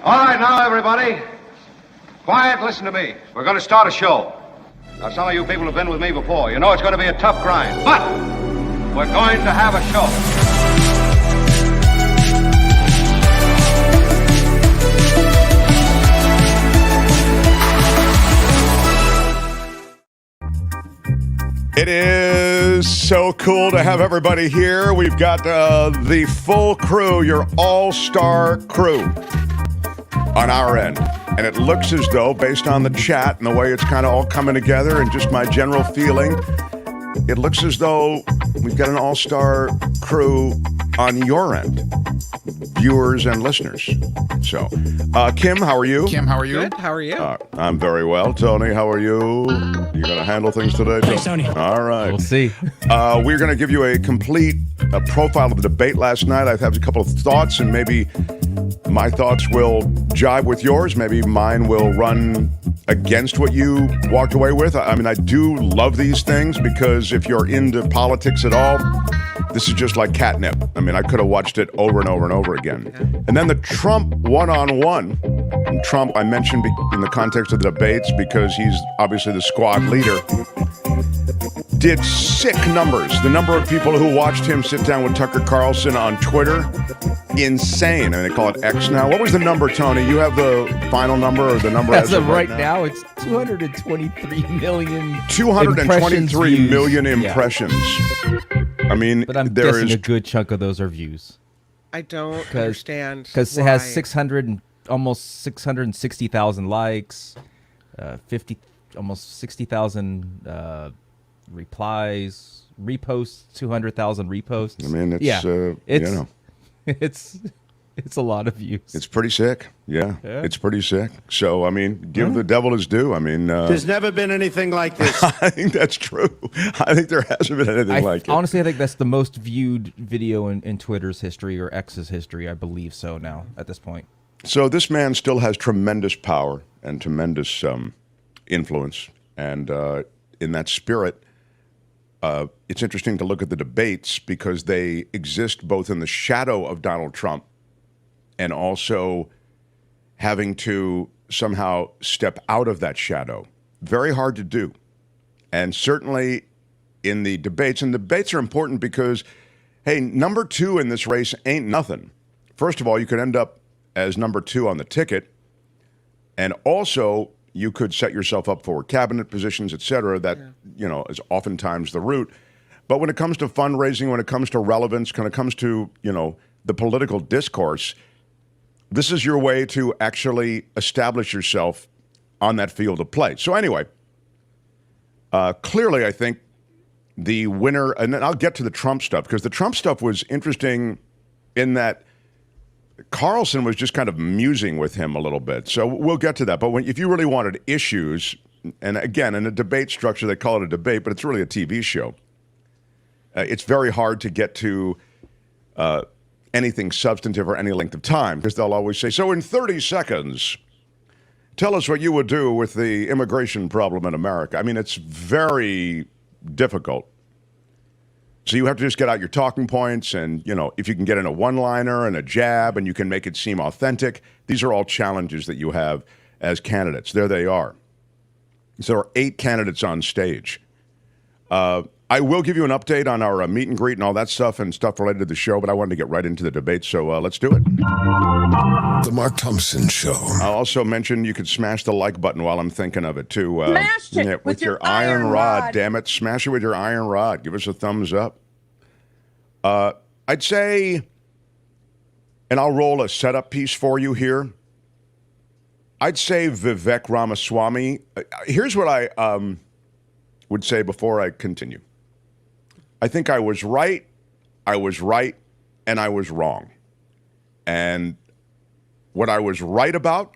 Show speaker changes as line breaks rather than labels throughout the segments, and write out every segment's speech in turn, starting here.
All right, now, everybody. Quiet, listen to me. We're going to start a show. Now, some of you people have been with me before. You know it's going to be a tough grind, but we're going to have a show.
It is so cool to have everybody here. We've got the full crew, your all-star crew on our end. And it looks as though, based on the chat and the way it's kind of all coming together and just my general feeling, it looks as though we've got an all-star crew on your end, viewers and listeners. So, Kim, how are you?
Kim, how are you?
Good. How are you?
I'm very well. Tony, how are you? You going to handle things today?
Thanks, Tony.
All right.
We'll see.
We're going to give you a complete profile of the debate last night. I have a couple of thoughts, and maybe my thoughts will jive with yours. Maybe mine will run against what you walked away with. I mean, I do love these things because if you're into politics at all, this is just like catnip. I mean, I could have watched it over and over and over again.
Yeah.
And then the Trump one-on-one. And Trump, I mentioned in the context of the debates because he's obviously the squad leader, did sick numbers. The number of people who watched him sit down with Tucker Carlson on Twitter, insane. I mean, they call it X now. What was the number, Tony? You have the final number or the number
as of right now? It's 223 million
223 million impressions.
Yeah.
I mean,
but I'm guessing a good chunk of those are views.
I don't understand
because it has 600, almost 660,000 likes, almost 60,000 replies, reposts, 200,000 reposts.
I mean, it's
it's
you know,
it's a lot of views.
It's pretty sick. Yeah, it's pretty sick. So, I mean, give the devil his due. I mean,
there's never been anything like this.
I think that's true. I think there hasn't been anything like it.
Honestly, I think that's the most viewed video in Twitter's history or X's history. I believe so now at this point.
So this man still has tremendous power and tremendous influence. And in that spirit, it's interesting to look at the debates because they exist both in the shadow of Donald Trump and also having to somehow step out of that shadow. Very hard to do. And certainly in the debates, and debates are important because, hey, number two in this race ain't nothing. First of all, you could end up as number two on the ticket, and also you could set yourself up for cabinet positions, et cetera, that, you know, is oftentimes the route. But when it comes to fundraising, when it comes to relevance, when it comes to, you know, the political discourse, this is your way to actually establish yourself on that field of play. So anyway, clearly I think the winner, and then I'll get to the Trump stuff, because the Trump stuff was interesting in that Carlson was just kind of musing with him a little bit. So we'll get to that. But if you really wanted issues, and again, in a debate structure, they call it a debate, but it's really a TV show. It's very hard to get to anything substantive or any length of time, because they'll always say, so in 30 seconds, tell us what you would do with the immigration problem in America. I mean, it's very difficult. So you have to just get out your talking points and, you know, if you can get in a one-liner and a jab and you can make it seem authentic, these are all challenges that you have as candidates. There they are. So there are 8 candidates on stage. I will give you an update on our meet and greet and all that stuff and stuff related to the show, but I wanted to get right into the debate, so let's do it.
The Mark Thompson Show.
I'll also mention you could smash the like button while I'm thinking of it, too.
Smash it
with your iron rod, damn it. Smash it with your iron rod. Give us a thumbs up. I'd say, and I'll roll a setup piece for you here. I'd say Vivek Ramaswamy. Here's what I would say before I continue. I think I was right, and I was wrong. And what I was right about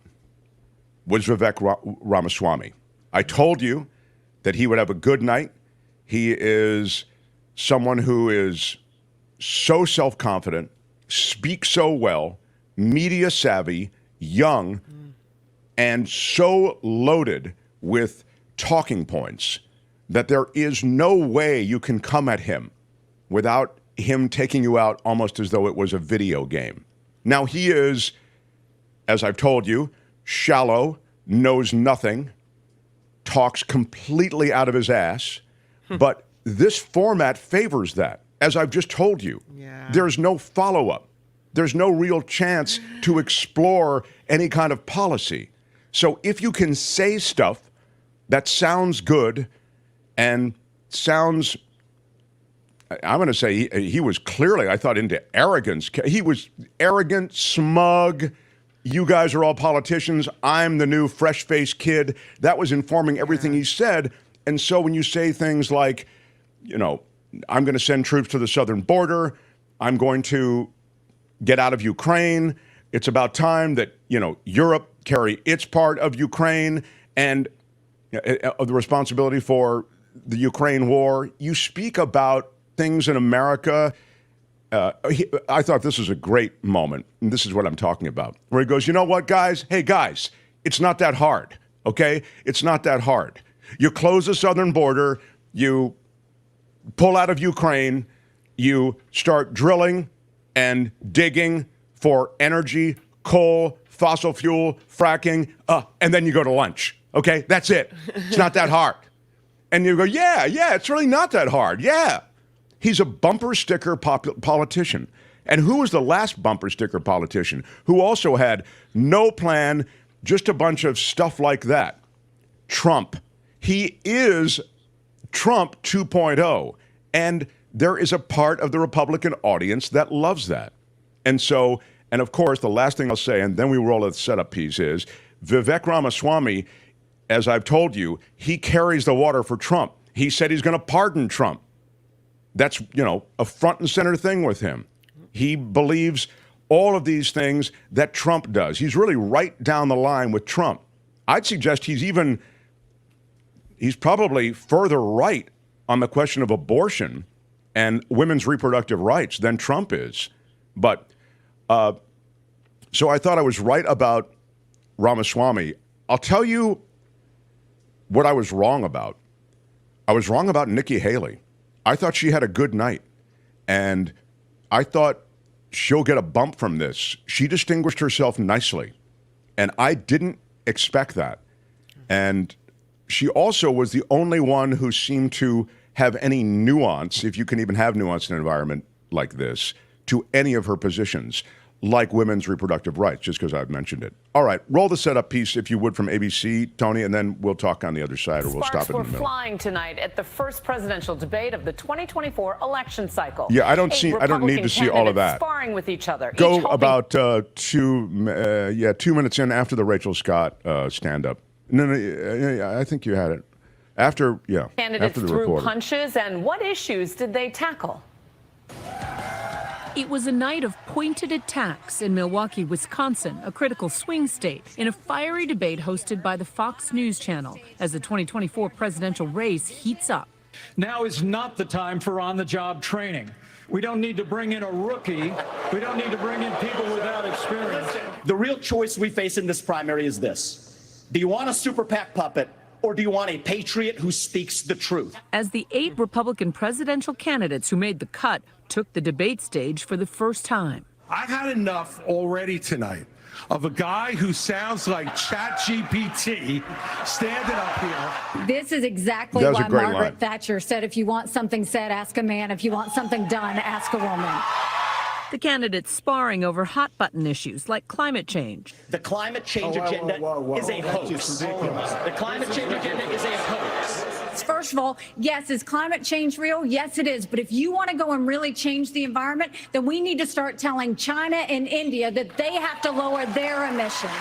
was Vivek Ramaswamy. I told you that he would have a good night. He is someone who is so self-confident, speaks so well, media savvy, young, and so loaded with talking points that there is no way you can come at him without him taking you out almost as though it was a video game. Now, he is as I've told you, shallow, knows nothing, talks completely out of his ass. But this format favors that. As I've just told you, there's no follow-up. There's no real chance to explore any kind of policy. So if you can say stuff that sounds good and sounds, I'm going to say he was clearly, I thought, into arrogance. He was arrogant, smug. You guys are all politicians. I'm the new fresh-faced kid. That was informing everything he said. And so when you say things like, you know, I'm going to send troops to the southern border, I'm going to get out of Ukraine, it's about time that, you know, Europe carry its part of Ukraine and of the responsibility for the Ukraine war. You speak about things in America. I thought this was a great moment, and this is what I'm talking about, where he goes, you know what, guys? Hey, guys, it's not that hard, okay? It's not that hard. You close the southern border, you pull out of Ukraine, you start drilling and digging for energy, coal, fossil fuel, fracking, and then you go to lunch, okay? That's it. It's not that hard. And you go, yeah, it's really not that hard, yeah. He's a bumper sticker politician. And who was the last bumper sticker politician who also had no plan, just a bunch of stuff like that? Trump. He is Trump 2.0. And there is a part of the Republican audience that loves that. And so, and of course, the last thing I'll say, and then we roll the setup piece, is Vivek Ramaswamy, as I've told you, he carries the water for Trump. He said he's going to pardon Trump. That's, you know, a front and center thing with him. He believes all of these things that Trump does. He's really right down the line with Trump. I'd suggest he's probably further right on the question of abortion and women's reproductive rights than Trump is. But so I thought I was right about Ramaswamy. I'll tell you what I was wrong about. I was wrong about Nikki Haley. I thought she had a good night, and I thought she'll get a bump from this. She distinguished herself nicely, and I didn't expect that. And she also was the only one who seemed to have any nuance, if you can even have nuance in an environment like this, to any of her positions, like women's reproductive rights, just because I've mentioned it. All right, roll the setup piece, if you would, from ABC, Tony, and then we'll talk on the other side, or we'll stop it in the middle.
Sparks were flying tonight at the first presidential debate of the 2024 election cycle.
Yeah, I don't need to see all of that.
Sparring with each other.
Go about 2 minutes in after the Rachel Scott stand-up. No, I think you had it. After
Candidates
after the
threw
reporter.
punches, and what issues did they tackle?
It was a night of pointed attacks in Milwaukee, Wisconsin, a critical swing state, in a fiery debate hosted by the Fox News Channel as the 2024 presidential race heats up.
Now is not the time for on-the-job training. We don't need to bring in a rookie. We don't need to bring in people without experience.
The real choice we face in this primary is this. Do you want a super PAC puppet, or do you want a patriot who speaks the truth?
As the 8 Republican presidential candidates who made the cut took the debate stage for the first time.
I've had enough already tonight of a guy who sounds like ChatGPT standing up here.
This is exactly why Margaret Thatcher said, if you want something said, ask a man. If you want something done, ask a woman.
The candidates sparring over hot-button issues like climate change.
The climate change agenda is a hoax. The climate change agenda is a hoax.
First of all, yes, is climate change real? Yes, it is. But if you want to go and really change the environment, then we need to start telling China and India that they have to lower their emissions.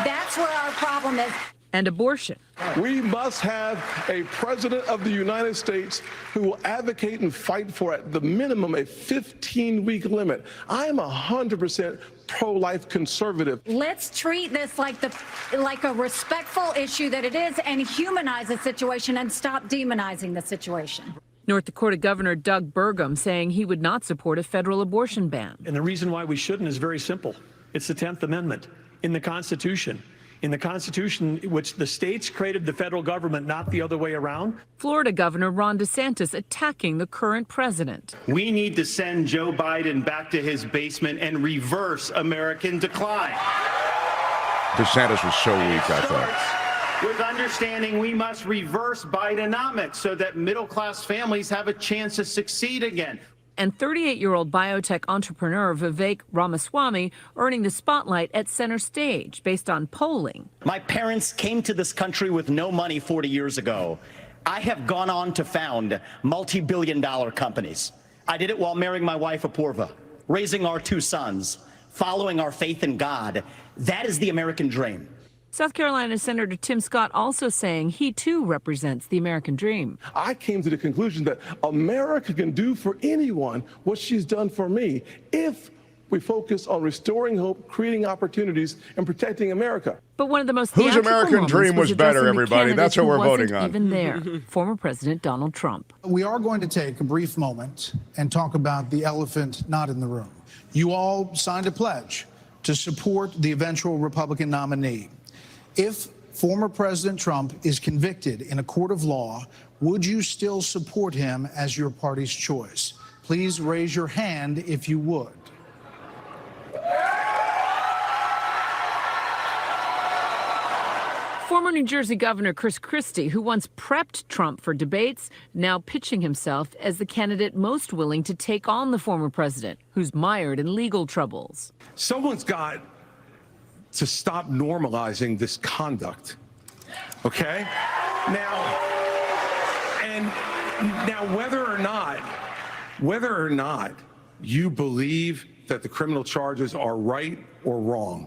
That's where our problem is.
And abortion.
We must have a president of the United States who will advocate and fight for, at the minimum, a 15-week limit. I am 100% pro-life conservative.
Let's treat this like a respectful issue that it is, and humanize the situation and stop demonizing the situation.
North Dakota Governor Doug Burgum saying he would not support a federal abortion ban.
And the reason why we shouldn't is very simple. It's the 10th Amendment in the Constitution. In the Constitution, which the states created the federal government, not the other way around.
Florida Governor Ron DeSantis attacking the current president.
We need to send Joe Biden back to his basement and reverse American decline.
DeSantis was so weak, I thought.
With understanding we must reverse Bidenomics so that middle-class families have a chance to succeed again.
And 38-year-old biotech entrepreneur Vivek Ramaswamy earning the spotlight at center stage based on polling.
My parents came to this country with no money 40 years ago. I have gone on to found multi-billion-dollar companies. I did it while marrying my wife, Apurva, raising our 2 sons, following our faith in God. That is the American dream.
South Carolina Senator Tim Scott also saying he too represents the American dream.
I came to the conclusion that America can do for anyone what she's done for me if we focus on restoring hope, creating opportunities, and protecting America.
But one of the most
whose American dream was better, everybody? That's what we're voting on.
Even there, former President Donald Trump.
We are going to take a brief moment and talk about the elephant not in the room. You all signed a pledge to support the eventual Republican nominee. If former President Trump is convicted in a court of law, would you still support him as your party's choice? Please raise your hand if you would.
Former New Jersey Governor Chris Christie, who once prepped Trump for debates, now pitching himself as the candidate most willing to take on the former president, who's mired in legal troubles.
Someone's got to stop normalizing this conduct, okay? Now whether or not you believe that the criminal charges are right or wrong,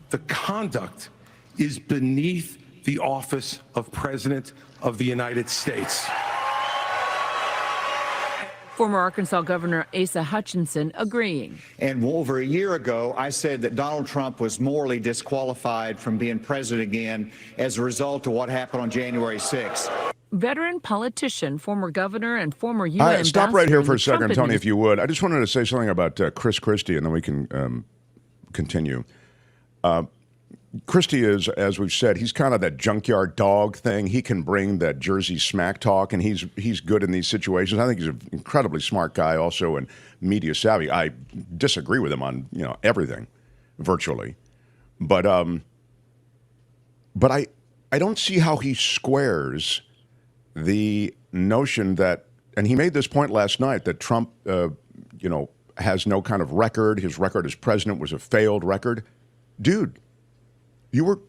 the conduct is beneath the office of President of the United States.
Former Arkansas Governor Asa Hutchinson agreeing.
And over a year ago, I said that Donald Trump was morally disqualified from being president again as a result of what happened on January 6th.
Veteran politician, former governor, and former UN ambassador.
Stop right here for a second, Tony, if you would. I just wanted to say something about Chris Christie, and then we can continue. Christie is, as we've said, he's kind of that junkyard dog thing. He can bring that Jersey smack talk, and he's good in these situations. I think he's an incredibly smart guy, also, and media savvy. I disagree with him on everything, virtually, but I don't see how he squares the notion that, and he made this point last night, that Trump, has no kind of record. His record as president was a failed record, dude. You were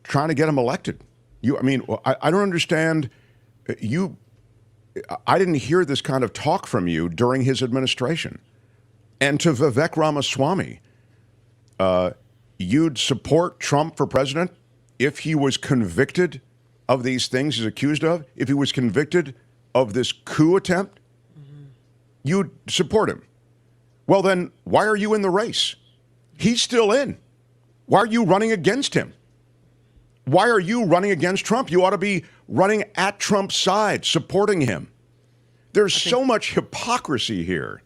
trying to get him elected. I don't understand. I didn't hear this kind of talk from you during his administration. And to Vivek Ramaswamy, you'd support Trump for president if he was convicted of these things he's accused of? If he was convicted of this coup attempt? You'd support him. Well, then why are you in the race? He's still in. Why are you running against him? Why are you running against Trump? You ought to be running at Trump's side, supporting him. There's so much hypocrisy here.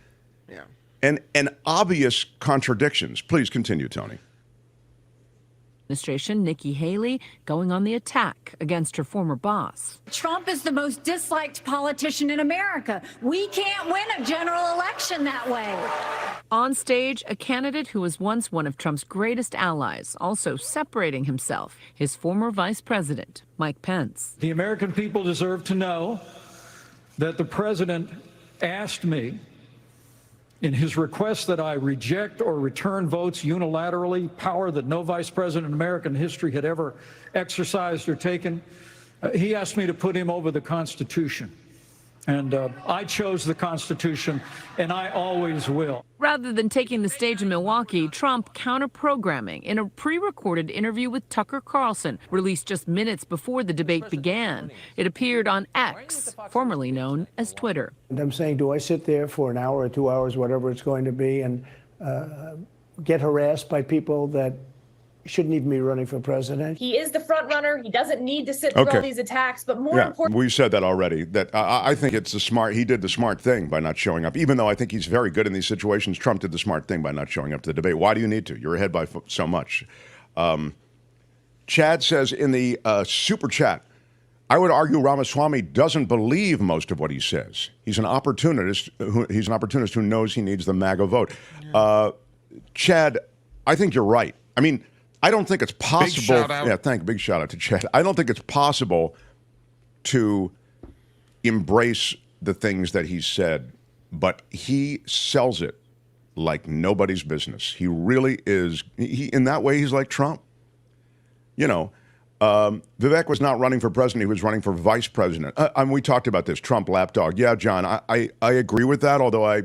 Yeah.
And obvious contradictions. Please continue, Tony.
Administration, Nikki Haley going on the attack against her former boss.
Trump is the most disliked politician in America. We can't win a general election that way.
On stage, a candidate who was once one of Trump's greatest allies, also separating himself, his former vice president, Mike Pence.
The American people deserve to know that the president asked me in his request that I reject or return votes unilaterally, power that no vice president in American history had ever exercised or taken. He asked me to put him over the Constitution. And I chose the Constitution, and I always will.
Rather than taking the stage in Milwaukee, Trump counter-programming in a pre-recorded interview with Tucker Carlson, released just minutes before the debate began. It appeared on X, formerly known as Twitter.
And I'm saying, do I sit there for an hour or 2 hours, whatever it's going to be, and get harassed by people that shouldn't even be running for president?
He is the front runner. He doesn't need to sit through all these attacks. But more important,
we said that already. That I think it's he did the smart thing by not showing up. Even though I think he's very good in these situations, Trump did the smart thing by not showing up to the debate. Why do you need to? You're ahead by so much. Chad says in the super chat, I would argue Ramaswamy doesn't believe most of what he says. He's an opportunist. He's an opportunist who knows he needs the MAGA vote. Chad, I think you're right. I mean, I don't think it's possible.
Big shout out.
Yeah, big shout out to Chad. I don't think it's possible to embrace the things that he said, but he sells it like nobody's business. He really is. In that way, he's like Trump. You know, Vivek was not running for president. He was running for vice president. We talked about this, Trump lapdog. Yeah, John, I agree with that, although I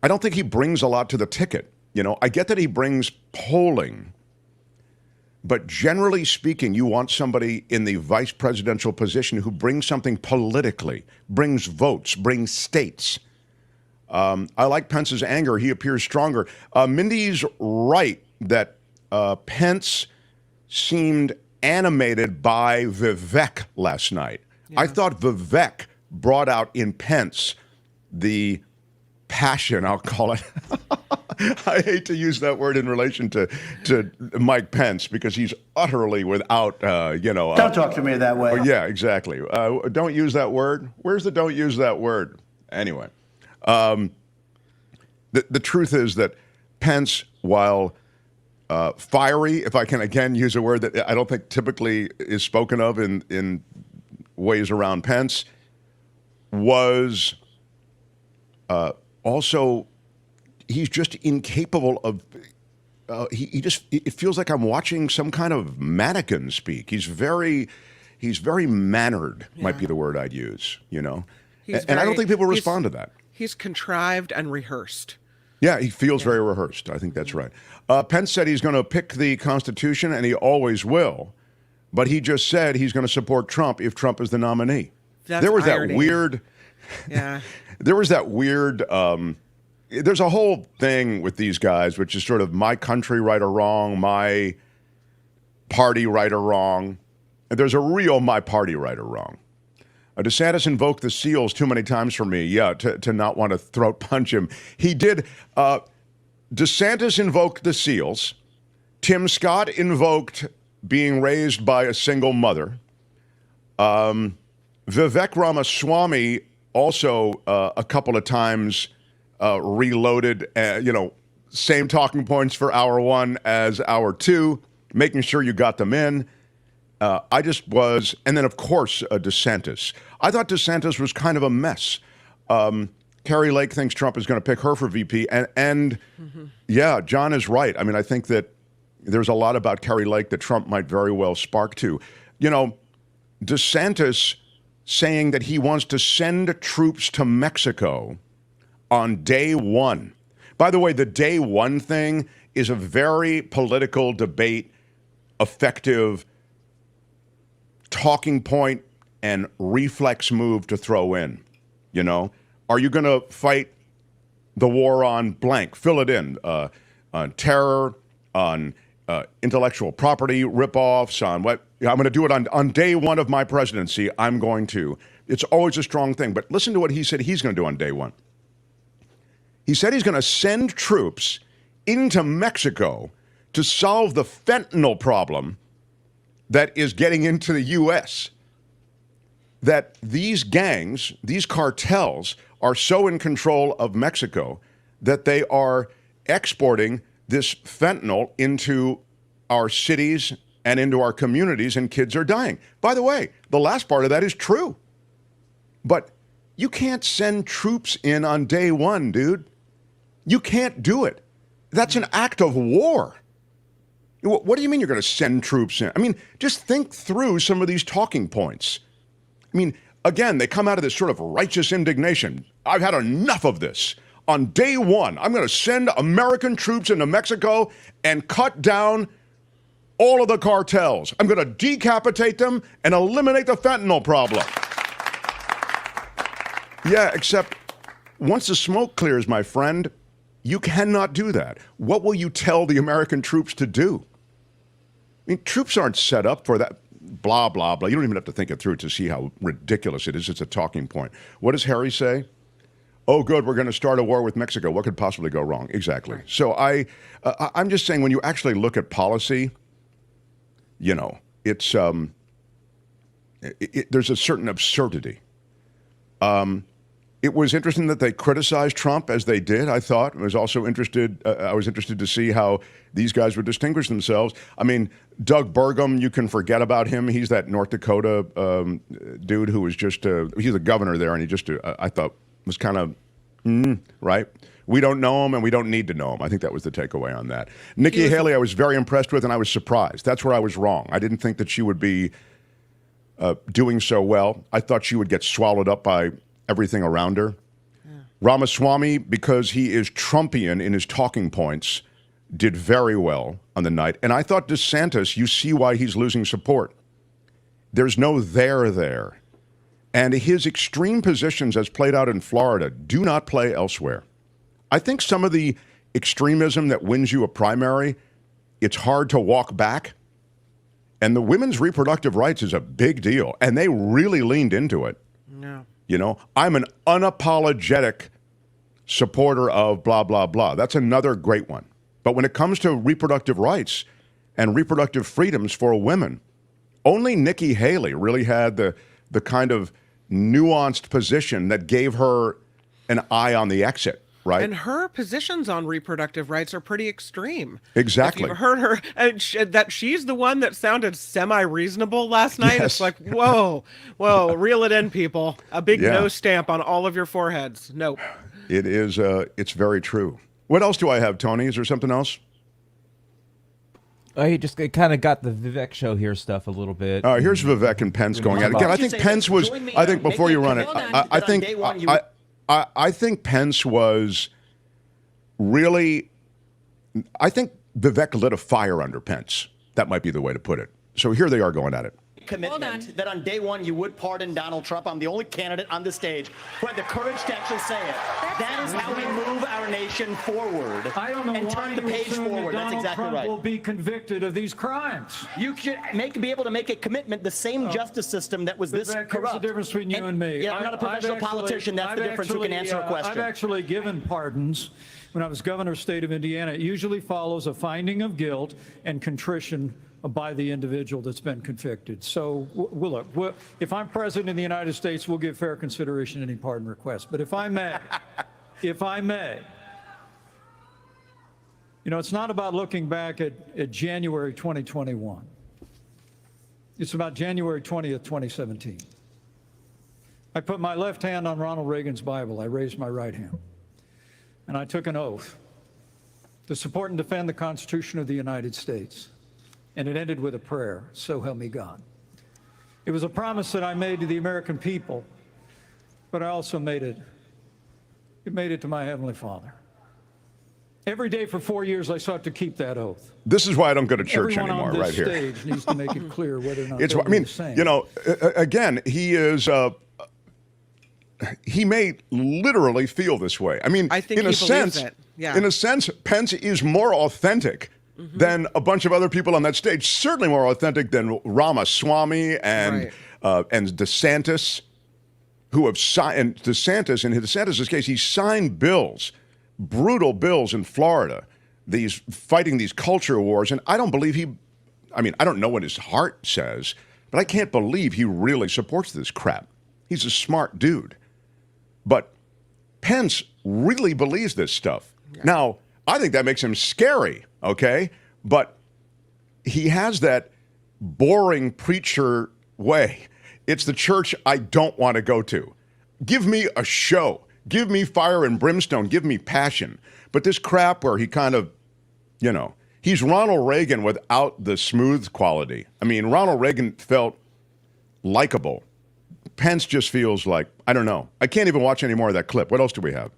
don't think he brings a lot to the ticket. You know, I get that he brings polling, but generally speaking, you want somebody in the vice presidential position who brings something politically, brings votes, brings states. I like Pence's anger. He appears stronger. Mindy's right that Pence seemed animated by Vivek last night. Yeah. I thought Vivek brought out in Pence the passion, I'll call it. I hate to use that word in relation to Mike Pence because he's utterly without,
Don't talk to me that way.
Yeah, exactly. Don't use that word. Where's the don't use that word? Anyway, the truth is that Pence, while fiery, if I can again use a word that I don't think typically is spoken of in ways around Pence, was also, he's just incapable of, it feels like I'm watching some kind of mannequin speak. He's very mannered, might be the word I'd use, you know? And I don't think people respond to that.
He's contrived and rehearsed.
Yeah, he feels very rehearsed. I think that's right. Pence said he's going to pick the Constitution, and he always will. But he just said he's going to support Trump if Trump is the nominee. There was
irony.
That weird...
Yeah.
There was that weird... there's a whole thing with these guys, which is sort of my country right or wrong, my party right or wrong. And there's a real my party right or wrong. DeSantis invoked the SEALs too many times for me, to not want to throat punch him. He did. DeSantis invoked the SEALs. Tim Scott invoked being raised by a single mother. Vivek Ramaswamy also a couple of times reloaded, same talking points for hour one as hour two, making sure you got them in. And then of course, DeSantis. I thought DeSantis was kind of a mess. Carrie Lake thinks Trump is going to pick her for VP. And yeah, John is right. I mean, I think that there's a lot about Carrie Lake that Trump might very well spark to. You know, DeSantis saying that he wants to send troops to Mexico on day one. By the way, the day one thing is a very political debate, effective talking point and reflex move to throw in. You know, are you going to fight the war on blank? Fill it in. On terror, on intellectual property ripoffs, on what? I'm going to do it on day one of my presidency. I'm going to. It's always a strong thing. But listen to what he said he's going to do on day one. He said he's going to send troops into Mexico to solve the fentanyl problem that is getting into the U.S., that these gangs, these cartels, are so in control of Mexico that they are exporting this fentanyl into our cities and into our communities, and kids are dying. By the way, the last part of that is true. But you can't send troops in on day one, dude. You can't do it. That's an act of war. What do you mean you're going to send troops in? I mean, just think through some of these talking points. I mean, again, they come out of this sort of righteous indignation. I've had enough of this. On day one, I'm going to send American troops into Mexico and cut down all of the cartels. I'm going to decapitate them and eliminate the fentanyl problem. Yeah, except once the smoke clears, my friend, you cannot do that. What will you tell the American troops to do? I mean, troops aren't set up for that. Blah, blah, blah. You don't even have to think it through to see how ridiculous it is. It's a talking point. What does Harry say? Oh, good, we're going to start a war with Mexico. What could possibly go wrong? Exactly. Right. So I'm just saying, when you actually look at policy, you know, it's there's a certain absurdity. It was interesting that they criticized Trump as they did. I thought I was also interested. I was interested to see how these guys would distinguish themselves. I mean, Doug Burgum, you can forget about him. He's that North Dakota dude who was just he's a governor there, and he just I thought was kind of right. We don't know him, and we don't need to know him. I think that was the takeaway on that. Nikki Haley, I was very impressed with, and I was surprised. That's where I was wrong. I didn't think that she would be doing so well. I thought she would get swallowed up by everything around her. Ramaswamy, because he is Trumpian in his talking points, did very well on the night. And I thought DeSantis, you see why he's losing support. There's no there. And his extreme positions as played out in Florida do not play elsewhere. I think some of the extremism that wins you a primary, it's hard to walk back. And the women's reproductive rights is a big deal. And they really leaned into it.
No.
You know, I'm an unapologetic supporter of blah, blah, blah. That's another great one. But when it comes to reproductive rights and reproductive freedoms for women, only Nikki Haley really had the kind of nuanced position that gave her an eye on the exit. Right.
And her positions on reproductive rights are pretty extreme.
Exactly.
If you've heard her, and that she's the one that sounded semi-reasonable last night.
Yes.
It's like, whoa, reel it in, people. A big no stamp on all of your foreheads. Nope.
It is, it's very true. What else do I have, Tony? Is there something else?
Oh, he just kind of got the Vivek show here stuff a little bit.
All right, here's Vivek and Pence going at it. Again, I think Pence was, I think before you run it, I think Pence was really, I think Vivek lit a fire under Pence. That might be the way to put it. So here they are going at it.
Commitment that on day one you would pardon Donald Trump. I'm the only candidate on the stage who had the courage to actually say it. That is how we move our nation forward.
I don't know
and
why
turn the
you
page
assume
forward.
that
That's
Donald
exactly
Trump
right.
will be convicted of these crimes.
You should be able to make a commitment. The same justice system that was this
Vivek,
corrupt.
Here's the difference between you and me.
Yeah, I'm not a professional politician. That's the difference. Who can answer a question?
I've actually given pardons when I was governor of the state of Indiana. It usually follows a finding of guilt and contrition by the individual that's been convicted. So, look, if I'm president of the United States, we'll give fair consideration to any pardon request. But if I may, you know, it's not about looking back at January 2021. It's about January 20th, 2017. I put my left hand on Ronald Reagan's Bible. I raised my right hand. And I took an oath to support and defend the Constitution of the United States. And it ended with a prayer, so help me God. It was a promise that I made to the American people, but I also made it to my Heavenly Father. Every day for 4 years, I sought to keep that oath.
This is why I don't go to church
Everyone
anymore,
on this
right here.
stage needs to make it clear whether or not
It's,
they're
I mean,
the same.
you know, again, he is, he may literally feel this way. I mean,
I think
in a sense,
Yeah.
in a sense, Pence is more authentic than a bunch of other people on that stage. Certainly more authentic than Ramaswamy and DeSantis, who have signed. And DeSantis, in DeSantis' case, he signed bills, brutal bills in Florida, these fighting these culture wars. And I don't believe I don't know what his heart says, but I can't believe he really supports this crap. He's a smart dude. But Pence really believes this stuff. Yeah. Now, I think that makes him scary, okay? But he has that boring preacher way. It's the church I don't want to go to. Give me a show. Give me fire and brimstone. Give me passion. But this crap where he kind of, you know, he's Ronald Reagan without the smooth quality. I mean, Ronald Reagan felt likable. Pence just feels like, I don't know. I can't even watch any more of that clip. What else do we have?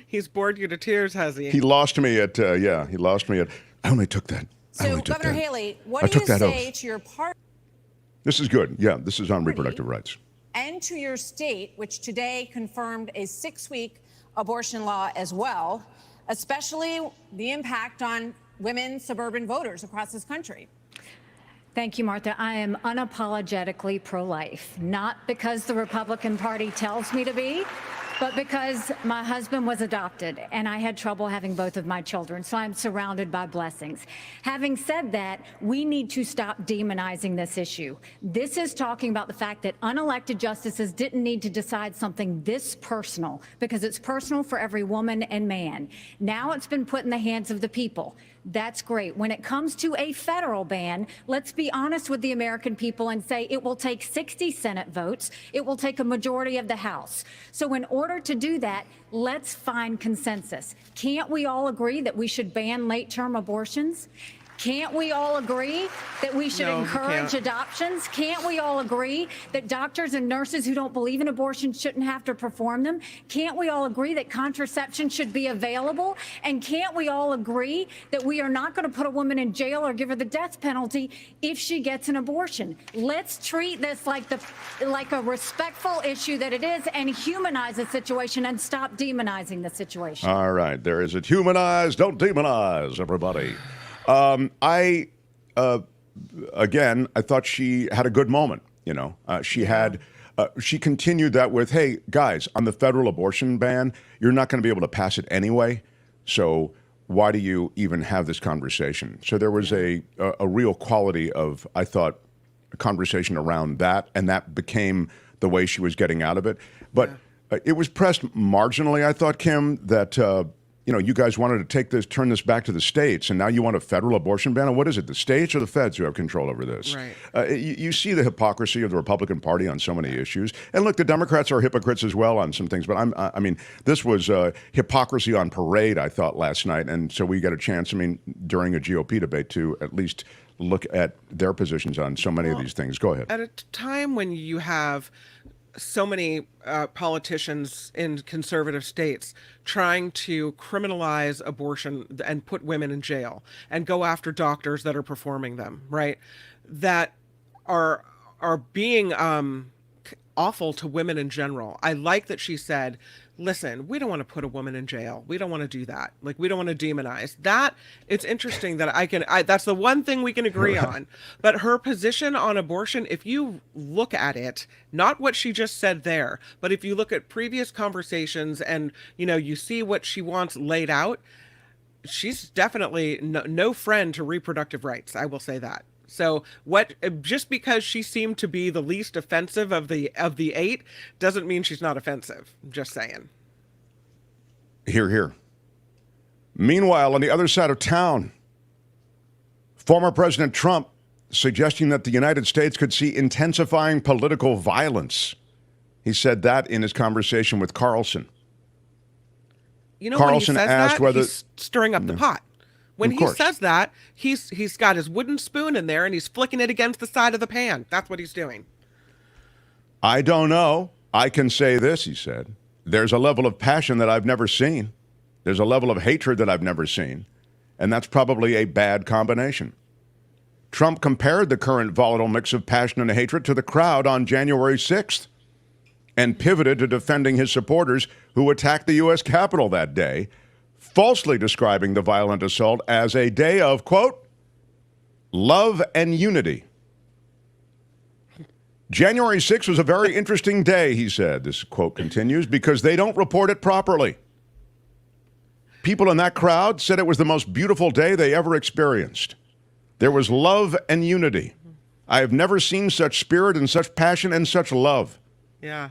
He's bored you to tears, has he?
He lost me at, he lost me at, I only took that.
So, Governor Haley, what do you say to your party?
This is good. Yeah, this is on reproductive rights.
And to your state, which today confirmed a 6-week abortion law as well, especially the impact on women suburban voters across this country?
Thank you, Martha. I am unapologetically pro-life, not because the Republican Party tells me to be,
but because my husband was adopted and I had trouble having both of my children, so I'm surrounded by blessings. Having said that, we need to stop demonizing this issue. This is talking about the fact that unelected justices didn't need to decide something this personal, because it's personal for every woman and man. Now it's been put in the hands of the people. That's great. When it comes to a federal ban, let's be honest with the American people and say it will take 60 Senate votes. It will take a majority of the House. So in order to do that, let's find consensus. Can't we all agree that we should ban late-term abortions? Can't we all agree that we should encourage adoptions? Can't we all agree that doctors and nurses who don't believe in abortion shouldn't have to perform them? Can't we all agree that contraception should be available? And can't we all agree that we are not going to put a woman in jail or give her the death penalty if she gets an abortion? Let's treat this like a respectful issue that it is, and humanize the situation and stop demonizing the situation.
All right, there is it. Humanize, don't demonize, everybody. I thought she had a good moment. She continued that with, hey, guys, on the federal abortion ban, you're not going to be able to pass it anyway. So why do you even have this conversation? So there was a real quality of, I thought, a conversation around that, and that became the way she was getting out of it. But it was pressed marginally, I thought, Kim, that you guys wanted to turn this back to the states, and now you want a federal abortion ban? And what is it, the states or the feds who have control over this?
Right.
You see the hypocrisy of the Republican Party on so many issues. And look, the Democrats are hypocrites as well on some things. But this was hypocrisy on parade, I thought, last night. And so we got a chance, during a GOP debate to at least look at their positions on so many of these things. Go ahead.
At a time when you have so many politicians in conservative states trying to criminalize abortion and put women in jail and go after doctors that are performing them, right? That are being awful to women in general. I like that she said, listen, we don't want to put a woman in jail. We don't want to do that. Like, we don't want to demonize that. It's interesting that that's the one thing we can agree on. But her position on abortion, if you look at it, not what she just said there, but if you look at previous conversations and, you see what she wants laid out, she's definitely no friend to reproductive rights. I will say that. So just because she seemed to be the least offensive of the 8 doesn't mean she's not offensive. Just saying.
Hear, hear. Meanwhile, on the other side of town, former President Trump suggesting that the United States could see intensifying political violence. He said that in his conversation with Carlson.
Carlson when he says that, he's stirring up the pot. When he says that, he's got his wooden spoon in there and he's flicking it against the side of the pan. That's what he's doing.
I don't know. I can say this, he said. There's a level of passion that I've never seen. There's a level of hatred that I've never seen. And that's probably a bad combination. Trump compared the current volatile mix of passion and hatred to the crowd on January 6th and pivoted to defending his supporters who attacked the U.S. Capitol that day, falsely describing the violent assault as a day of, quote, love and unity. January 6th was a very interesting day, he said, this quote continues, because they don't report it properly. People in that crowd said it was the most beautiful day they ever experienced. There was love and unity. I have never seen such spirit and such passion and such love.
Yeah.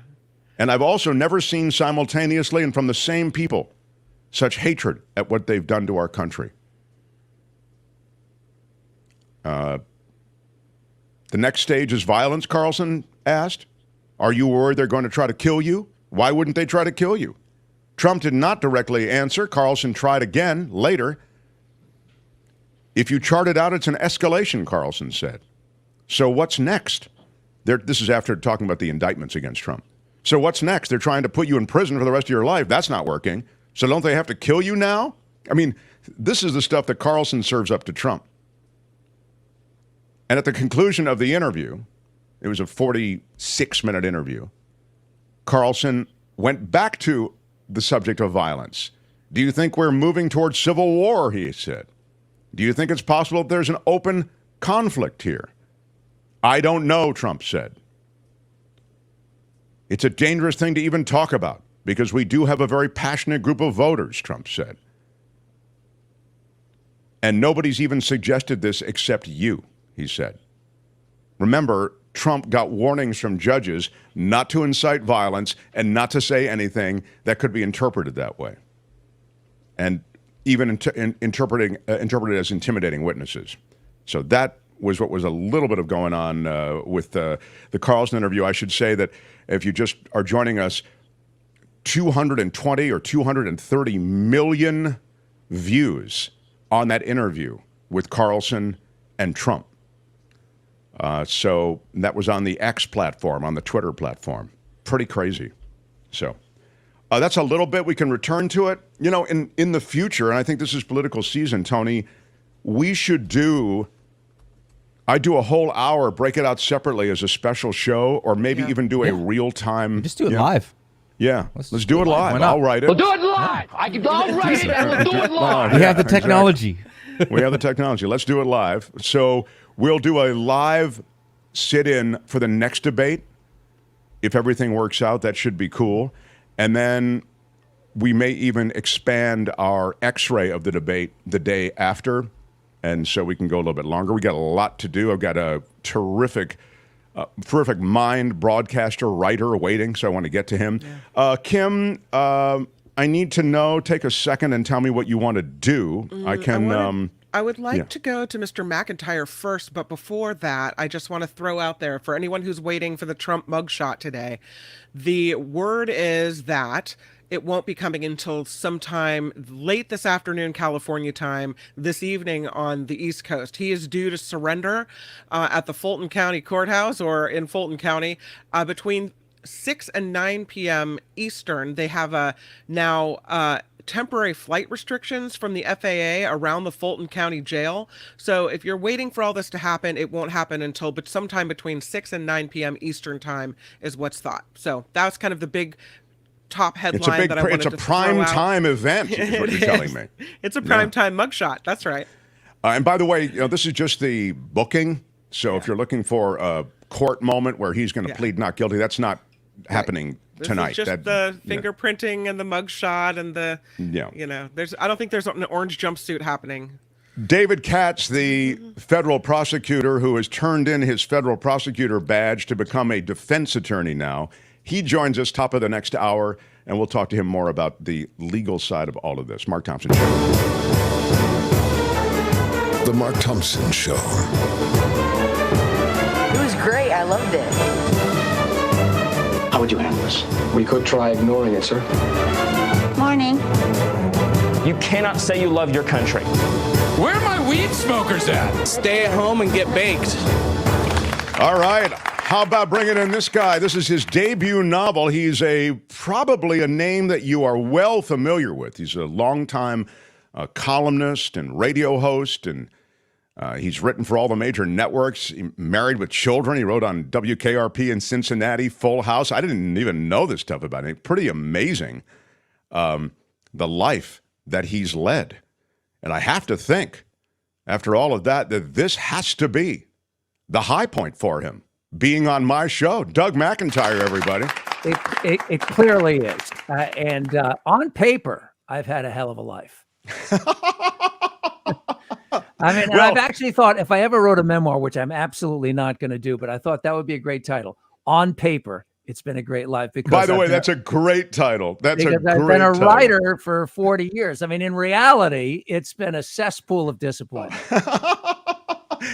And I've also never seen simultaneously and from the same people such hatred at what they've done to our country. The next stage is violence, Carlson asked. Are you worried they're going to try to kill you? Why wouldn't they try to kill you? Trump did not directly answer. Carlson tried again later. If you chart it out, it's an escalation, Carlson said. So what's next? This is after talking about the indictments against Trump. So what's next? They're trying to put you in prison for the rest of your life. That's not working. So don't they have to kill you now? I mean, this is the stuff that Carlson serves up to Trump. And at the conclusion of the interview, it was a 46-minute interview, Carlson went back to the subject of violence. Do you think we're moving towards civil war, he said. Do you think it's possible that there's an open conflict here? I don't know, Trump said. It's a dangerous thing to even talk about. because we do have a very passionate group of voters, Trump said. And nobody's even suggested this except you, he said. Remember, Trump got warnings from judges not to incite violence and not to say anything that could be interpreted that way. And even interpreted as intimidating witnesses. So that was what was a little bit of going on with the Carlson interview. I should say that if you just are joining us, 220 or 230 million views on that interview with Carlson and Trump. So that was on the X platform, on the Twitter platform. Pretty crazy. So that's a little bit. We can return to it. You know, in the future, and I think this is political season, Tony, I do a whole hour, break it out separately as a special show, or maybe even do a real-time.
Just do it live.
Yeah, let's do it live. I'll write it.
We'll do it live. I'll write it and we'll do it live.
We have the technology.
We have the technology. Let's do it live. So we'll do a live sit-in for the next debate. If everything works out, that should be cool. And then we may even expand our X-ray of the debate the day after. And so we can go a little bit longer. We got a lot to do. I've got a terrific mind broadcaster, writer waiting, so I want to get to him. Yeah. Kim, I need to know, take a second and tell me what you want to do.
I would like to go to Mr. McIntyre first, but before that, I just want to throw out there for anyone who's waiting for the Trump mugshot today, the word is that it won't be coming until sometime late this afternoon, California time, this evening on the East Coast. He is due to surrender at the Fulton County Courthouse or in Fulton County between 6 and 9 p.m. Eastern. They have temporary flight restrictions from the FAA around the Fulton County Jail. So if you're waiting for all this to happen, it won't happen until sometime between 6 and 9 p.m. Eastern time is what's thought. So that's kind of the big top headline that I wanted to throw out.
It's a prime time event, is what you're telling me.
It's a prime time mugshot. That's right.
And by the way, this is just the booking. So if you're looking for a court moment where he's going to plead not guilty, that's not happening tonight.
This is just the fingerprinting and the mugshot and the, I don't think there's an orange jumpsuit happening.
David Katz, the federal prosecutor who has turned in his federal prosecutor badge to become a defense attorney now, he joins us top of the next hour, and we'll talk to him more about the legal side of all of this. Mark Thompson Show.
The Mark Thompson Show.
It was great. I loved it.
How would you handle this? We could try ignoring it, sir.
Morning.
You cannot say you love your country.
Where are my weed smokers at?
Stay at home and get baked.
All right. How about bringing in this guy? This is his debut novel. He's probably a name that you are well familiar with. He's a longtime columnist and radio host, and he's written for all the major networks. Married with Children. He wrote on WKRP in Cincinnati, Full House. I didn't even know this stuff about him. Pretty amazing, the life that he's led. And I have to think, after all of that this has to be the high point for him. Being on my show. Doug McIntyre, everybody.
It clearly is. And on paper, I've had a hell of a life. I've actually thought if I ever wrote a memoir, which I'm absolutely not going to do, but I thought that would be a great title. On paper, it's been a great life. Because
by the way, that's a great title. I've
been a writer for 40 years. I mean, in reality, it's been a cesspool of disappointment.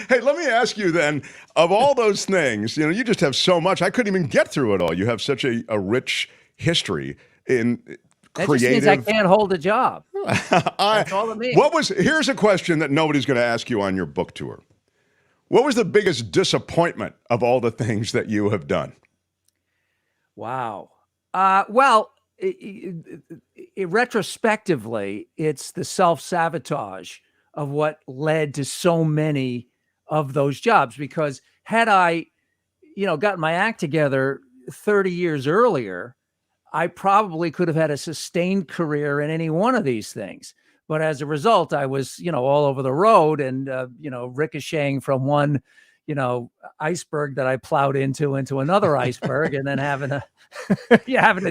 Hey, let me ask you then, of all those things, you just have so much. I couldn't even get through it all. You have such a rich history in
that
creative.
Just means I can't hold a job. That's all it means.
Here's a question that nobody's going to ask you on your book tour. What was the biggest disappointment of all the things that you have done?
Wow. Retrospectively, it's the self-sabotage of what led to so many of those jobs, because had I, gotten my act together 30 years earlier, I probably could have had a sustained career in any one of these things. But as a result, I was, all over the road and, ricocheting from one, iceberg that I plowed into another iceberg, and then having to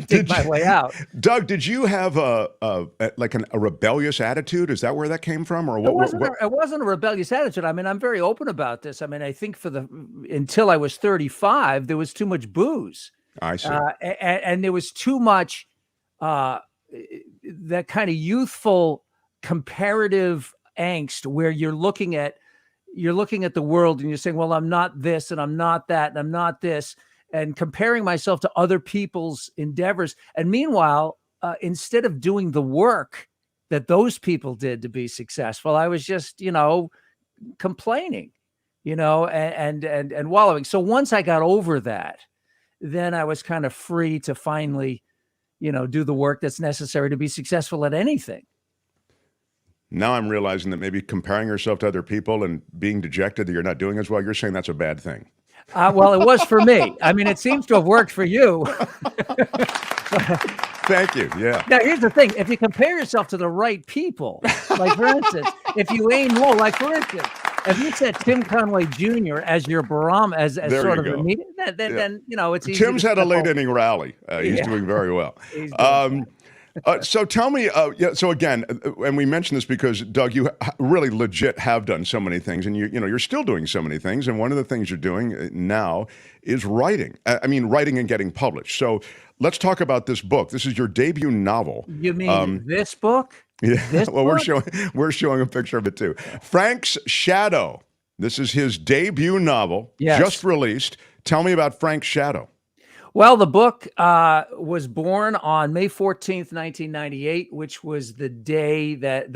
dig my way out.
Doug, did you have a rebellious attitude? Is that where that came from, or what?
It wasn't a rebellious attitude. I mean, I'm very open about this. I mean, I think until I was 35, there was too much booze.
I see,
and there was too much that kind of youthful comparative angst where you're looking at the world and you're saying, well, I'm not this and I'm not that and I'm not this, and comparing myself to other people's endeavors. And meanwhile, instead of doing the work that those people did to be successful, I was just, complaining, and wallowing. So once I got over that, then I was kind of free to finally, do the work that's necessary to be successful at anything.
Now I'm realizing that maybe comparing yourself to other people and being dejected that you're not doing as well, you're saying that's a bad thing.
Well, it was for me. I mean, it seems to have worked for you.
Thank you. Yeah.
Now, here's the thing. If you compare yourself to the right people, like, for instance, if you aim low, like, for instance, if you set Tim Conway Jr. as your barometer, as sort of a meeting, then it's easy.
Tim's had a late inning rally. He's doing very well. So tell me, so again, and we mentioned this because, Doug, you really legit have done so many things, and you're still doing so many things, and one of the things you're doing now is writing. I mean, writing and getting published. So let's talk about this book. This is your debut novel.
You mean this book?
Yeah.
This
well,
book?
we're showing a picture of it too. Frank's Shadow. This is his debut novel, just released. Tell me about Frank's Shadow.
Well, the book was born on May 14th, 1998, which was the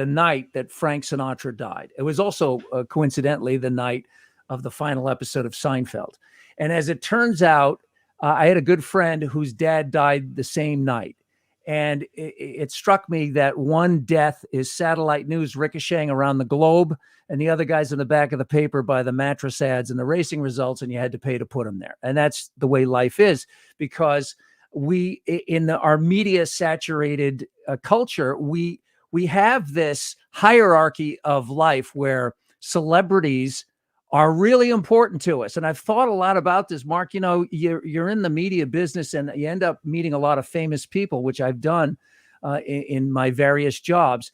night that Frank Sinatra died. It was also, coincidentally, the night of the final episode of Seinfeld. And as it turns out, I had a good friend whose dad died the same night. And it struck me that one death is satellite news ricocheting around the globe, and the other guy's in the back of the paper by the mattress ads and the racing results, and you had to pay to put them there. And that's the way life is, because we, in our media-saturated culture, we have this hierarchy of life where celebrities are really important to us. And I've thought a lot about this, Mark. You're in the media business and you end up meeting a lot of famous people, which I've done in my various jobs.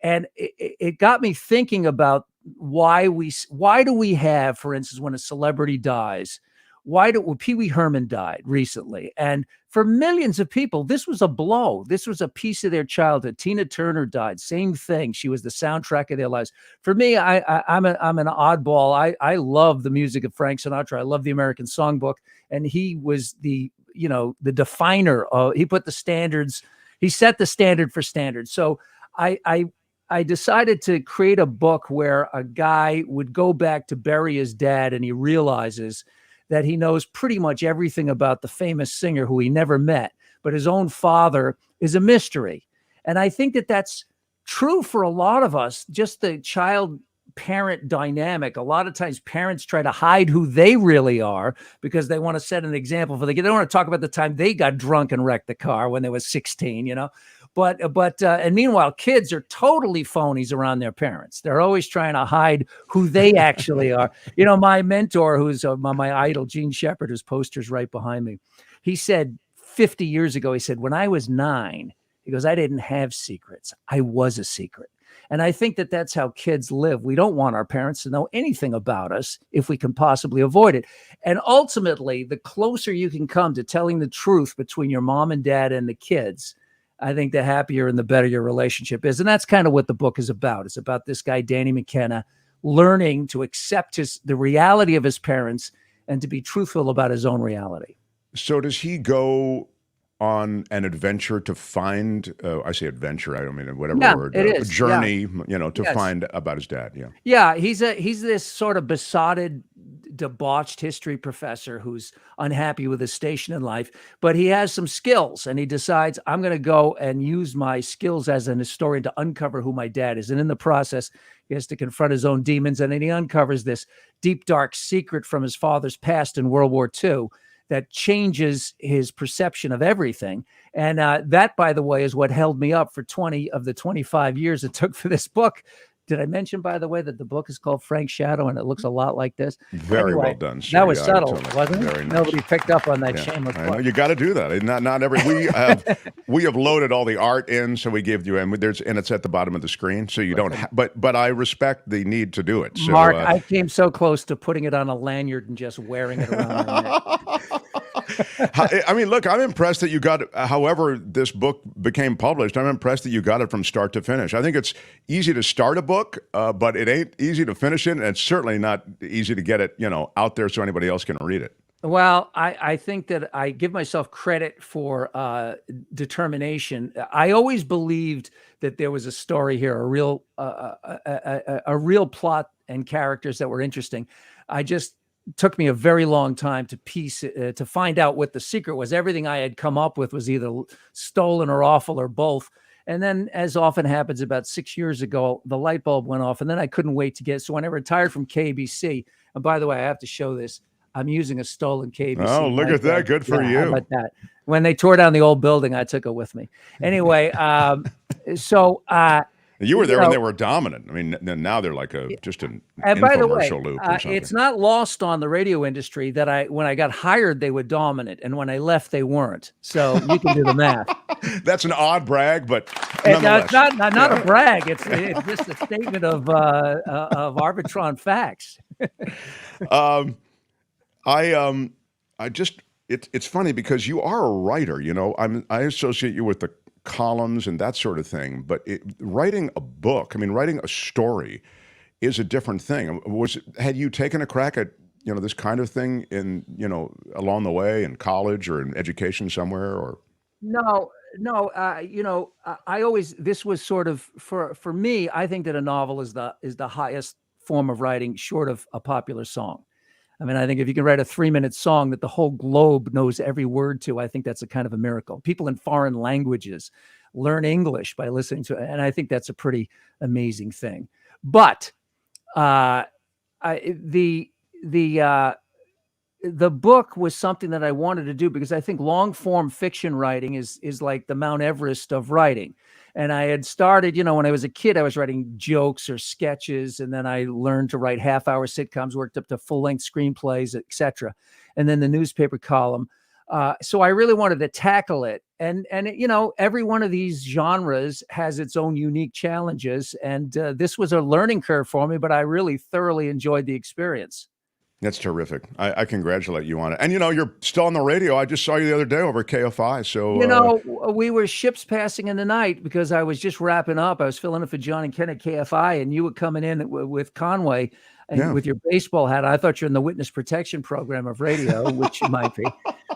And it got me thinking about why do we have, for instance, when a celebrity dies, Pee Wee Herman died recently. And for millions of people, this was a blow. This was a piece of their childhood. Tina Turner died. Same thing. She was the soundtrack of their lives. For me, I'm an oddball. I love the music of Frank Sinatra. I love the American Songbook. And he was the definer. He put the standards. He set the standard for standards. So I decided to create a book where a guy would go back to bury his dad, and he realizes that he knows pretty much everything about the famous singer who he never met, but his own father is a mystery. And I think that that's true for a lot of us, just the child-parent dynamic. A lot of times parents try to hide who they really are because they want to set an example for the kid. They don't want to talk about the time they got drunk and wrecked the car when they was 16, But and meanwhile, kids are totally phonies around their parents. They're always trying to hide who they actually are. My mentor, who's my idol, Gene Shepard, whose poster's right behind me, he said 50 years ago, he said, when I was 9, he goes, I didn't have secrets. I was a secret. And I think that that's how kids live. We don't want our parents to know anything about us if we can possibly avoid it. And ultimately, the closer you can come to telling the truth between your mom and dad and the kids, I think the happier and the better your relationship is. And that's kind of what the book is about. It's about this guy, Danny McKenna, learning to accept the reality of his parents and to be truthful about his own reality.
So does he go on an adventure to find, I say adventure, I don't mean whatever word,
it is.
journey, to find about his dad. Yeah.
Yeah. He's this sort of besotted, debauched history professor who's unhappy with his station in life, but he has some skills, and he decides, I'm going to go and use my skills as an historian to uncover who my dad is. And in the process, he has to confront his own demons. And then he uncovers this deep, dark secret from his father's past in World War II that changes his perception of everything. And that, by the way, is what held me up for 20 of the 25 years it took for this book Did I mention, by the way, that the book is called Frank's Shadow and it looks a lot like this?
Very
Anyway,
well done, sir.
That was
Yeah,
subtle,
totally.
wasn't it?
Very nice.
Nobody picked up on that
Yeah,
shameless
I know
plug.
you got to do that. Not every we have loaded all the art in, so we give you and it's at the bottom of the screen, so you don't. But I respect the need to do it. So,
Mark, I came so close to putting it on a lanyard and just wearing it around my neck.
I mean, look, I'm impressed that you got. However, this book became published. I'm impressed that you got it from start to finish. I think it's easy to start a book, but it ain't easy to finish it, and it's certainly not easy to get it, out there so anybody else can read it.
Well, I think that I give myself credit for determination. I always believed that there was a story here, a real plot and characters that were interesting. Took me a very long time to to find out what the secret was. Everything I had come up with was either stolen or awful or both. And then, as often happens, about 6 years ago, the light bulb went off, and then I couldn't wait to so when I retired from KBC, and by the way, I have to show this. I'm using a stolen KBC.
Oh, look at that. Good for you.
How about that? When they tore down the old building, I took it with me. Anyway,
you were there when they were dominant. I mean, now they're like just an
and by the way,
infomercial loop or something.
It's not lost on the radio industry that when I got hired, they were dominant, and when I left, they weren't. So you can do the math.
That's an odd brag, but
it's not a brag. It's just a statement of Arbitron facts.
It's funny because you are a writer. I associate you with the columns and that sort of thing, but writing a book, writing a story is a different thing. Had you taken a crack at this kind of thing in along the way in college or in education somewhere? Or
No. I always, this was sort of for me, I think that a novel is the highest form of writing short of a popular song. I think if you can write a 3-minute song that the whole globe knows every word to, I think that's a kind of a miracle. People in foreign languages learn English by listening to it, and I think that's a pretty amazing thing. But the book was something that I wanted to do because I think long form fiction writing is like the Mount Everest of writing. And I had started, when I was a kid, I was writing jokes or sketches, and then I learned to write half-hour sitcoms, worked up to full-length screenplays, etc. And then the newspaper column. So I really wanted to tackle it. And every one of these genres has its own unique challenges. And this was a learning curve for me, but I really thoroughly enjoyed the experience.
That's terrific. I congratulate you on it. And, you're still on the radio. I just saw you the other day over at KFI. So,
we were ships passing in the night because I was just wrapping up. I was filling in for John and Ken at KFI, and you were coming in with Conway and with your baseball hat. I thought you're in the witness protection program of radio, which you might be.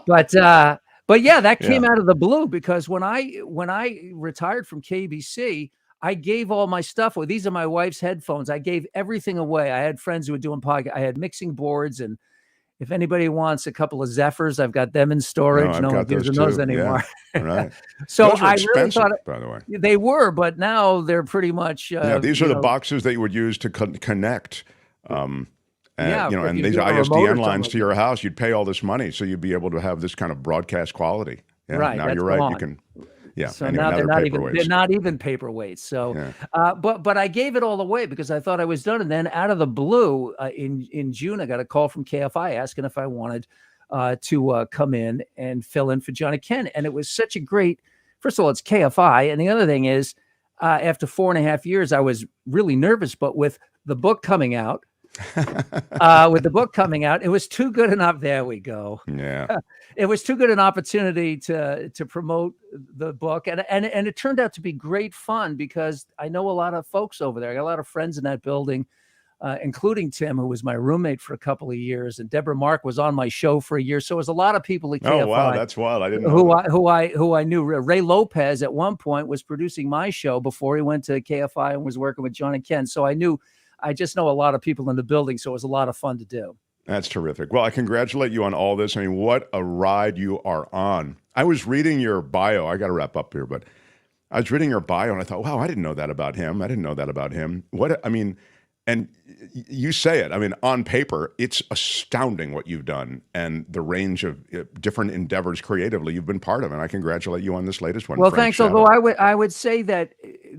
But yeah, that came out of the blue because when I retired from KBC, I gave all my stuff away. These are my wife's headphones. I gave everything away. I had friends who were doing podcasts. I had mixing boards, and if anybody wants a couple of Zephyrs, I've got them in storage. No one's using those anymore.
Yeah. Right.
So
those are
I
expensive,
really thought
by the way.
they were, but now they're pretty much.
These are the boxes that you would use to connect. And these ISDN lines to your house. You'd pay all this money, so you'd be able to have this kind of broadcast quality. Yeah,
right.
Now you're right.
Gone.
You can. Yeah.
So
anyway,
now they're not even
paperweights.
paperweights. So, but I gave it all away because I thought I was done. And then out of the blue, in June, I got a call from KFI asking if I wanted to come in and fill in for Johnny Ken. And it was such a great. First of all, it's KFI, and the other thing is, after 4.5 years, I was really nervous. But with the book coming out. It was too good enough. There we go.
Yeah.
It was too good an opportunity to promote the book. And it turned out to be great fun because I know a lot of folks over there. I got a lot of friends in that building, including Tim, who was my roommate for a couple of years. And Deborah Mark was on my show for a year. So it was a lot of people at KFI.
Oh, wow. That's wild. I didn't know
who I knew. Ray Lopez at one point was producing my show before he went to KFI and was working with John and Ken. So I just know a lot of people in the building, so it was a lot of fun to do.
That's terrific. Well, I congratulate you on all this. I mean, what a ride you are on. I was reading your bio. I got to wrap up here, but I was reading your bio and I thought, wow, I didn't know that about him. And you say it. I mean, on paper, it's astounding what you've done and the range of different endeavors creatively you've been part of. And I congratulate you on this latest one.
Well,
Frank
thanks.
Shadow.
Although I would say that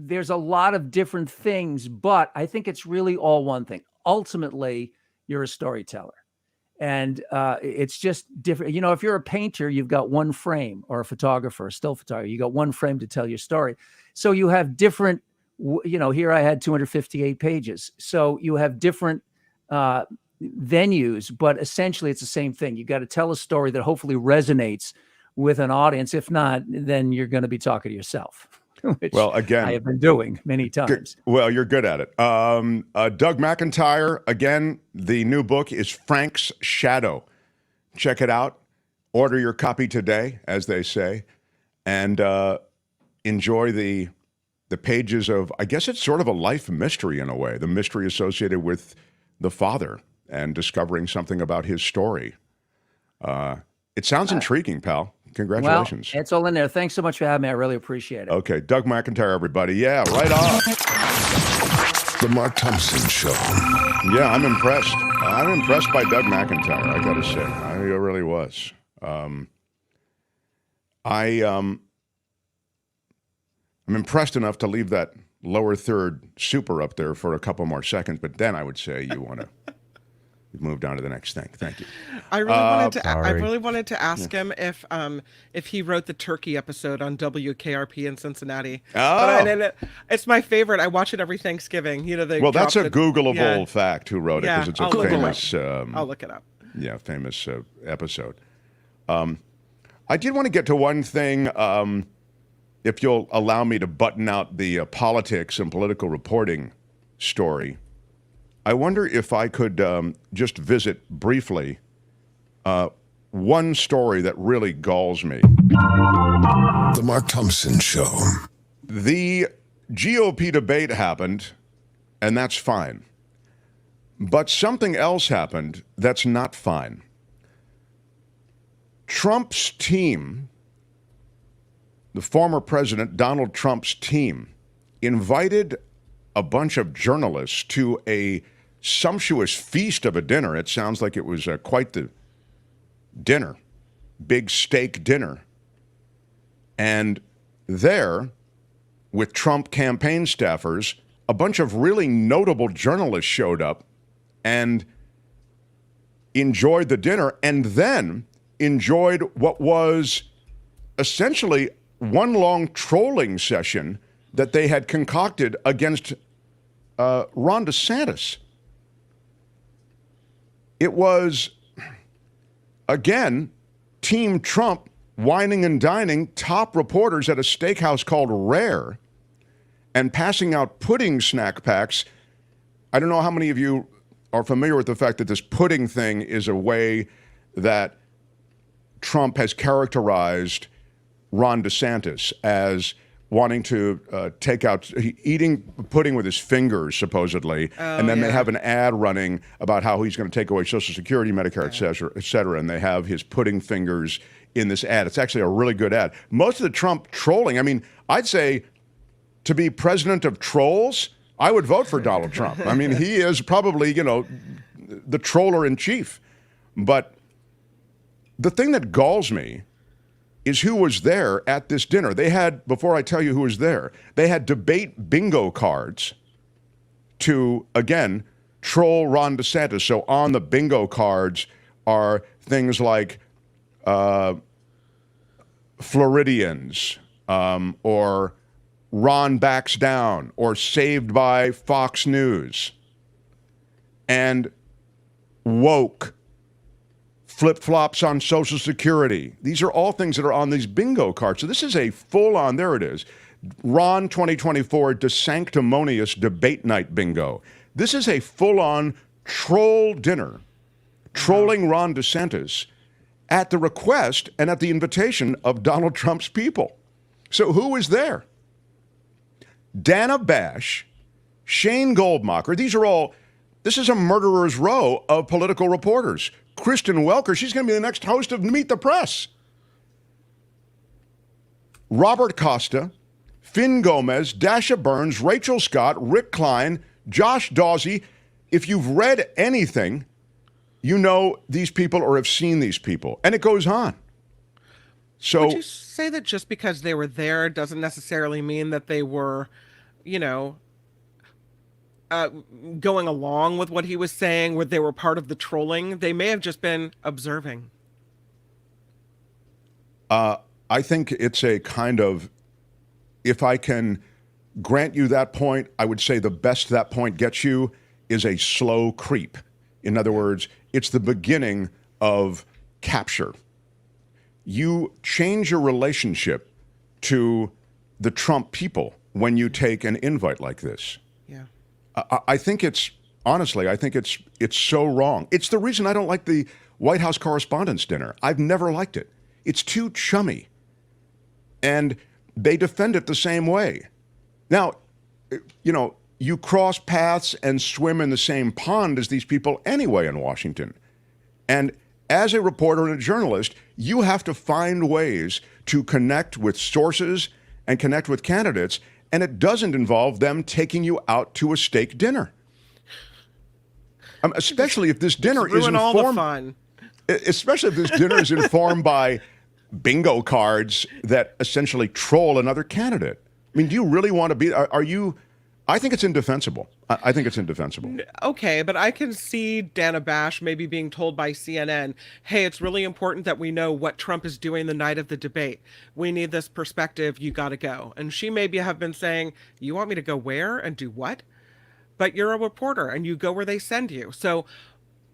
there's a lot of different things, but I think it's really all one thing. Ultimately, you're a storyteller. And it's just different. You know, if you're a painter, you've got one frame, or a photographer, a still photographer, you got one frame to tell your story. So you have different, you know, here I had 258 pages. So you have different venues, but essentially it's the same thing. You got to tell a story that hopefully resonates with an audience. If not, then you're going to be talking to yourself. Which
well, again,
I have been doing many times.
Well, you're good at it. Doug McIntyre, again, the new book is Frank's Shadow. Check it out. Order your copy today, as they say, and enjoy the pages of, I guess it's sort of a life mystery in a way, the mystery associated with the father and discovering something about his story. It sounds intriguing, pal. Congratulations.
Well, it's all in there. Thanks so much for having me. I really appreciate it.
Okay, Doug McIntyre, everybody. Yeah, right on.
The Mark Thompson Show.
Yeah, I'm impressed. I'm impressed by Doug McIntyre, I got to say. I really was. I'm impressed enough to leave that lower third super up there for a couple more seconds, but then I would say you want to move on to the next thing. Thank you.
I really wanted to ask him if he wrote the turkey episode on WKRP in Cincinnati.
Oh,
but it's my favorite. I watch it every Thanksgiving. You know,
that's a Googleable fact. Who wrote it? Because it's a famous.
I'll look it up.
Yeah, famous episode. I did want to get to one thing. If you'll allow me to button out the politics and political reporting story. I wonder if I could just visit briefly one story that really galls me.
The Mark Thompson Show.
The GOP debate happened, and that's fine. But something else happened that's not fine. Trump's team, the former president Donald Trump's team, invited a bunch of journalists to a sumptuous feast of a dinner. It sounds like it was quite the dinner, big steak dinner. And there, with Trump campaign staffers, a bunch of really notable journalists showed up and enjoyed the dinner, and then enjoyed what was essentially one long trolling session that they had concocted against Ron DeSantis. It was, again, Team Trump whining and dining top reporters at a steakhouse called Rare and passing out pudding snack packs. I don't know how many of you are familiar with the fact that this pudding thing is a way that Trump has characterized Ron DeSantis as wanting to take out, eating pudding with his fingers, supposedly, and then they have an ad running about how he's going to take away Social Security, Medicare, et cetera, and they have his pudding fingers in this ad. It's actually a really good ad. Most of the Trump trolling, I mean, I'd say to be president of trolls, I would vote for Donald Trump. I mean, he is probably, the troller in chief. But the thing that galls me is who was there at this dinner. They had, before I tell you who was there, they had debate bingo cards to, again, troll Ron DeSantis. So on the bingo cards are things like Floridians or Ron backs down or saved by Fox News and woke, flip-flops on Social Security. These are all things that are on these bingo cards. So this is a full-on, there it is, Ron 2024 DeSanctimonious Debate Night Bingo. This is a full-on troll dinner, trolling Ron DeSantis at the request and at the invitation of Donald Trump's people. So who was there? Dana Bash, Shane Goldmacher. This is a murderer's row of political reporters. Kristen Welker, she's going to be the next host of Meet the Press. Robert Costa, Finn Gomez, Dasha Burns, Rachel Scott, Rick Klein, Josh Dawsey. If you've read anything, you know these people or have seen these people. And it goes on. So
would you say that just because they were there doesn't necessarily mean that they were going along with what he was saying, where they were part of the trolling. They may have just been observing.
I think it's a kind of, if I can grant you that point, I would say the best that point gets you is a slow creep. In other words, it's the beginning of capture. You change your relationship to the Trump people when you take an invite like this.
Yeah.
I think it's, honestly, I think it's so wrong. It's the reason I don't like the White House Correspondents' Dinner. I've never liked it. It's too chummy. And they defend it the same way. Now, you cross paths and swim in the same pond as these people anyway in Washington. And as a reporter and a journalist, you have to find ways to connect with sources and connect with candidates, and it doesn't involve them taking you out to a steak dinner. Especially if this dinner is
Ruin all the
informed,
fun.
especially if this dinner is informed by bingo cards that essentially troll another candidate. I mean, do you really want to be? Are you? I think it's indefensible. I think it's indefensible.
Okay, but I can see Dana Bash maybe being told by CNN, hey, it's really important that we know what Trump is doing the night of the debate. We need this perspective. You got to go. And she maybe have been saying, you want me to go where and do what? But you're a reporter and you go where they send you. So,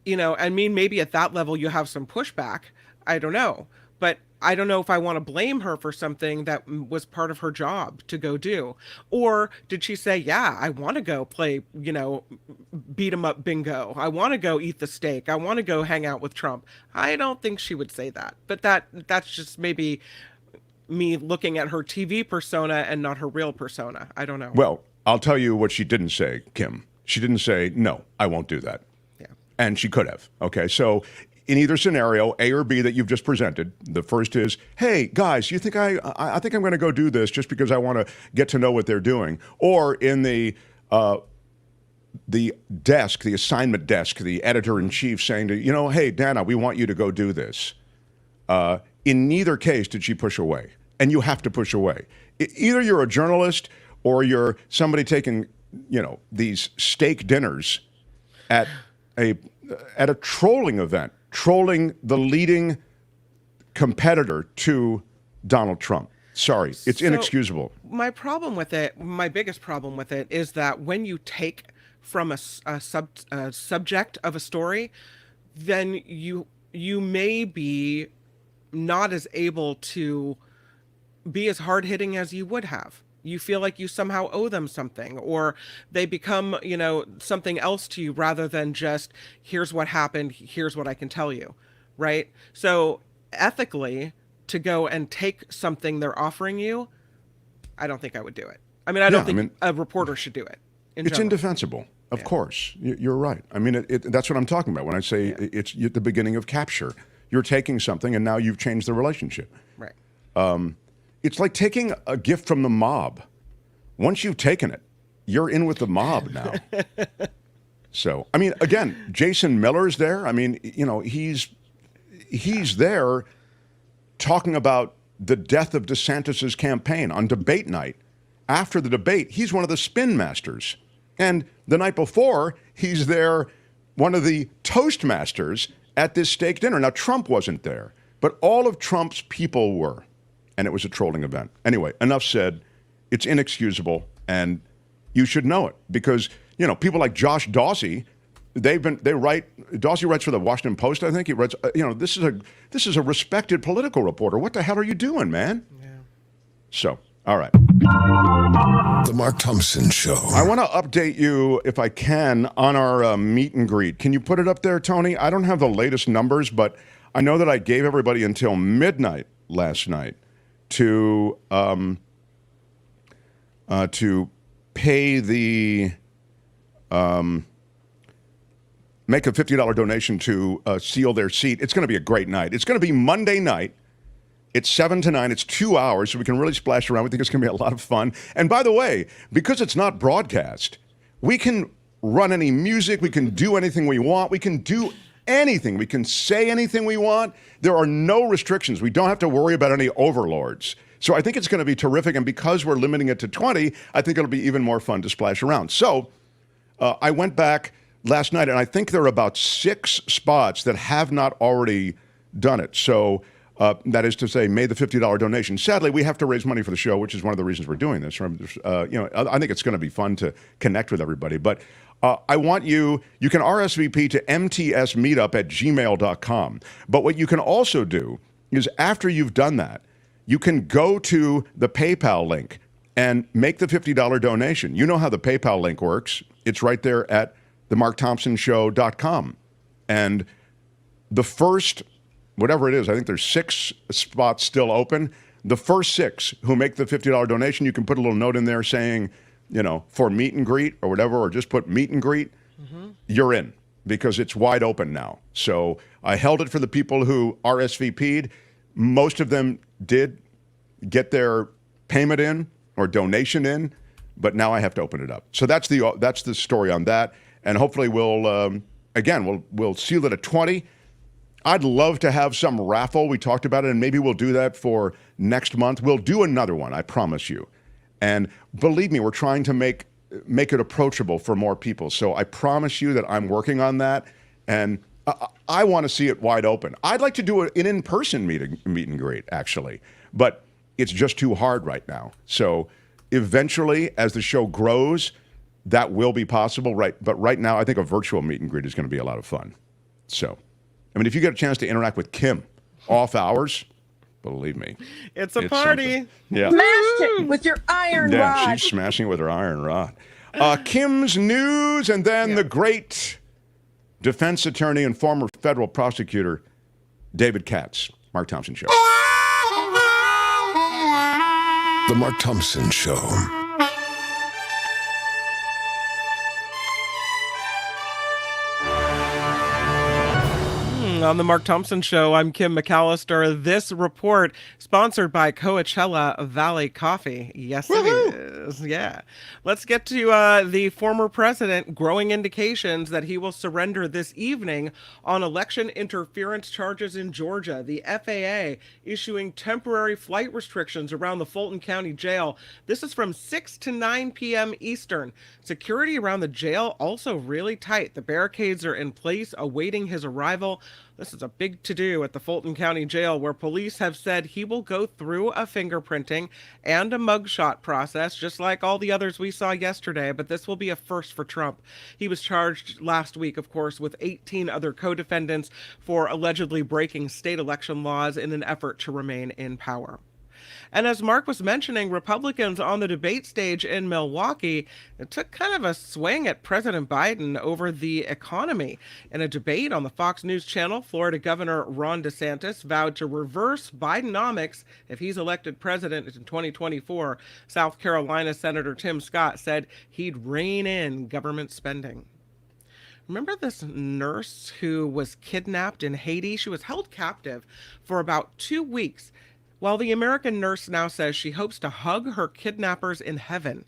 I mean, maybe at that level you have some pushback. I don't know. But I don't know if I want to blame her for something that was part of her job to go do. Or did she say, yeah, I want to go play, beat 'em up bingo. I want to go eat the steak. I want to go hang out with Trump. I don't think she would say that. But that's just maybe me looking at her TV persona and not her real persona. I don't know.
Well, I'll tell you what she didn't say, Kim. She didn't say, no, I won't do that.
Yeah.
And she could have. Okay, so in either scenario, A or B that you've just presented, the first is, hey, guys, you think I think I'm going to go do this just because I want to get to know what they're doing. Or in the desk, the assignment desk, the editor-in-chief saying to, hey, Dana, we want you to go do this. In neither case did she push away. And you have to push away. Either you're a journalist or you're somebody taking, these steak dinners at a trolling event, trolling the leading competitor to Donald Trump. Sorry, it's inexcusable.
My biggest problem with it is that when you take from a subject of a story, then you may be not as able to be as hard-hitting as you would have. You feel like you somehow owe them something, or they become, something else to you rather than just, here's what happened, here's what I can tell you, right? So ethically, to go and take something they're offering you, I don't think I would do it. I mean, I don't think a reporter should do it.
It's indefensible, of course. You're right. I mean, that's what I'm talking about when I say it's at the beginning of capture. You're taking something and now you've changed the relationship.
Right.
It's like taking a gift from the mob. Once you've taken it, you're in with the mob now. So, I mean, again, Jason Miller's there. I mean, he's there talking about the death of DeSantis's campaign on debate night. After the debate, he's one of the spin masters. And the night before, he's there, one of the toastmasters at this steak dinner. Now, Trump wasn't there, but all of Trump's people were. And it was a trolling event. Anyway, enough said. It's inexcusable, and you should know it because people like Josh Dawsey, Dawsey writes for the Washington Post. I think he writes. This is a respected political reporter. What the hell are you doing, man?
Yeah.
So, all right.
The Mark Thompson Show.
I want to update you, if I can, on our meet and greet. Can you put it up there, Tony? I don't have the latest numbers, but I know that I gave everybody until midnight last night to pay the make a $50 donation to seal their seat. It's going to be a great night. It's going to be Monday night. It's 7 to 9. It's 2 hours, so we can really splash around. We think it's going to be a lot of fun. And by the way, because it's not broadcast, we can run any music. We can do anything we want. We can do anything. We can say anything we want. There are no restrictions. We don't have to worry about any overlords. So I think it's going to be terrific. And because we're limiting it to 20, I think it'll be even more fun to splash around. So I went back last night, and I think there are about 6 spots that have not already done it. So that is to say, made the $50 donation. Sadly, we have to raise money for the show, which is one of the reasons we're doing this. I think it's going to be fun to connect with everybody. But I want you can RSVP to mtsmeetup@gmail.com. But what you can also do is after you've done that, you can go to the PayPal link and make the $50 donation. You know how the PayPal link works. It's right there at themarkthompsonshow.com. And the first, whatever it is, I think there's 6 spots still open. The first 6 who make the $50 donation, you can put a little note in there saying, for meet and greet or whatever, or just put meet and greet. You're in because it's wide open now. So I held it for the people who RSVP'd. Most of them did get their payment in or donation in, but now I have to open it up. So that's the story on that. And hopefully we'll seal it at 20. I'd love to have some raffle. We talked about it, and maybe we'll do that for next month. We'll do another one, I promise you. And believe me, we're trying to make it approachable for more people. So I promise you that I'm working on that, and I want to see it wide open. I'd like to do an in-person meet and greet, actually, but it's just too hard right now. So eventually, as the show grows, that will be possible. Right? But right now, I think a virtual meet and greet is going to be a lot of fun. So, if you get a chance to interact with Kim off hours, believe me,
it's a party.
Something. Yeah.
Smash it with your iron rod.
Yeah, she's smashing it with her iron rod. Kim's news, and then the great defense attorney and former federal prosecutor, David Katz. Mark Thompson Show.
The Mark Thompson Show.
On the Mark Thompson Show, I'm Kim McAllister. This report sponsored by Coachella Valley Coffee. Yes, it is. Yeah. Let's get to the former president growing indications that he will surrender this evening on election interference charges in Georgia. The FAA issuing temporary flight restrictions around the Fulton County Jail. This is from 6 to 9 p.m. Eastern. Security around the jail also really tight. The barricades are in place awaiting his arrival. This is a big to-do at the Fulton County Jail, where police have said he will go through a fingerprinting and a mugshot process, just like all the others we saw yesterday, but this will be a first for Trump. He was charged last week, of course, with 18 other co-defendants for allegedly breaking state election laws in an effort to remain in power. And as Mark was mentioning, Republicans on the debate stage in Milwaukee took kind of a swing at President Biden over the economy. In a debate on the Fox News channel, Florida Governor Ron DeSantis vowed to reverse Bidenomics if he's elected president in 2024. South Carolina Senator Tim Scott said he'd rein in government spending. Remember this nurse who was kidnapped in Haiti? She was held captive for about 2 weeks. While the American nurse now says she hopes to hug her kidnappers in heaven.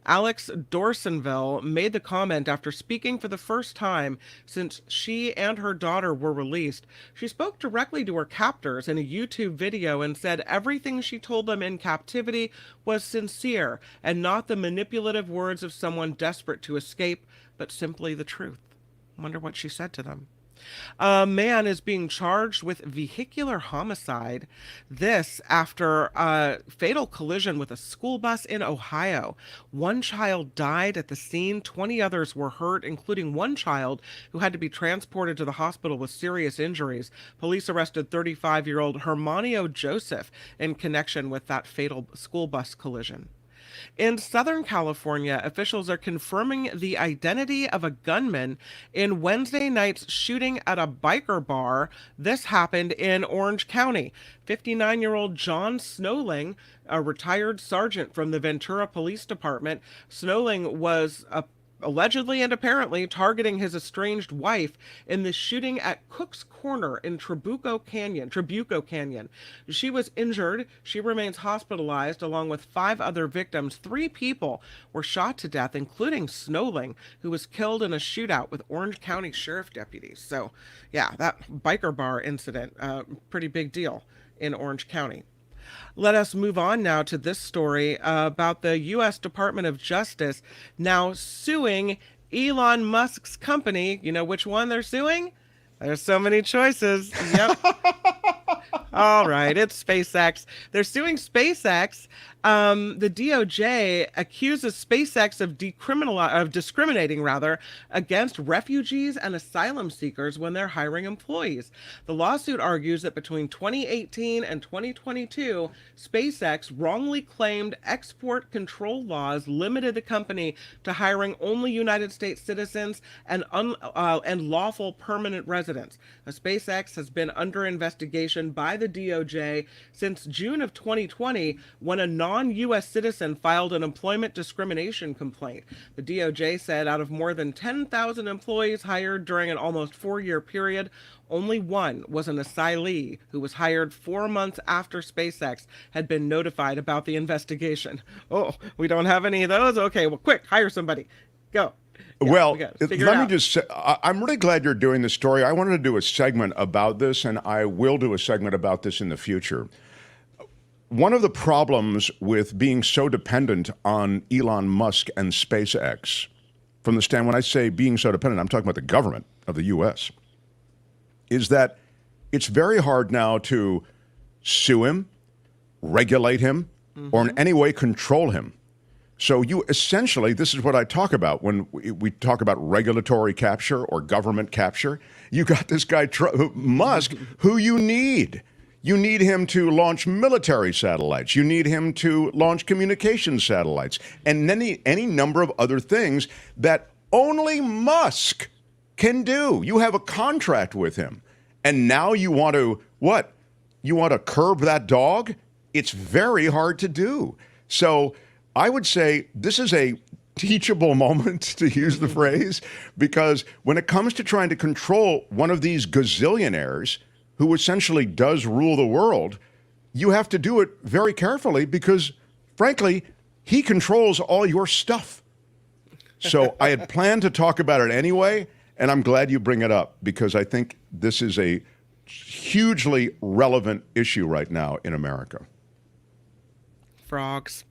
Alex Dorsonville made the comment after speaking for the first time since she and her daughter were released. She spoke directly to her captors in a YouTube video and said everything she told them in captivity was sincere and not the manipulative words of someone desperate to escape, but simply the truth. I wonder what she said to them. A man is being charged with vehicular homicide. This after a fatal collision with a school bus in Ohio. 1 child died at the scene. 20 others were hurt, including 1 child who had to be transported to the hospital with serious injuries. Police arrested 35-year-old Hermanio Joseph in connection with that fatal school bus collision. In Southern California, officials are confirming the identity of a gunman in Wednesday night's shooting at a biker bar. This happened in Orange County. 59-year-old John Snowling, a retired sergeant from the Ventura Police Department. Snowling was allegedly and apparently targeting his estranged wife in the shooting at Cook's Corner in Trabuco Canyon. She was injured. She remains hospitalized along with 5 other victims. 3 people were shot to death, including Snowling, who was killed in a shootout with Orange County Sheriff deputies. So, yeah, that biker bar incident, pretty big deal in Orange County. Let us move on now to this story about the U.S. Department of Justice now suing Elon Musk's company. You know which one they're suing? There's so many choices. Yep. All right, it's SpaceX. They're suing SpaceX. The DOJ accuses SpaceX of discriminating against refugees and asylum seekers when they're hiring employees. The lawsuit argues that between 2018 and 2022, SpaceX wrongly claimed export control laws limited the company to hiring only United States citizens and lawful permanent residents. Now, SpaceX has been under investigation by the DOJ since June of 2020 when a non-U.S. citizen filed an employment discrimination complaint. The DOJ said out of more than 10,000 employees hired during an almost 4-year period, only one was an asylee who was hired 4 months after SpaceX had been notified about the investigation. Oh, we don't have any of those? Okay, well, quick, hire somebody. Go. Yeah,
well, let me just say, I'm really glad you're doing this story. I wanted to do a segment about this, and I will do a segment about this in the future. One of the problems with being so dependent on Elon Musk and SpaceX, from the stand, when I say being so dependent, I'm talking about the government of the U.S., is that it's very hard now to sue him, regulate him, or in any way control him. So you essentially, this is what I talk about when we talk about regulatory capture or government capture. You got this guy, Musk, who you need. You need him to launch military satellites. You need him to launch communication satellites and any number of other things that only Musk can do. You have a contract with him. And now you want to, what? You want to curb that dog? It's very hard to do. So I would say this is a teachable moment, to use the phrase, because when it comes to trying to control one of these gazillionaires who essentially does rule the world, you have to do it very carefully because, frankly, he controls all your stuff. So I had planned to talk about it anyway, and I'm glad you bring it up because I think this is a hugely relevant issue right now in America.
Frogs.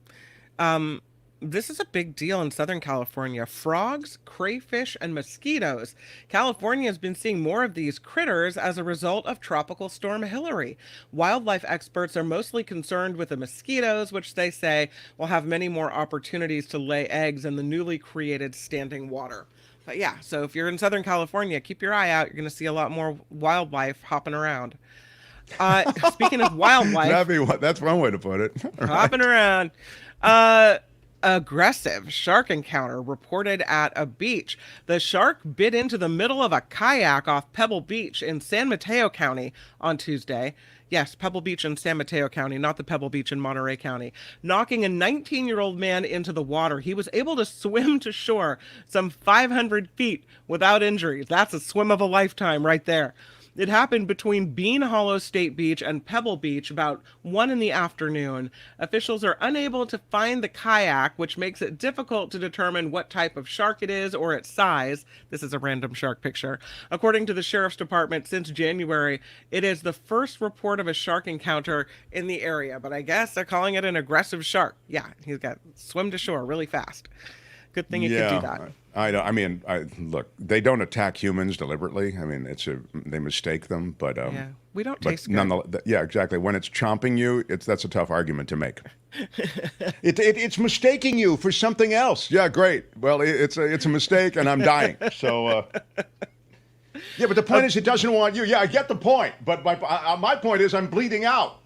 This is a big deal in Southern California. Frogs, crayfish, and mosquitoes. California has been seeing more of these critters as a result of Tropical Storm Hillary. Wildlife experts are mostly concerned with the mosquitoes, which they say will have many more opportunities to lay eggs in the newly created standing water. But yeah, so if you're in Southern California, keep your eye out. You're going to see a lot more wildlife hopping around. Speaking of wildlife,
that's one way to put it.
Hopping around. Aggressive shark encounter reported at a beach. The shark bit into the middle of a kayak off Pebble Beach in San Mateo County on Tuesday. Yes, Pebble Beach in San Mateo County, not the Pebble Beach in Monterey County. Knocking a 19-year-old man into the water. He was able to swim to shore some 500 feet without injuries. That's a swim of a lifetime right there. It happened between Bean Hollow State Beach and Pebble Beach about 1 in the afternoon. Officials are unable to find the kayak, which makes it difficult to determine what type of shark it is or its size. This is a random shark picture. According to the Sheriff's Department, since January, it is the first report of a shark encounter in the area. But I guess they're calling it an aggressive shark. Yeah, he's got swim to shore really fast. Good thing you could do that.
I know. I mean, look, they don't attack humans deliberately. I mean, they mistake them, but
yeah, we don't taste good.
Yeah, exactly. When it's chomping you, that's a tough argument to make. It's mistaking you for something else. Yeah, great. Well, it's a mistake, and I'm dying. So, yeah, but the point is, it doesn't want you. Yeah, I get the point, but my point is, I'm bleeding out.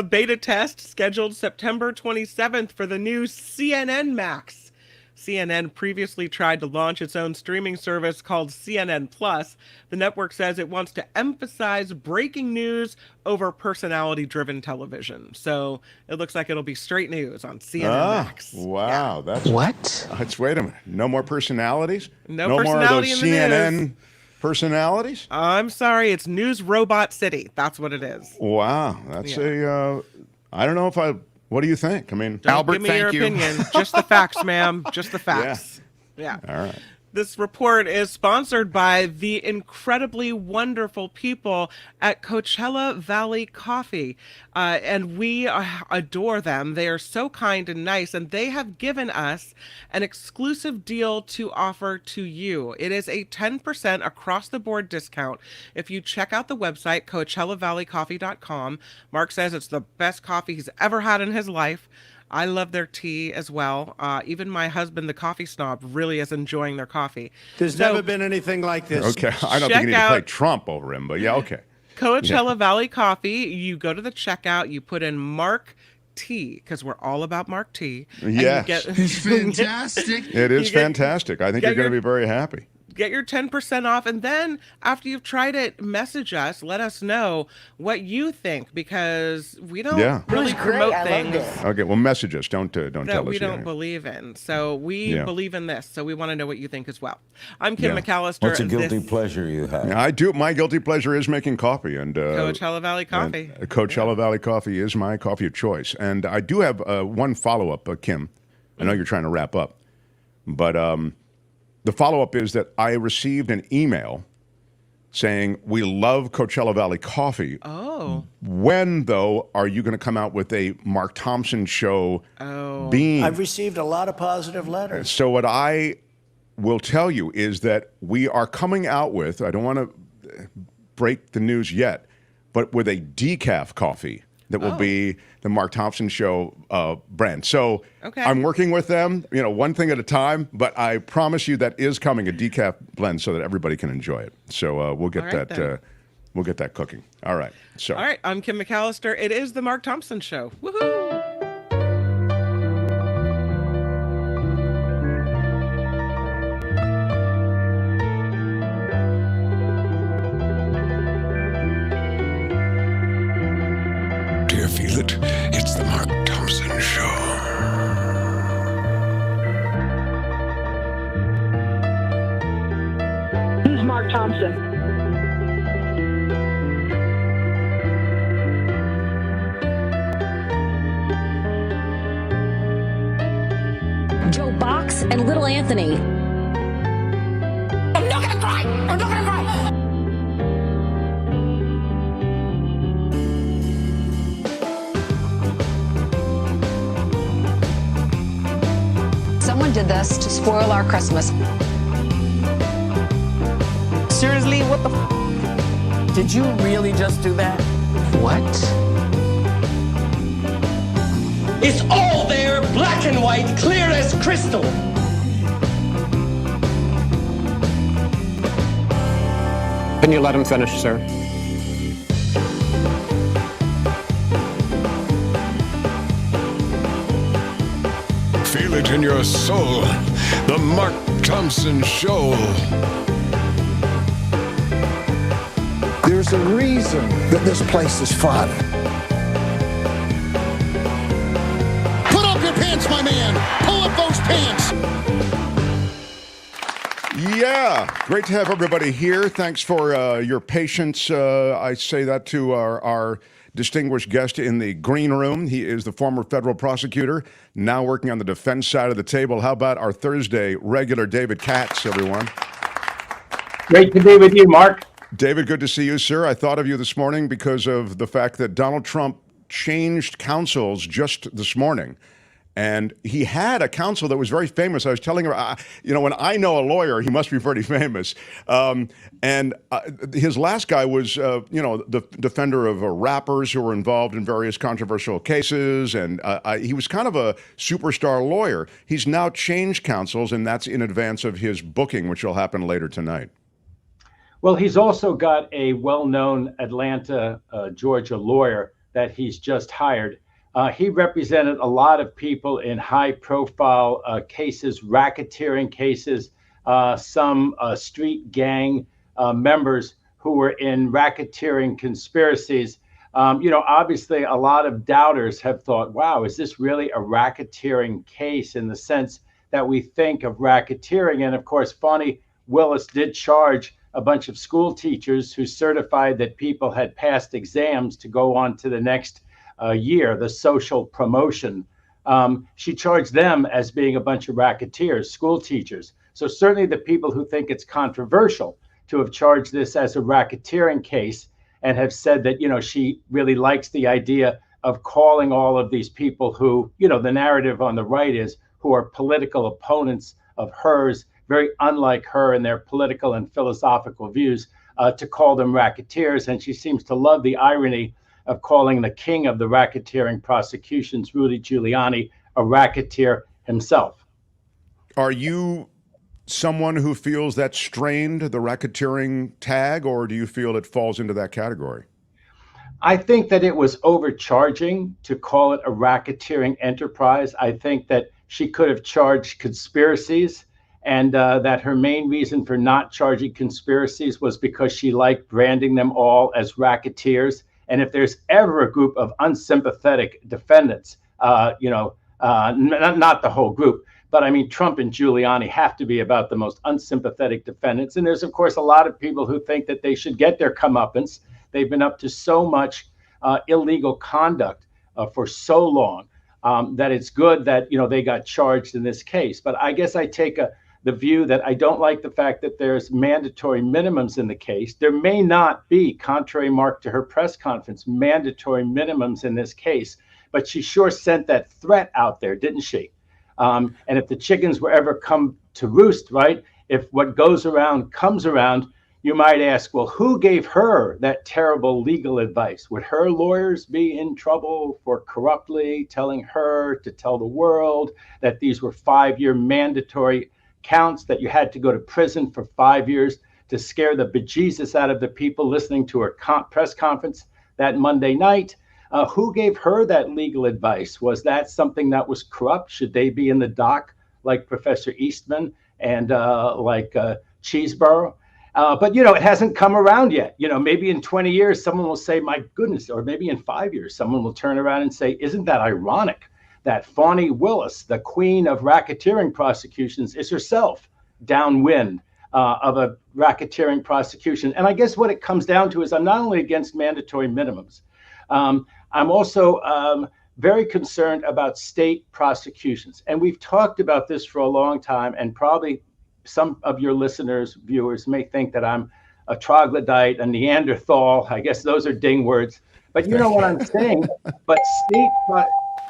Beta test scheduled September 27th for the new CNN Max. CNN previously tried to launch its own streaming service called CNN Plus. The network says it wants to emphasize breaking news over personality-driven television. So it looks like it'll be straight news on CNN Max.
Wow,
yeah.
that's what? Wait a minute. No more personalities?
No personality
more of those
in the
CNN
news.
Personalities?
I'm sorry, it's News Robot City. That's what it is.
Wow, that's I don't know if what do you think? I mean,
Don't give me your opinion. Just the facts, ma'am. Just the facts. Yeah.
All right.
This report is sponsored by the incredibly wonderful people at Coachella Valley Coffee. And we adore them. They are so kind and nice, and they have given us an exclusive deal to offer to you. It is a 10% across-the-board discount if you check out the website, CoachellaValleyCoffee.com. Mark says it's the best coffee he's ever had in his life. I love their tea as well. Even my husband, the coffee snob, really is enjoying their coffee.
There's never been anything like this.
Okay, I don't think you need to play Trump over him, but yeah, okay.
Coachella Valley Coffee, you go to the checkout, you put in Mark T, because we're all about Mark T.
Yes.
It's fantastic.
It is fantastic. I think you're going to be very happy.
Get your 10% off, and then after you've tried it, message us. Let us know what you think, because we don't really promote things.
Okay, well, message us. Don't tell us.
That we don't believe in. So we believe in this. So we want to know what you think as well. I'm Kim McAllister.
What's a guilty pleasure you have?
I do. My guilty pleasure is making coffee, and
Coachella Valley Coffee.
Coachella Valley Coffee is my coffee of choice, and I do have one follow-up, Kim. I know you're trying to wrap up, but the follow-up is that I received an email saying, we love Coachella Valley Coffee.
Oh.
When, though, are you going to come out with a Mark Thompson show bean?
I've received a lot of positive letters.
So what I will tell you is that we are coming out with, I don't want to break the news yet, but with a decaf coffee that will be the Mark Thompson Show brand. So I'm working with them, one thing at a time, but I promise you that is coming, a decaf blend, so that everybody can enjoy it. So we'll get we'll get that cooking. All right. So.
All right. I'm Kim McAllister. It is the Mark Thompson Show. Woohoo!
Feel it? It's the Mark Thompson Show.
Who's Mark Thompson?
Joe Box and Little Anthony.
I'm not gonna cry! I'm not gonna cry!
Someone did this to spoil our Christmas.
Seriously, what the Did you really just do that?
What?
It's all there, black and white, clear as crystal.
Can you let him finish, sir?
Feel it in your soul. The Mark Thompson Show.
There's a reason that this place is fun.
Put up your pants, my man. Pull up those pants.
Yeah, great to have everybody here. Thanks for your patience. I say that to our distinguished guest in the green room. He is the former federal prosecutor, now working on the defense side of the table. How about our Thursday regular David Katz, everyone?
Great to be with you, Mark.
David, good to see you, sir. I thought of you this morning because of the fact that Donald Trump changed counsels just this morning. And he had a counsel that was very famous. I was telling her, when I know a lawyer, he must be pretty famous. His last guy was, the defender of rappers who were involved in various controversial cases. And he was kind of a superstar lawyer. He's now changed counsels, and that's in advance of his booking, which will happen later tonight.
Well, he's also got a well-known Atlanta, Georgia lawyer that he's just hired. He represented a lot of people in high-profile cases, racketeering cases, some street gang members who were in racketeering conspiracies. Obviously, a lot of doubters have thought, wow, is this really a racketeering case in the sense that we think of racketeering? And of course, Fani Willis did charge a bunch of school teachers who certified that people had passed exams to go on to the next year, the social promotion. She charged them as being a bunch of racketeers, school teachers. So certainly the people who think it's controversial to have charged this as a racketeering case and have said that, she really likes the idea of calling all of these people who, the narrative on the right is, who are political opponents of hers, very unlike her in their political and philosophical views, to call them racketeers. And she seems to love the irony of calling the king of the racketeering prosecutions, Rudy Giuliani, a racketeer himself.
Are you someone who feels that strained the racketeering tag, or do you feel it falls into that category?
I think that it was overcharging to call it a racketeering enterprise. I think that she could have charged conspiracies, and that her main reason for not charging conspiracies was because she liked branding them all as racketeers. And if there's ever a group of unsympathetic defendants, not the whole group, but I mean, Trump and Giuliani have to be about the most unsympathetic defendants. And there's, of course, a lot of people who think that they should get their comeuppance. They've been up to so much illegal conduct for so long that it's good that, they got charged in this case. But I guess I take the view that I don't like the fact that there's mandatory minimums in the case. There may not be, contrary, Mark, to her press conference, mandatory minimums in this case, but she sure sent that threat out there, didn't she? And if the chickens were ever come to roost, right, if what goes around comes around, you might ask, well, who gave her that terrible legal advice? Would her lawyers be in trouble for corruptly telling her to tell the world that these were 5-year mandatory counts, that you had to go to prison for 5 years to scare the bejesus out of the people listening to her press conference that Monday night? Who gave her that legal advice? Was that something that was corrupt? Should they be in the dock like Professor Eastman and like Cheeseborough? But, it hasn't come around yet. Maybe in 20 years, someone will say, my goodness, or maybe in 5 years, someone will turn around and say, isn't that ironic that Fani Willis, the queen of racketeering prosecutions, is herself downwind of a racketeering prosecution? And I guess what it comes down to is I'm not only against mandatory minimums, I'm also very concerned about state prosecutions. And we've talked about this for a long time, and probably some of your listeners, viewers, may think that I'm a troglodyte, a Neanderthal. I guess those are ding words. But you know what I'm saying? But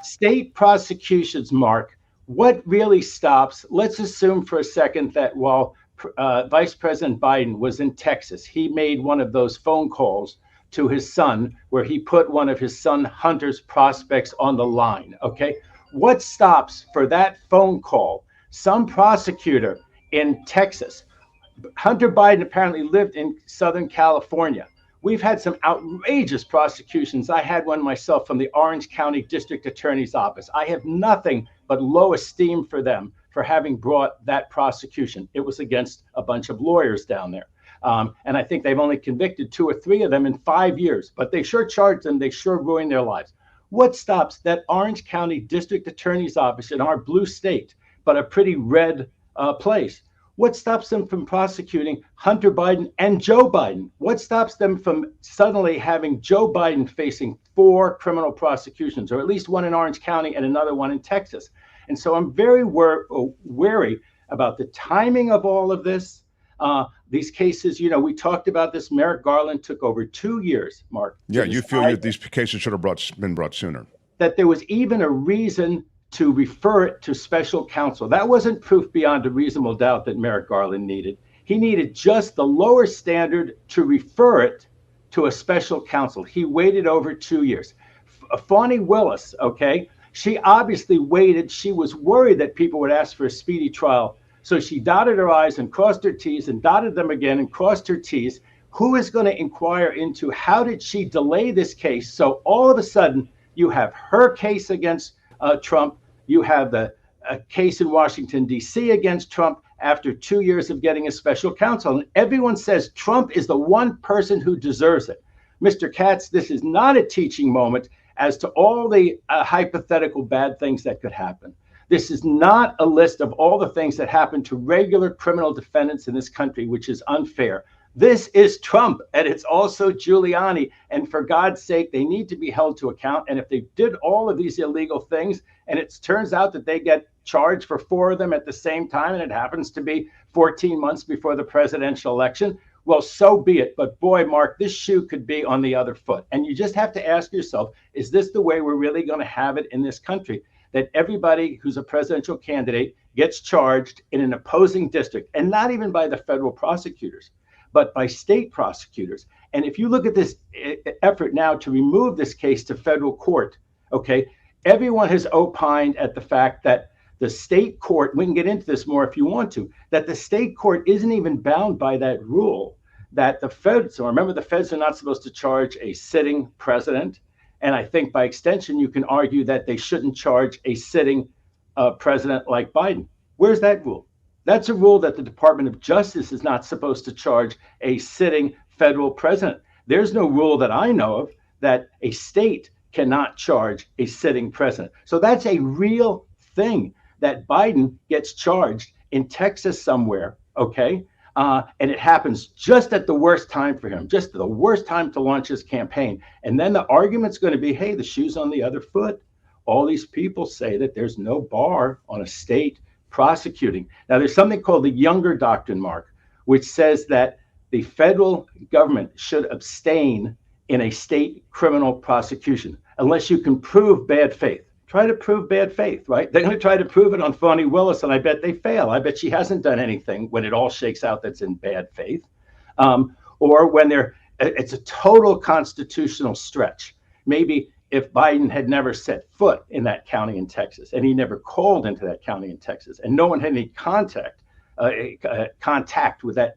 state prosecutions, Mark, what really stops? Let's assume for a second that while Vice President Biden was in Texas, he made one of those phone calls to his son where he put one of his son Hunter's prospects on the line. Okay. What stops for that phone call? Some prosecutor in Texas. Hunter Biden apparently lived in Southern California. We've had some outrageous prosecutions. I had one myself from the Orange County District Attorney's Office. I have nothing but low esteem for them for having brought that prosecution. It was against a bunch of lawyers down there. And I think they've only convicted 2 or 3 of them in 5 years, but they sure charged them. They sure ruined their lives. What stops that Orange County District Attorney's Office in our blue state, but a pretty red place? What stops them from prosecuting Hunter Biden and Joe Biden? What stops them from suddenly having Joe Biden facing 4 criminal prosecutions, or at least one in Orange County and another one in Texas? And so I'm very wary about the timing of all of this. These cases, we talked about this. Merrick Garland took over 2 years, Mark.
Yeah, you feel these cases should have been brought sooner.
That there was even a reason to refer it to special counsel. That wasn't proof beyond a reasonable doubt that Merrick Garland needed. He needed just the lower standard to refer it to a special counsel. He waited over 2 years. Fani Willis, okay, she obviously waited. She was worried that people would ask for a speedy trial. So she dotted her I's and crossed her T's and dotted them again and crossed her T's. Who is going to inquire into how did she delay this case? So all of a sudden you have her case against Trump. You have the case in Washington, D.C. against Trump after 2 years of getting a special counsel. And everyone says Trump is the one person who deserves it. Mr. Katz, this is not a teaching moment as to all the hypothetical bad things that could happen. This is not a list of all the things that happen to regular criminal defendants in this country, which is unfair. This is Trump, and it's also Giuliani. And for God's sake, they need to be held to account. And if they did all of these illegal things, and it turns out that they get charged for 4 of them at the same time, and it happens to be 14 months before the presidential election, well, so be it. But boy, Mark, this shoe could be on the other foot. And you just have to ask yourself, is this the way we're really going to have it in this country? That everybody who's a presidential candidate gets charged in an opposing district, and not even by the federal prosecutors, but by state prosecutors. And if you look at this effort now to remove this case to federal court, okay, everyone has opined at the fact that the state court, we can get into this more if you want to, that the state court isn't even bound by that rule, that the feds, so remember the feds are not supposed to charge a sitting president. And I think by extension, you can argue that they shouldn't charge a sitting president like Biden. Where's that rule? That's a rule that the Department of Justice is not supposed to charge a sitting federal president. There's no rule that I know of that a state cannot charge a sitting president. So that's a real thing that Biden gets charged in Texas somewhere, okay? And it happens just at the worst time for him, just the worst time to launch his campaign. And then the argument's going to be, hey, the shoe's on the other foot. All these people say that there's no bar on a state prosecuting. Now, there's something called the Younger Doctrine, Mark, which says that the federal government should abstain in a state criminal prosecution unless you can prove bad faith. Try to prove bad faith, right? They're going to try to prove it on Fani Willis, and I bet they fail. I bet she hasn't done anything when it all shakes out that's in bad faith. Or when it's a total constitutional stretch. Maybe if Biden had never set foot in that county in Texas, and he never called into that county in Texas, and no one had any contact with that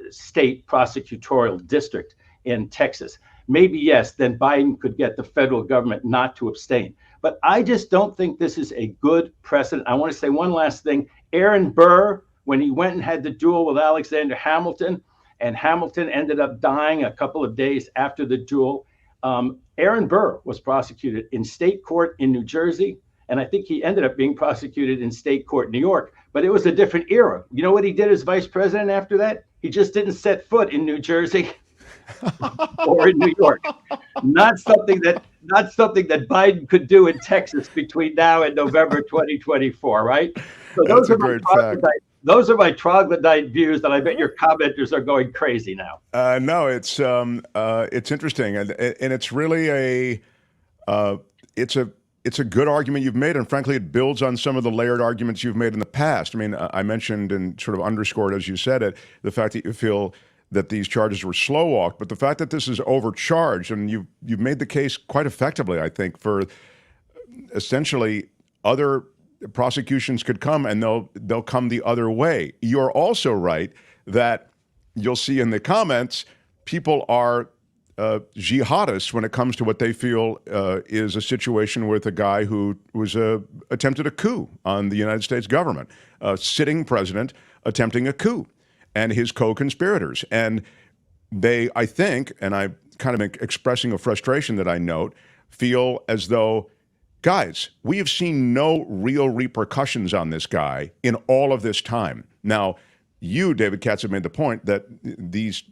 state prosecutorial district in Texas, maybe yes, then Biden could get the federal government not to abstain. But I just don't think this is a good precedent. I want to say one last thing. Aaron Burr, when he went and had the duel with Alexander Hamilton, and Hamilton ended up dying a couple of days after the duel, Aaron Burr was prosecuted in state court in New Jersey, and I think he ended up being prosecuted in state court in New York. But it was a different era. You know what he did as vice president after that? He just didn't set foot in New Jersey or in New York. Not something that Biden could do in Texas between now and November 2024, right? So
That's a great fact.
Those are my troglodyte views that I bet your commenters are going crazy now.
No, it's interesting, and it's really it's a good argument you've made, and frankly, it builds on some of the layered arguments you've made in the past. I mean, I mentioned and sort of underscored, as you said it, the fact that you feel that these charges were slow walked, but the fact that this is overcharged, and you've made the case quite effectively, I think, for essentially other prosecutions could come and they'll come the other way. You're also right that you'll see in the comments people are jihadists when it comes to what they feel is a situation with a guy who was attempted a coup on the United States government, a sitting president attempting a coup, and his co-conspirators. And they, I think, and I'm kind of expressing a frustration that I note, feel as though, guys, we have seen no real repercussions on this guy in all of this time. Now, you, David Katz, have made the point that these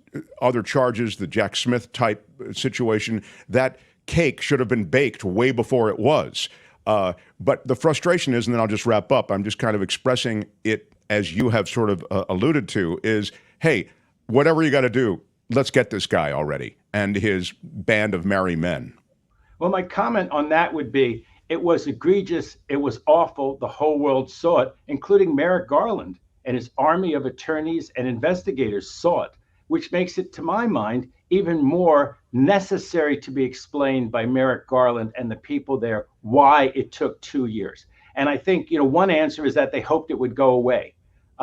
other charges, the Jack Smith type situation, that cake should have been baked way before it was. But the frustration is, and then I'll just wrap up, I'm just kind of expressing it as you have sort of alluded to, is, hey, whatever you got to do, let's get this guy already and his band of merry men.
Well, my comment on that would be, it was egregious, it was awful, the whole world saw it, including Merrick Garland and his army of attorneys and investigators saw it, which makes it, to my mind, even more necessary to be explained by Merrick Garland and the people there why it took 2 years. And I think, one answer is that they hoped it would go away.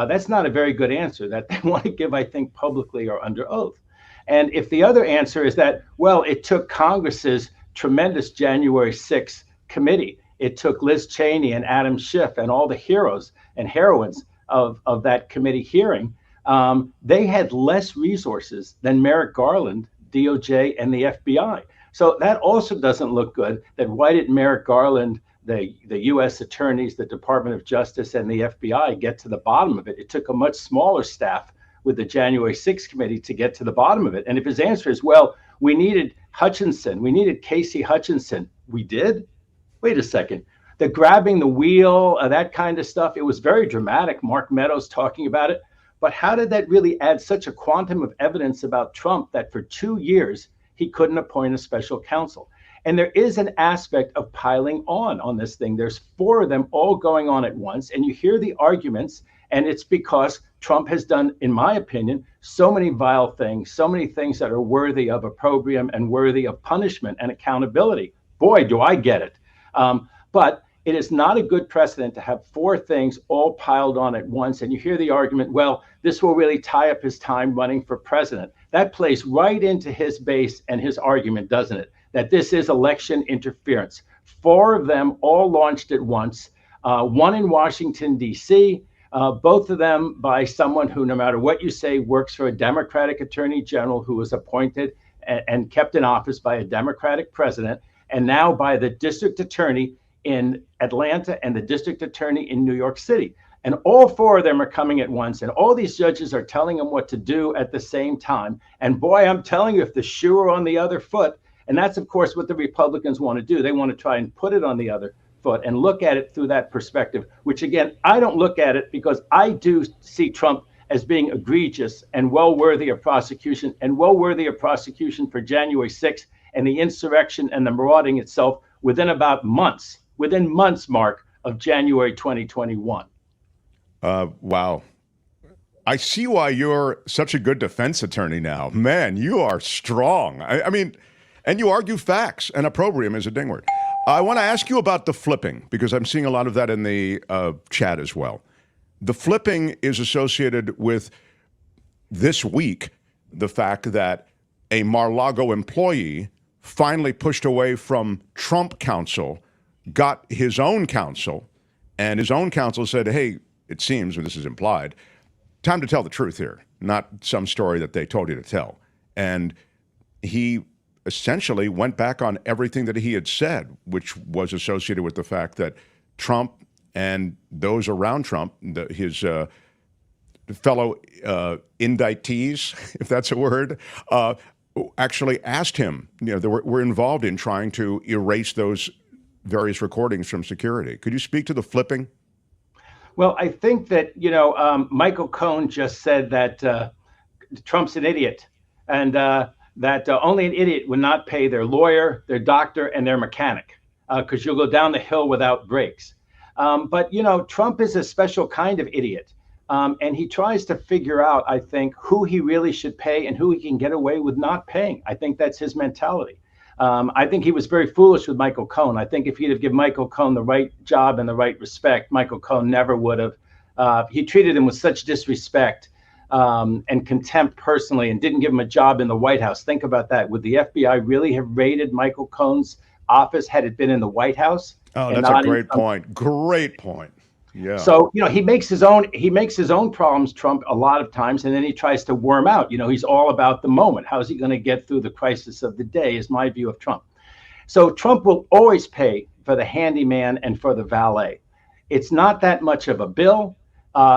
That's not a very good answer that they want to give, I think, publicly or under oath. And if the other answer is that, well, it took Congress's tremendous January 6th committee, it took Liz Cheney and Adam Schiff and all the heroes and heroines of that committee hearing, they had less resources than Merrick Garland, DOJ, and the FBI. So that also doesn't look good, that why didn't Merrick Garland, the U.S. attorneys, the Department of Justice, and the FBI get to the bottom of it? It took a much smaller staff with the January 6th committee to get to the bottom of it. And if his answer is, well, we needed Hutchinson, we needed Casey Hutchinson, we did? Wait a second. the grabbing the wheel, that kind of stuff, it was very dramatic. Mark Meadows talking about it. But how did that really add such a quantum of evidence about Trump that for 2 years he couldn't appoint a special counsel? And there is an aspect of piling on this thing. There's 4 of them all going on at once. And you hear the arguments, and it's because Trump has done, in my opinion, so many vile things, so many things that are worthy of opprobrium and worthy of punishment and accountability. Boy, do I get it. But it is not a good precedent to have 4 things all piled on at once. And you hear the argument, well, this will really tie up his time running for president. That plays right into his base and his argument, doesn't it? That this is election interference. 4 of them all launched at once, 1 in Washington, D.C., both of them by someone who, no matter what you say, works for a Democratic attorney general who was appointed and kept in office by a Democratic president, and now by the district attorney in Atlanta and the district attorney in New York City. And all 4 of them are coming at once. And all these judges are telling them what to do at the same time. And boy, I'm telling you, if the shoe were on the other foot, and that's, of course, what the Republicans want to do. They want to try and put it on the other foot and look at it through that perspective, which, again, I don't look at it because I do see Trump as being egregious and well worthy of prosecution for January 6th and the insurrection and the marauding itself within months, Mark, of January 2021.
Wow. I see why you're such a good defense attorney now. Man, you are strong. I mean, and you argue facts, and opprobrium is a ding word. I want to ask you about the flipping, because I'm seeing a lot of that in the chat as well. The flipping is associated with this week, the fact that a Mar-a-Lago employee finally pushed away from Trump counsel, got his own counsel, and his own counsel said, hey, it seems, and this is implied, time to tell the truth here, not some story that they told you to tell. And he essentially went back on everything that he had said, which was associated with the fact that Trump and those around Trump, his fellow indictees, if that's a word, actually asked him, they were involved in trying to erase those various recordings from security. Could you speak to the flipping?
Well, I think that, Michael Cohen just said that Trump's an idiot, and that only an idiot would not pay their lawyer, their doctor, and their mechanic, because you'll go down the hill without brakes. But Trump is a special kind of idiot. And he tries to figure out, I think, who he really should pay and who he can get away with not paying. I think that's his mentality. I think he was very foolish with Michael Cohen. I think if he'd have given Michael Cohen the right job and the right respect, Michael Cohen never would have. He treated him with such disrespect and contempt personally and didn't give him a job in the White House. Think about that. Would the FBI really have raided Michael Cohen's office had it been in the White House?
Oh, that's a great point. Great point. Yeah.
So, he makes his own problems, Trump, a lot of times, and then he tries to worm out. He's all about the moment. How is he going to get through the crisis of the day is my view of Trump. So Trump will always pay for the handyman and for the valet. It's not that much of a bill.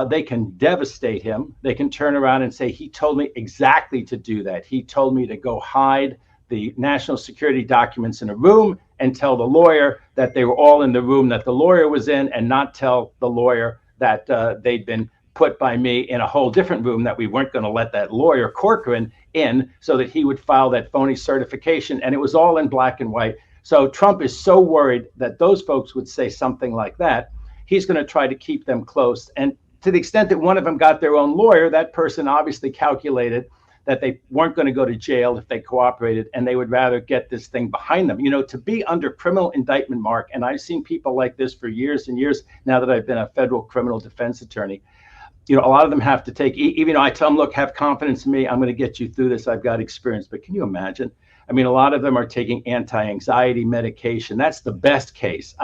They can devastate him. They can turn around and say, he told me exactly to do that. He told me to go hide the national security documents in a room and tell the lawyer that they were all in the room that the lawyer was in, and not tell the lawyer that they'd been put by me in a whole different room, that we weren't going to let that lawyer Corcoran in so that he would file that phony certification. And it was all in black and white. So Trump is so worried that those folks would say something like that. He's going to try to keep them close. And to the extent that one of them got their own lawyer, that person obviously calculated that they weren't going to go to jail if they cooperated, and they would rather get this thing behind them. To be under criminal indictment, Mark, and I've seen people like this for years and years now that I've been a federal criminal defense attorney. A lot of them have to take, even though I tell them, look, have confidence in me, I'm going to get you through this, I've got experience. But can you imagine? A lot of them are taking anti-anxiety medication. That's the best case.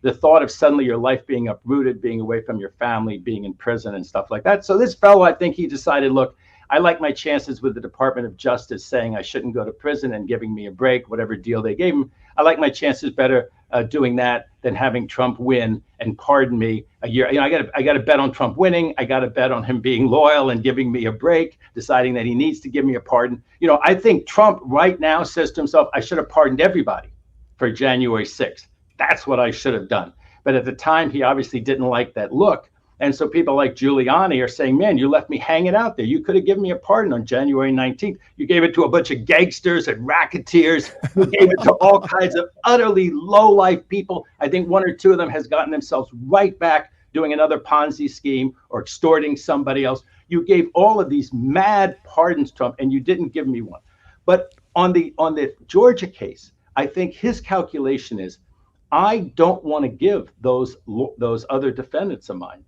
The thought of suddenly your life being uprooted, being away from your family, being in prison and stuff like that. So this fellow, I think he decided, look, I like my chances with the Department of Justice saying I shouldn't go to prison and giving me a break, whatever deal they gave him. I like my chances better doing that than having Trump win and pardon me a year. I got to bet on Trump winning. I got to bet on him being loyal and giving me a break, deciding that he needs to give me a pardon. I think Trump right now says to himself, I should have pardoned everybody for January 6th. That's what I should have done. But at the time, he obviously didn't like that look. And so people like Giuliani are saying, man, you left me hanging out there. You could have given me a pardon on January 19th. You gave it to a bunch of gangsters and racketeers. You gave it to all kinds of utterly low-life people. I think one or two of them has gotten themselves right back doing another Ponzi scheme or extorting somebody else. You gave all of these mad pardons, Trump, and you didn't give me one. But on the Georgia case, I think his calculation is, I don't want to give those other defendants of mine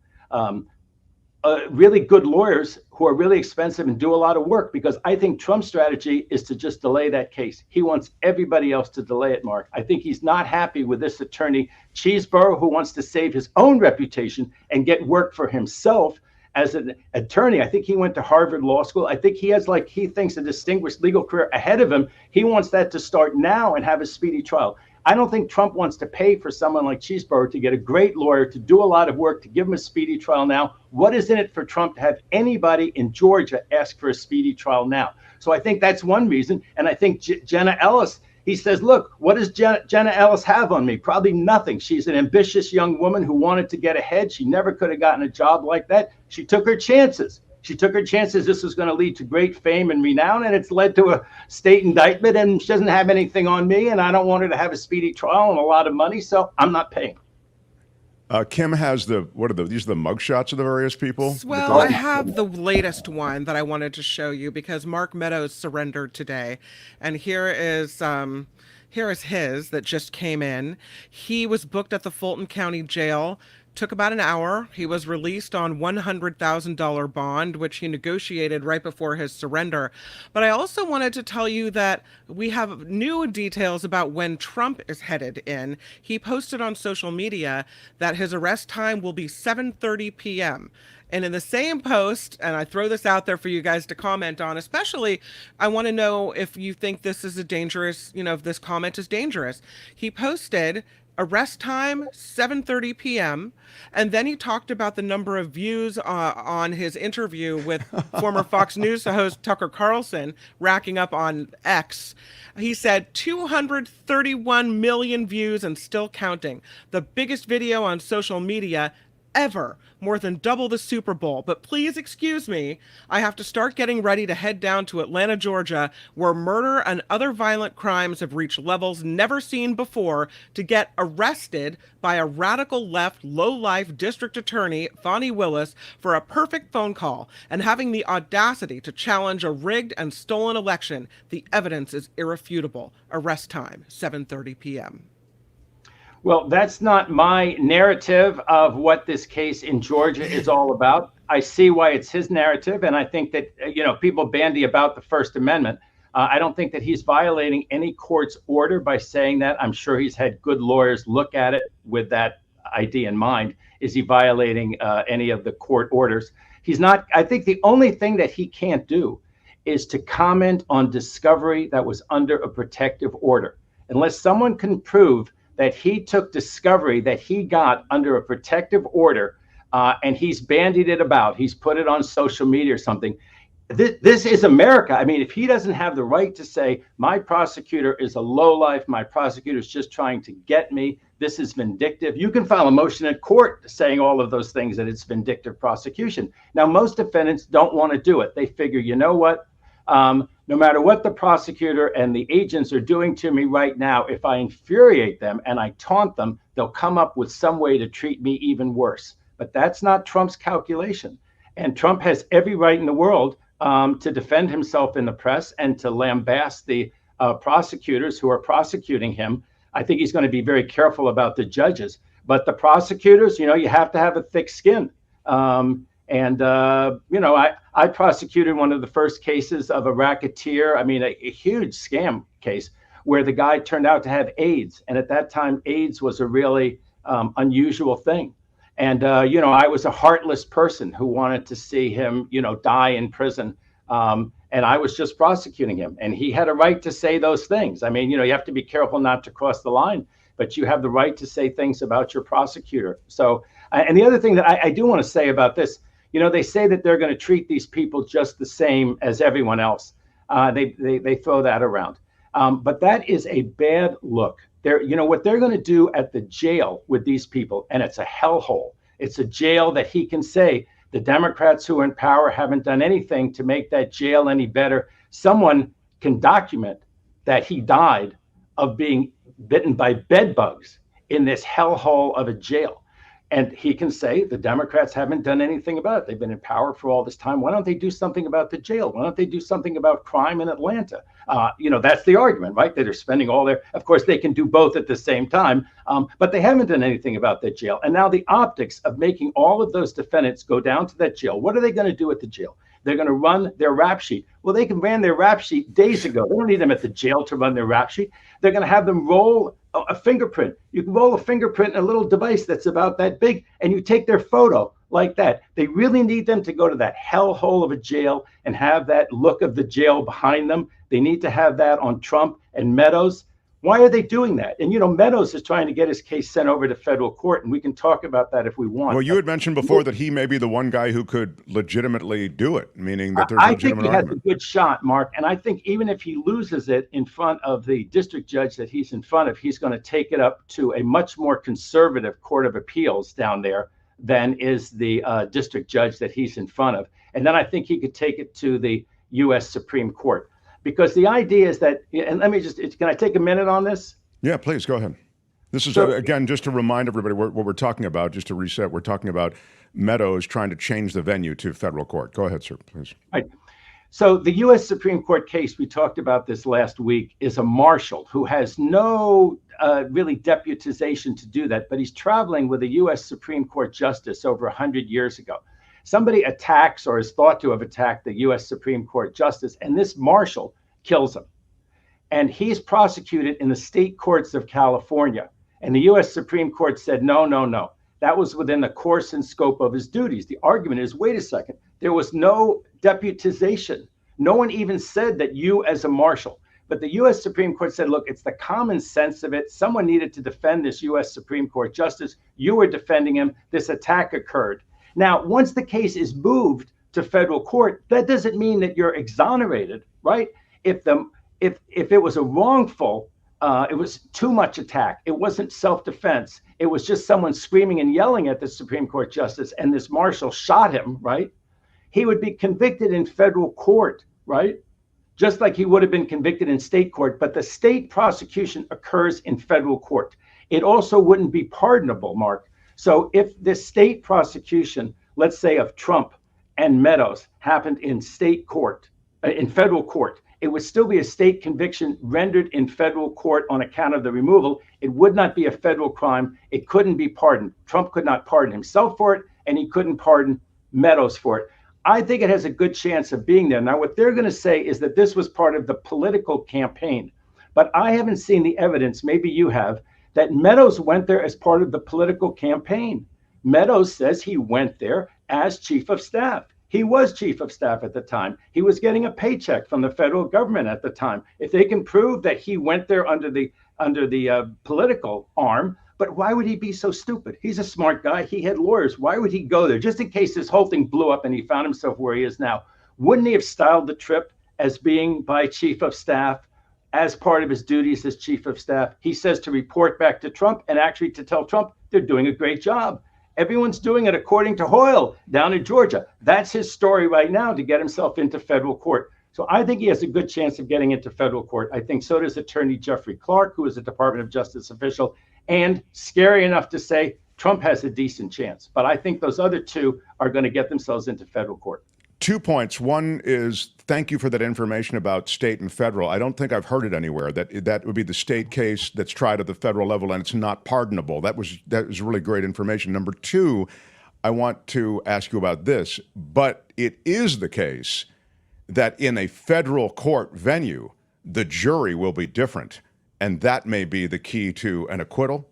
really good lawyers who are really expensive and do a lot of work, because I think Trump's strategy is to just delay that case. He wants everybody else to delay it, Mark. I think he's not happy with this attorney, Cheeseborough, who wants to save his own reputation and get work for himself as an attorney. I think he went to Harvard Law School. I think he has, he thinks, a distinguished legal career ahead of him. He wants that to start now and have a speedy trial. I don't think Trump wants to pay for someone like Cheeseborough to get a great lawyer to do a lot of work to give him a speedy trial now. What is in it for Trump to have anybody in Georgia ask for a speedy trial now? So I think that's one reason. And I think Jenna Ellis, he says, look, what does Jenna Ellis have on me? Probably nothing. She's an ambitious young woman who wanted to get ahead. She never could have gotten a job like that. She took her chances. She took her chances. This was going to lead to great fame and renown, and it's led to a state indictment, and she doesn't have anything on me, and I don't want her to have a speedy trial and a lot of money, so I'm not paying.
Kim has these are the mugshots of the various people?
Well, I have the latest one that I wanted to show you because Mark Meadows surrendered today. And here is his that just came in. He was booked at the Fulton County Jail. Took about an hour. He was released on $100,000 bond, which he negotiated right before his surrender. But I also wanted to tell you that we have new details about when Trump is headed in. He posted on social media that his arrest time will be 7:30 p.m. And in the same post, and I throw this out there for you guys to comment on, especially, I want to know if you think this is a dangerous, if this comment is dangerous. He posted, arrest time 7:30 p.m. and then he talked about the number of views on his interview with former Fox News host Tucker Carlson, racking up on X. He said 231 million views and still counting. The biggest video on social media ever, more than double the Super Bowl. But please excuse me, I have to start getting ready to head down to Atlanta, Georgia, where murder and other violent crimes have reached levels never seen before, to get arrested by a radical left, low-life district attorney, Fani Willis, for a perfect phone call and having the audacity to challenge a rigged and stolen election. The evidence is irrefutable. Arrest time, 7:30 p.m.
Well, that's not my narrative of what this case in Georgia is all about. I see why it's his narrative, and I think that, people bandy about the First Amendment. I don't think that he's violating any court's order by saying that. I'm sure he's had good lawyers look at it with that idea in mind. Is he violating any of the court orders? He's not. I think the only thing that he can't do is to comment on discovery that was under a protective order. Unless someone can prove that he took discovery that he got under a protective order and he's bandied it about, he's put it on social media or something. This is America. I mean, if he doesn't have the right to say, my prosecutor is a lowlife, my prosecutor is just trying to get me, this is vindictive, you can file a motion at court saying all of those things, that it's vindictive prosecution. Now, most defendants don't want to do it. They figure, you know what? No matter what the prosecutor and the agents are doing to me right now, if I infuriate them and I taunt them, they'll come up with some way to treat me even worse. But that's not Trump's calculation. And Trump has every right in the world to defend himself in the press and to lambaste the prosecutors who are prosecuting him. I think he's going to be very careful about the judges. But the prosecutors, you have to have a thick skin. I prosecuted one of the first cases of a racketeer, a huge scam case where the guy turned out to have AIDS. And at that time, AIDS was a really unusual thing. And, I was a heartless person who wanted to see him, die in prison. And I was just prosecuting him. And he had a right to say those things. You have to be careful not to cross the line, but you have the right to say things about your prosecutor. So, and the other thing that I do want to say about this, they say that they're going to treat these people just the same as everyone else. They throw that around. But that is a bad look. What they're going to do at the jail with these people, and it's a hellhole. It's a jail that he can say the Democrats who are in power haven't done anything to make that jail any better. Someone can document that he died of being bitten by bed bugs in this hellhole of a jail. And he can say the Democrats haven't done anything about it. They've been in power for all this time. Why don't they do something about the jail? Why don't they do something about crime in Atlanta? That's the argument, right? That they're spending all their, of course, they can do both at the same time, but they haven't done anything about that jail. And now the optics of making all of those defendants go down to that jail, what are they going to do at the jail? They're going to run their rap sheet. Well, they ran their rap sheet days ago. They don't need them at the jail to run their rap sheet. They're going to have them roll a fingerprint. You can roll a fingerprint in a little device that's about that big, and you take their photo like that. They really need them to go to that hellhole of a jail and have that look of the jail behind them. They need to have that on Trump and Meadows. Why are they doing that? And, Meadows is trying to get his case sent over to federal court, and we can talk about that if we want.
Well, you had mentioned before that he may be the one guy who could legitimately do it, meaning that there's a legitimate argument.
I think he has a good shot, Mark, and I think even if he loses it in front of the district judge that he's in front of, he's going to take it up to a much more conservative court of appeals down there than is the district judge that he's in front of. And then I think he could take it to the U.S. Supreme Court. Because the idea is that, and let me can I take a minute on this?
Yeah, please, go ahead. This is, again, just to remind everybody what we're talking about, just to reset, we're talking about Meadows trying to change the venue to federal court. Go ahead, sir, please.
Right. So the U.S. Supreme Court case, we talked about this last week, is a marshal who has no really deputization to do that, but he's traveling with a U.S. Supreme Court justice over 100 years ago. Somebody attacks or is thought to have attacked the U.S. Supreme Court justice, and this marshal kills him. And he's prosecuted in the state courts of California. And the U.S. Supreme Court said, no. That was within the course and scope of his duties. The argument is, wait a second, there was no deputization. No one even said that you as a marshal. But the U.S. Supreme Court said, look, it's the common sense of it. Someone needed to defend this U.S. Supreme Court justice. You were defending him. This attack occurred. Now, once the case is moved to federal court, that doesn't mean that you're exonerated, right? If it was a wrongful, it was too much attack. It wasn't self-defense. It was just someone screaming and yelling at the Supreme Court justice, and this marshal shot him, right? He would be convicted in federal court, right? Just like he would have been convicted in state court, but the state prosecution occurs in federal court. It also wouldn't be pardonable, Mark. So if this state prosecution, let's say of Trump and Meadows, happened in state court, in federal court, it would still be a state conviction rendered in federal court on account of the removal. It would not be a federal crime. It couldn't be pardoned. Trump could not pardon himself for it, and he couldn't pardon Meadows for it. I think it has a good chance of being there. Now, what they're going to say is that this was part of the political campaign, but I haven't seen the evidence, maybe you have, that Meadows went there as part of the political campaign. Meadows says he went there as chief of staff. He was chief of staff at the time. He was getting a paycheck from the federal government at the time. If they can prove that he went there under the political arm, but why would he be so stupid? He's a smart guy. He had lawyers. Why would he go there? Just in case this whole thing blew up and he found himself where he is now. Wouldn't he have styled the trip as being by chief of staff, as part of his duties as chief of staff? He says to report back to Trump and actually to tell Trump they're doing a great job. Everyone's doing it according to Hoyle down in Georgia. That's his story right now to get himself into federal court. So I think he has a good chance of getting into federal court. I think so does Attorney Jeffrey Clark, who is a Department of Justice official, and scary enough to say Trump has a decent chance. But I think those other two are going to get themselves into federal court.
2 points. One is, thank you for that information about state and federal. I don't think I've heard it anywhere, that would be the state case that's tried at the federal level and it's not pardonable. That was really great information. Number two, I want to ask you about this, but it is the case that in a federal court venue, the jury will be different, and that may be the key to an acquittal.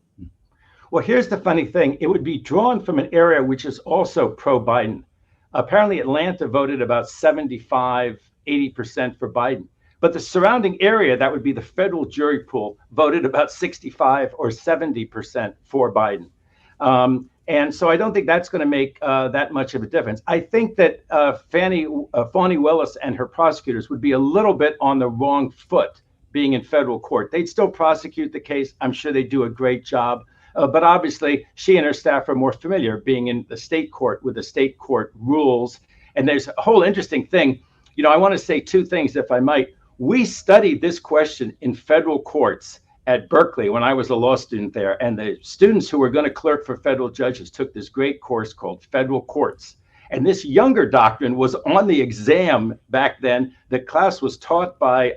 Well, here's the funny thing. It would be drawn from an area which is also pro-Biden. Apparently, Atlanta voted about 75, 80% for Biden. But the surrounding area, that would be the federal jury pool, voted about 65 or 70% for Biden. And so I don't think that's going to make that much of a difference. I think that Fani Willis and her prosecutors would be a little bit on the wrong foot being in federal court. They'd still prosecute the case. I'm sure they do a great job. But obviously, she and her staff are more familiar being in the state court with the state court rules. And there's a whole interesting thing. You know, I want to say two things, if I might. We studied this question in federal courts at Berkeley when I was a law student there. And the students who were going to clerk for federal judges took this great course called Federal Courts. And this younger doctrine was on the exam back then. The class was taught by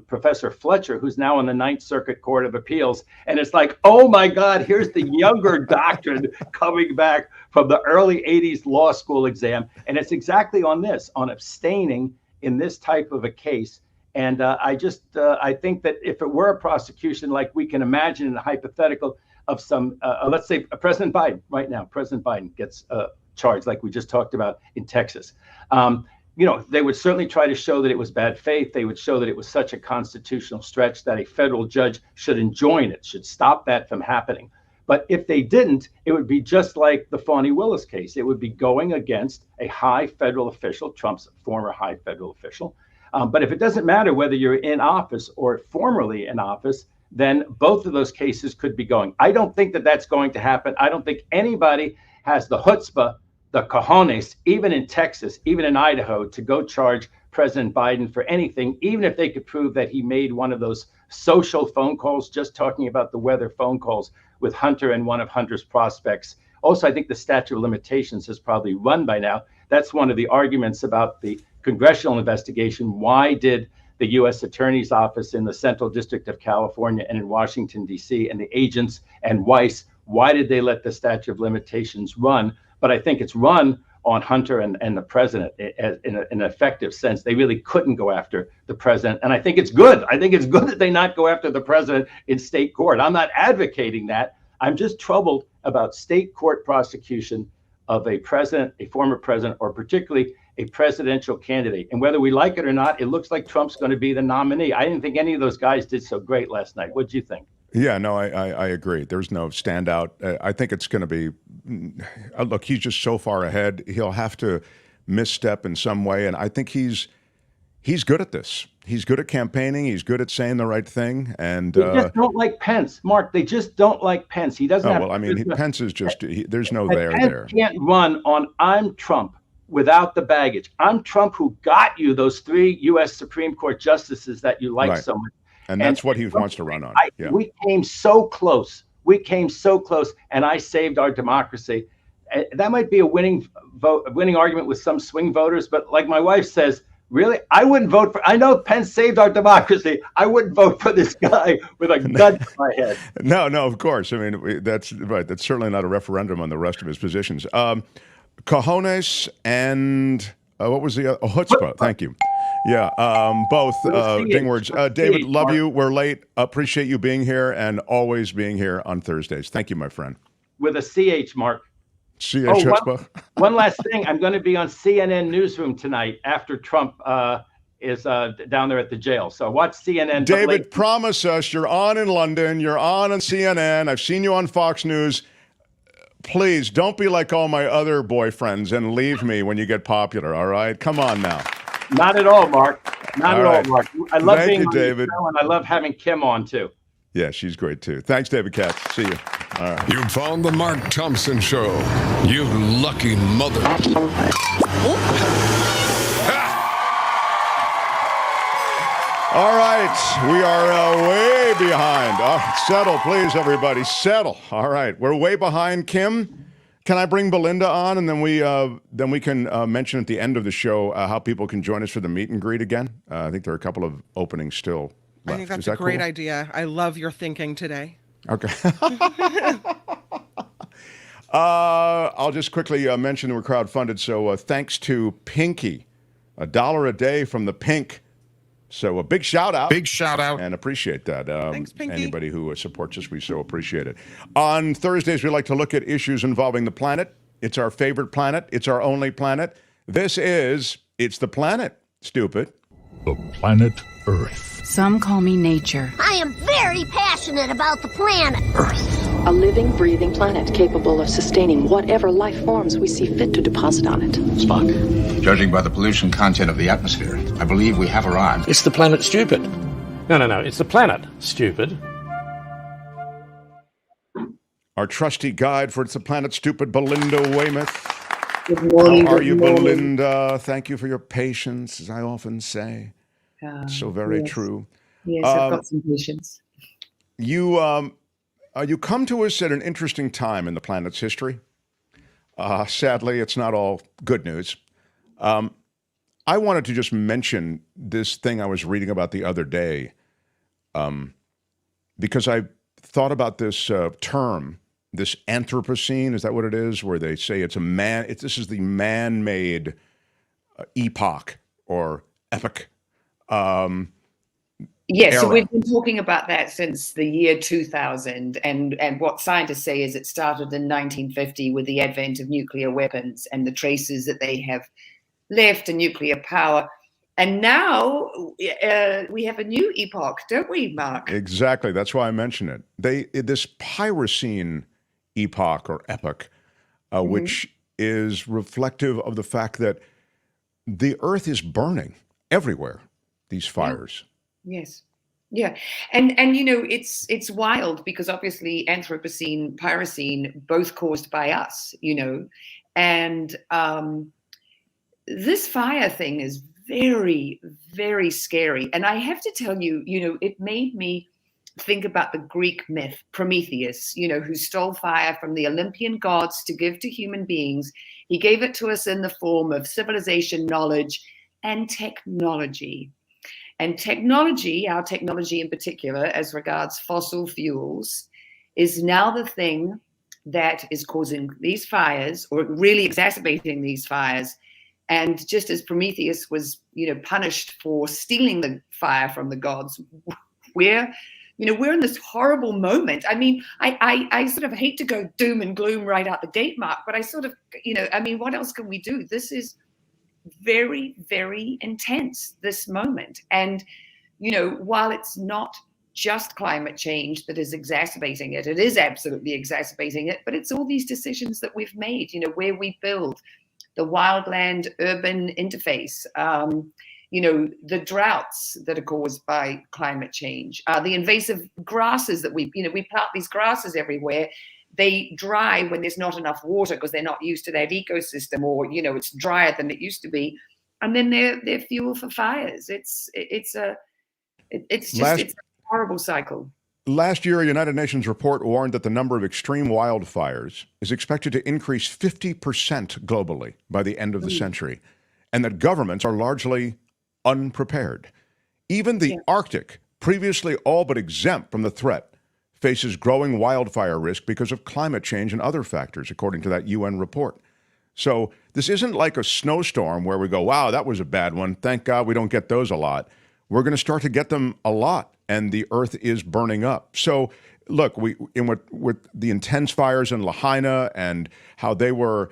Professor Fletcher, who's now on the Ninth Circuit Court of Appeals. And it's like, oh my God, here's the younger doctrine coming back from the early 80s law school exam. And it's exactly on this, on abstaining in this type of a case. And I think that if it were a prosecution like we can imagine in a hypothetical of some, let's say President Biden right now, President Biden gets charged like we just talked about in Texas. You know, they would certainly try to show that it was bad faith. They would show that it was such a constitutional stretch that a federal judge should enjoin it, should stop that from happening. But if they didn't, it would be just like the Fani Willis case. It would be going against a high federal official, Trump's former high federal official. But if it doesn't matter whether you're in office or formerly in office, then both of those cases could be going. I don't think that that's going to happen. I don't think anybody has the chutzpah, the cojones, even in Texas, even in Idaho, to go charge President Biden for anything, even if they could prove that he made one of those social phone calls, just talking about the weather phone calls with Hunter and one of Hunter's prospects. Also, I think the statute of limitations has probably run by now. That's one of the arguments about the congressional investigation. Why did the U.S. Attorney's Office in the Central District of California and in Washington, D.C., and the agents and Weiss, why did they let the statute of limitations run? But I think it's run on Hunter and the president in an effective sense. They really couldn't go after the president. And I think it's good. I think it's good that they not go after the president in state court. I'm not advocating that. I'm just troubled about state court prosecution of a president, a former president, or particularly a presidential candidate. And whether we like it or not, it looks like Trump's going to be the nominee. I didn't think any of those guys did so great last night. What do you think?
Yeah, no, I agree. There's no standout. I think it's going to be, look, he's just so far ahead. He'll have to misstep in some way. And I think he's good at this. He's good at campaigning. He's good at saying the right thing. And
they just don't like Pence, Mark. They just don't like Pence. He doesn't have.
Well, I mean, Pence is just, there's no there
Pence
there.
Can't run on I'm Trump without the baggage. I'm Trump who got you those 3 U.S. Supreme Court justices that you like so much.
And that's what he wants to run on. Yeah.
We came so close. We came so close, and I saved our democracy. That might be a winning argument with some swing voters, but like my wife says, really, I wouldn't vote for. I know Pence saved our democracy. I wouldn't vote for this guy with a gun to my head.
No, of course. I mean, that's right. That's certainly not a referendum on the rest of his positions. Cojones and what was the chutzpah? Thank you. Yeah, both ding words. David, love you. We're late. Appreciate you being here and always being here on Thursdays. Thank you, my friend.
With a CH, Mark.
CH.
One last thing. I'm going to be on CNN Newsroom tonight after Trump is down there at the jail. So watch CNN.
David, promise us you're on in London. You're on CNN. I've seen you on Fox News. Please don't be like all my other boyfriends and leave me when you get popular. All right? Come on now.
Not at all, Mark. Not at all, Mark. I love being on
David.
The show, and I love having Kim on too.
Yeah, she's great too. Thanks, David Katz. See you. All right.
You found the Mark Thompson Show. You lucky mother.
All right, we are way behind. Settle, please, everybody. Settle. All right, we're way behind. Kim, can I bring Belinda on, and then we can mention at the end of the show how people can join us for the meet and greet again? I think there are a couple of openings still left.
I think that's a great idea. I love your thinking today.
Okay. I'll just quickly mention we're crowdfunded. So thanks to Pinky, $1 a day from the Pink. So a big shout out.
Big shout out.
And appreciate that.
Thanks, Pinky.
Anybody who supports us, we so appreciate it. On Thursdays, we like to look at issues involving the planet. It's our favorite planet. It's our only planet. It's the planet, stupid.
The planet Earth.
Some call me nature.
I am very passionate about the planet
Earth. A living, breathing planet capable of sustaining whatever life forms we see fit to deposit on it.
Spock, judging by the pollution content of the atmosphere, I believe we have arrived.
It's the planet stupid.
No. It's the planet, stupid.
Our trusty guide for It's the Planet Stupid, Belinda Weymouth.
Good morning.
How are you,
morning.
Belinda? Thank you for your patience, as I often say. So very
yes.
true.
Yes, I've got some patience.
You come to us at an interesting time in the planet's history. Sadly, it's not all good news. I wanted to just mention this thing I was reading about the other day, because I thought about this term, this Anthropocene. Is that what it is? Where they say it's this is the man-made epoch or epoch.
Yes, so
era.
we've been talking about that since the year 2000, and what scientists say is it started in 1950 with the advent of nuclear weapons and the traces that they have left in nuclear power. And now we have a new epoch, don't we, Mark?
Exactly. That's why I mention it. This Pyrocene epoch or epoch, which is reflective of the fact that the Earth is burning everywhere. These fires.
Yes. Yeah. And you know, it's wild because obviously Anthropocene, Pyrocene, both caused by us, you know, and this fire thing is very, very scary. And I have to tell you, you know, it made me think about the Greek myth, Prometheus, you know, who stole fire from the Olympian gods to give to human beings. He gave it to us in the form of civilization, knowledge, and technology. And technology, our technology in particular, as regards fossil fuels, is now the thing that is causing these fires or really exacerbating these fires. And just as Prometheus was, you know, punished for stealing the fire from the gods, we're in this horrible moment. I mean, I sort of hate to go doom and gloom right out the gate, Mark, but I sort of, you know, I mean, what else can we do? This is very, very intense, this moment. And, you know, while it's not just climate change that is exacerbating it, it is absolutely exacerbating it, but it's all these decisions that we've made, you know, where we build, the wildland urban interface, you know, the droughts that are caused by climate change, the invasive grasses that we plant these grasses everywhere. They dry when there's not enough water because they're not used to that ecosystem, or, you know, it's drier than it used to be. And then they're fuel for fires. It's a horrible cycle.
Last year, a United Nations report warned that the number of extreme wildfires is expected to increase 50% globally by the end of the century, and that governments are largely unprepared. Even the Arctic, previously all but exempt from the threat, faces growing wildfire risk because of climate change and other factors, according to that UN report. So this isn't like a snowstorm where we go, wow, that was a bad one. Thank God we don't get those a lot. We're going to start to get them a lot, and the Earth is burning up. So look, with the intense fires in Lahaina and how they were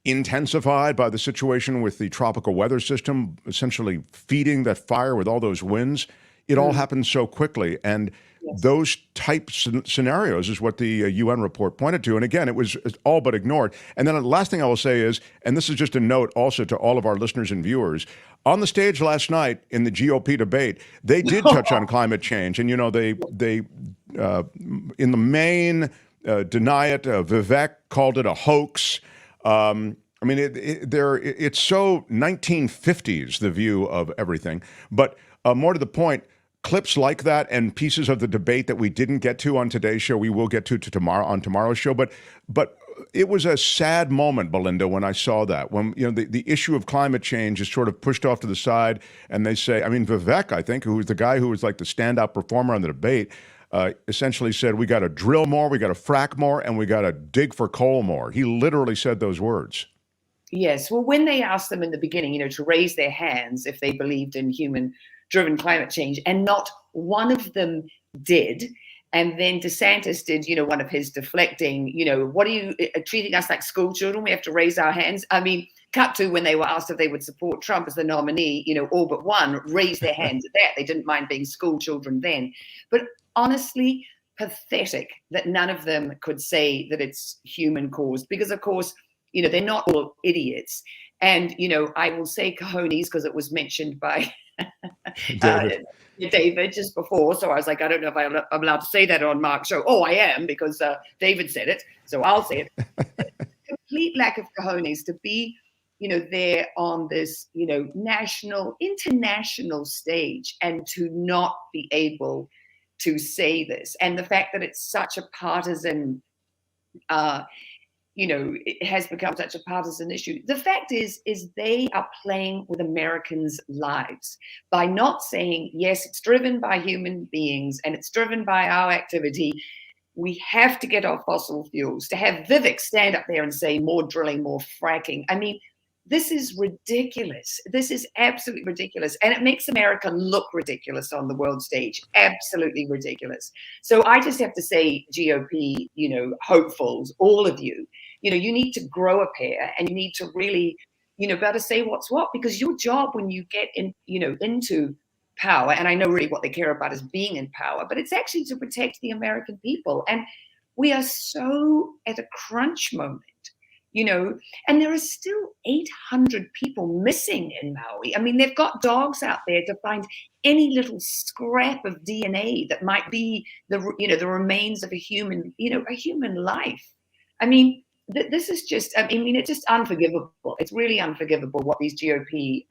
intensified by the situation with the tropical weather system, essentially feeding that fire with all those winds, it all happened so quickly. And those types of scenarios is what the UN report pointed to. And again, it was all but ignored. And then the last thing I will say is, and this is just a note also to all of our listeners and viewers, on the stage last night in the GOP debate, they did touch on climate change. And, you know, they in the main deny it. Vivek called it a hoax. I mean, it's so 1950s, the view of everything. But more to the point, clips like that and pieces of the debate that we didn't get to on today's show, we will get to tomorrow on tomorrow's show. But it was a sad moment, Belinda, when I saw that. When, you know, the issue of climate change is sort of pushed off to the side, and they say, I mean, Vivek, I think, who was the guy who was like the standout performer on the debate, essentially said, we got to drill more, we got to frack more, and we got to dig for coal more. He literally said those words.
Yes. Well, when they asked them in the beginning, you know, to raise their hands if they believed in human-driven climate change, and not one of them did. And then DeSantis did, you know, one of his deflecting, you know, what are you treating us like school children? We have to raise our hands. I mean, cut to when they were asked if they would support Trump as the nominee, you know, all but one raised their hands at that. They didn't mind being school children then. But honestly, pathetic that none of them could say that it's human caused, because, of course, you know, they're not all idiots. And, I will say cojones because it was mentioned by
David.
David just before. So I was like, I don't know if I'm allowed to say that on Mark's show. Oh, I am, because David said it. So I'll say it. Complete lack of cojones to be, there on this, national, international stage and to not be able to say this. And the fact that it's such a partisan, it has become such a partisan issue. The fact is they are playing with Americans' lives by not saying, yes, it's driven by human beings and it's driven by our activity. We have to get off fossil fuels. To have Vivek stand up there and say more drilling, more fracking. I mean, this is ridiculous. This is absolutely ridiculous. And it makes America look ridiculous on the world stage. Absolutely ridiculous. So I just have to say, GOP, hopefuls, all of you, you need to grow a pair and you need to really, better say what's what, because your job when you get in, into power, and I know really what they care about is being in power, but it's actually to protect the American people. And we are so at a crunch moment. And there are still 800 people missing in Maui. I mean, they've got dogs out there to find any little scrap of DNA that might be the remains of a human life. I mean, this is just, it's just unforgivable. It's really unforgivable what these GOP,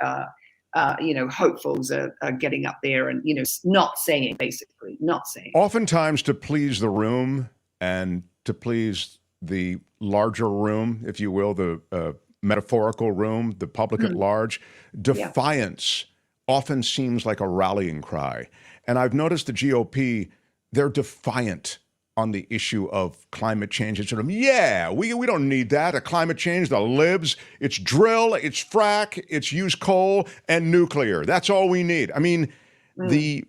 hopefuls are getting up there and, not saying, basically, not saying.
Oftentimes to please the room and to please the larger room, if you will, the metaphorical room, the public at large, defiance often seems like a rallying cry. And I've noticed the GOP, they're defiant on the issue of climate change. It's sort of, we don't need that. A climate change, the libs, it's drill, it's frack, it's use coal and nuclear. That's all we need. I mean, the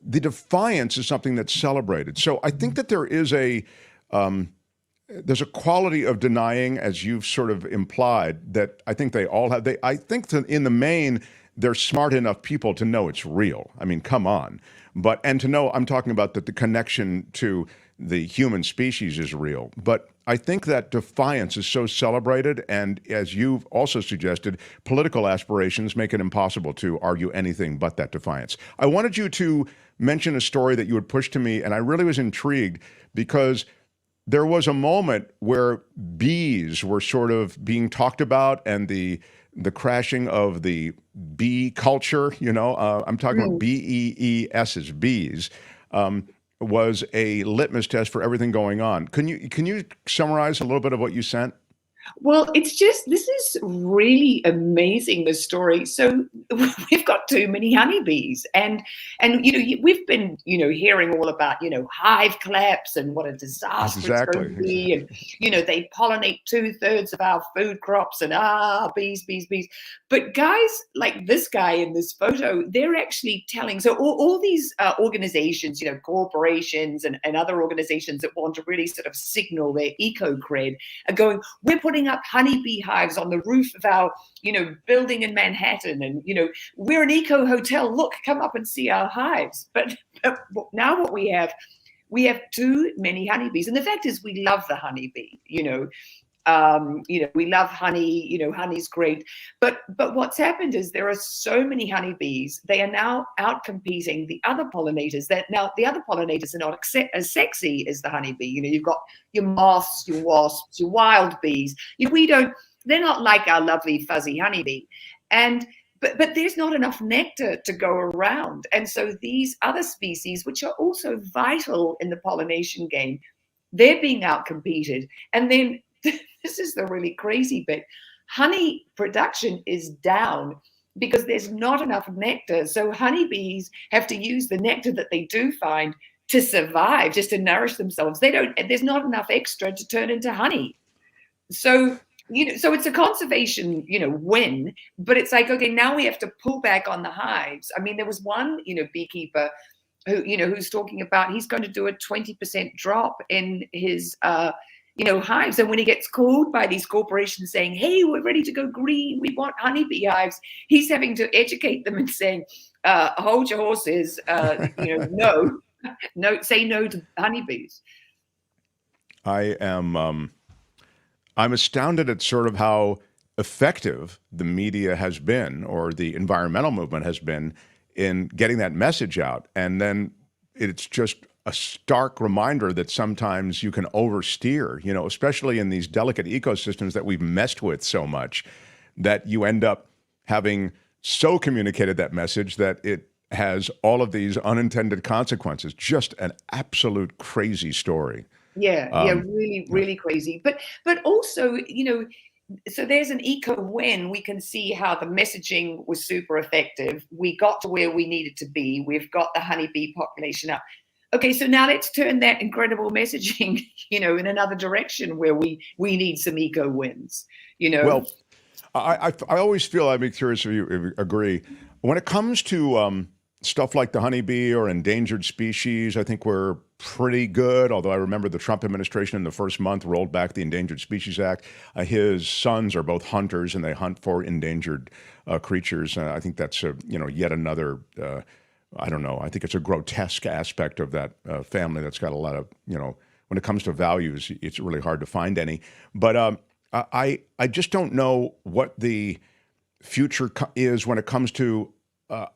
defiance is something that's celebrated. So I think that there is there's a quality of denying, as you've sort of implied, that I think they all have. I think that in the main, they're smart enough people to know it's real. I mean, come on. And to know, I'm talking about that the connection to the human species is real. But I think that defiance is so celebrated, and as you've also suggested, political aspirations make it impossible to argue anything but that defiance. I wanted you to mention a story that you had pushed to me, and I really was intrigued because there was a moment where bees were sort of being talked about and the crashing of the bee culture, I'm talking about BEES's, bees, was a litmus test for everything going on. Can you summarize a little bit of what you sent?
Well, this is really amazing, this story. So we've got too many honeybees and we've been, hearing all about, hive collapse and what a disaster it's going to be. And, they pollinate 2/3 of our food crops and bees. But guys like this guy in this photo, they're actually telling, so all these organizations, corporations and other organizations that want to really sort of signal their eco cred are going, we're putting up honeybee hives on the roof of our, building in Manhattan. And, we're an eco hotel. Look, come up and see our hives. But now what we have too many honeybees. And the fact is we love the honeybee, we love honey, honey's great. But what's happened is there are so many honeybees. They are now out-competing the other pollinators. The other pollinators are not as sexy as the honeybee. You've got your moths, your wasps, your wild bees. They're not like our lovely fuzzy honeybee. But there's not enough nectar to go around. And so these other species, which are also vital in the pollination game, they're being out-competed. And then this is the really crazy bit. Honey production is down because there's not enough nectar. So honeybees have to use the nectar that they do find to survive, just to nourish themselves. There's not enough extra to turn into honey. So, so it's a conservation, win, but it's like, okay, now we have to pull back on the hives. I mean, there was one, beekeeper who, who's talking about he's going to do a 20% drop in his, hives. And when he gets called by these corporations saying, hey, we're ready to go green, we want honeybee hives, he's having to educate them and saying, hold your horses, no, say no to honeybees.
I'm astounded at sort of how effective the media has been, or the environmental movement has been, in getting that message out. And then it's just a stark reminder that sometimes you can oversteer, especially in these delicate ecosystems that we've messed with so much, that you end up having so communicated that message that it has all of these unintended consequences. Just an absolute crazy story.
Yeah, really crazy. But also, so there's an eco win. We can see how the messaging was super effective. We got to where we needed to be. We've got the honeybee population up. Okay, so now let's turn that incredible messaging, in another direction where we need some eco wins.
Well, I always feel, I'd be curious if you agree, when it comes to stuff like the honeybee or endangered species, I think we're pretty good, although I remember the Trump administration in the first month rolled back the Endangered Species Act. His sons are both hunters, and they hunt for endangered creatures. I think that's yet another, I don't know, I think it's a grotesque aspect of that family that's got a lot of, when it comes to values, it's really hard to find any. But I just don't know what the future is when it comes to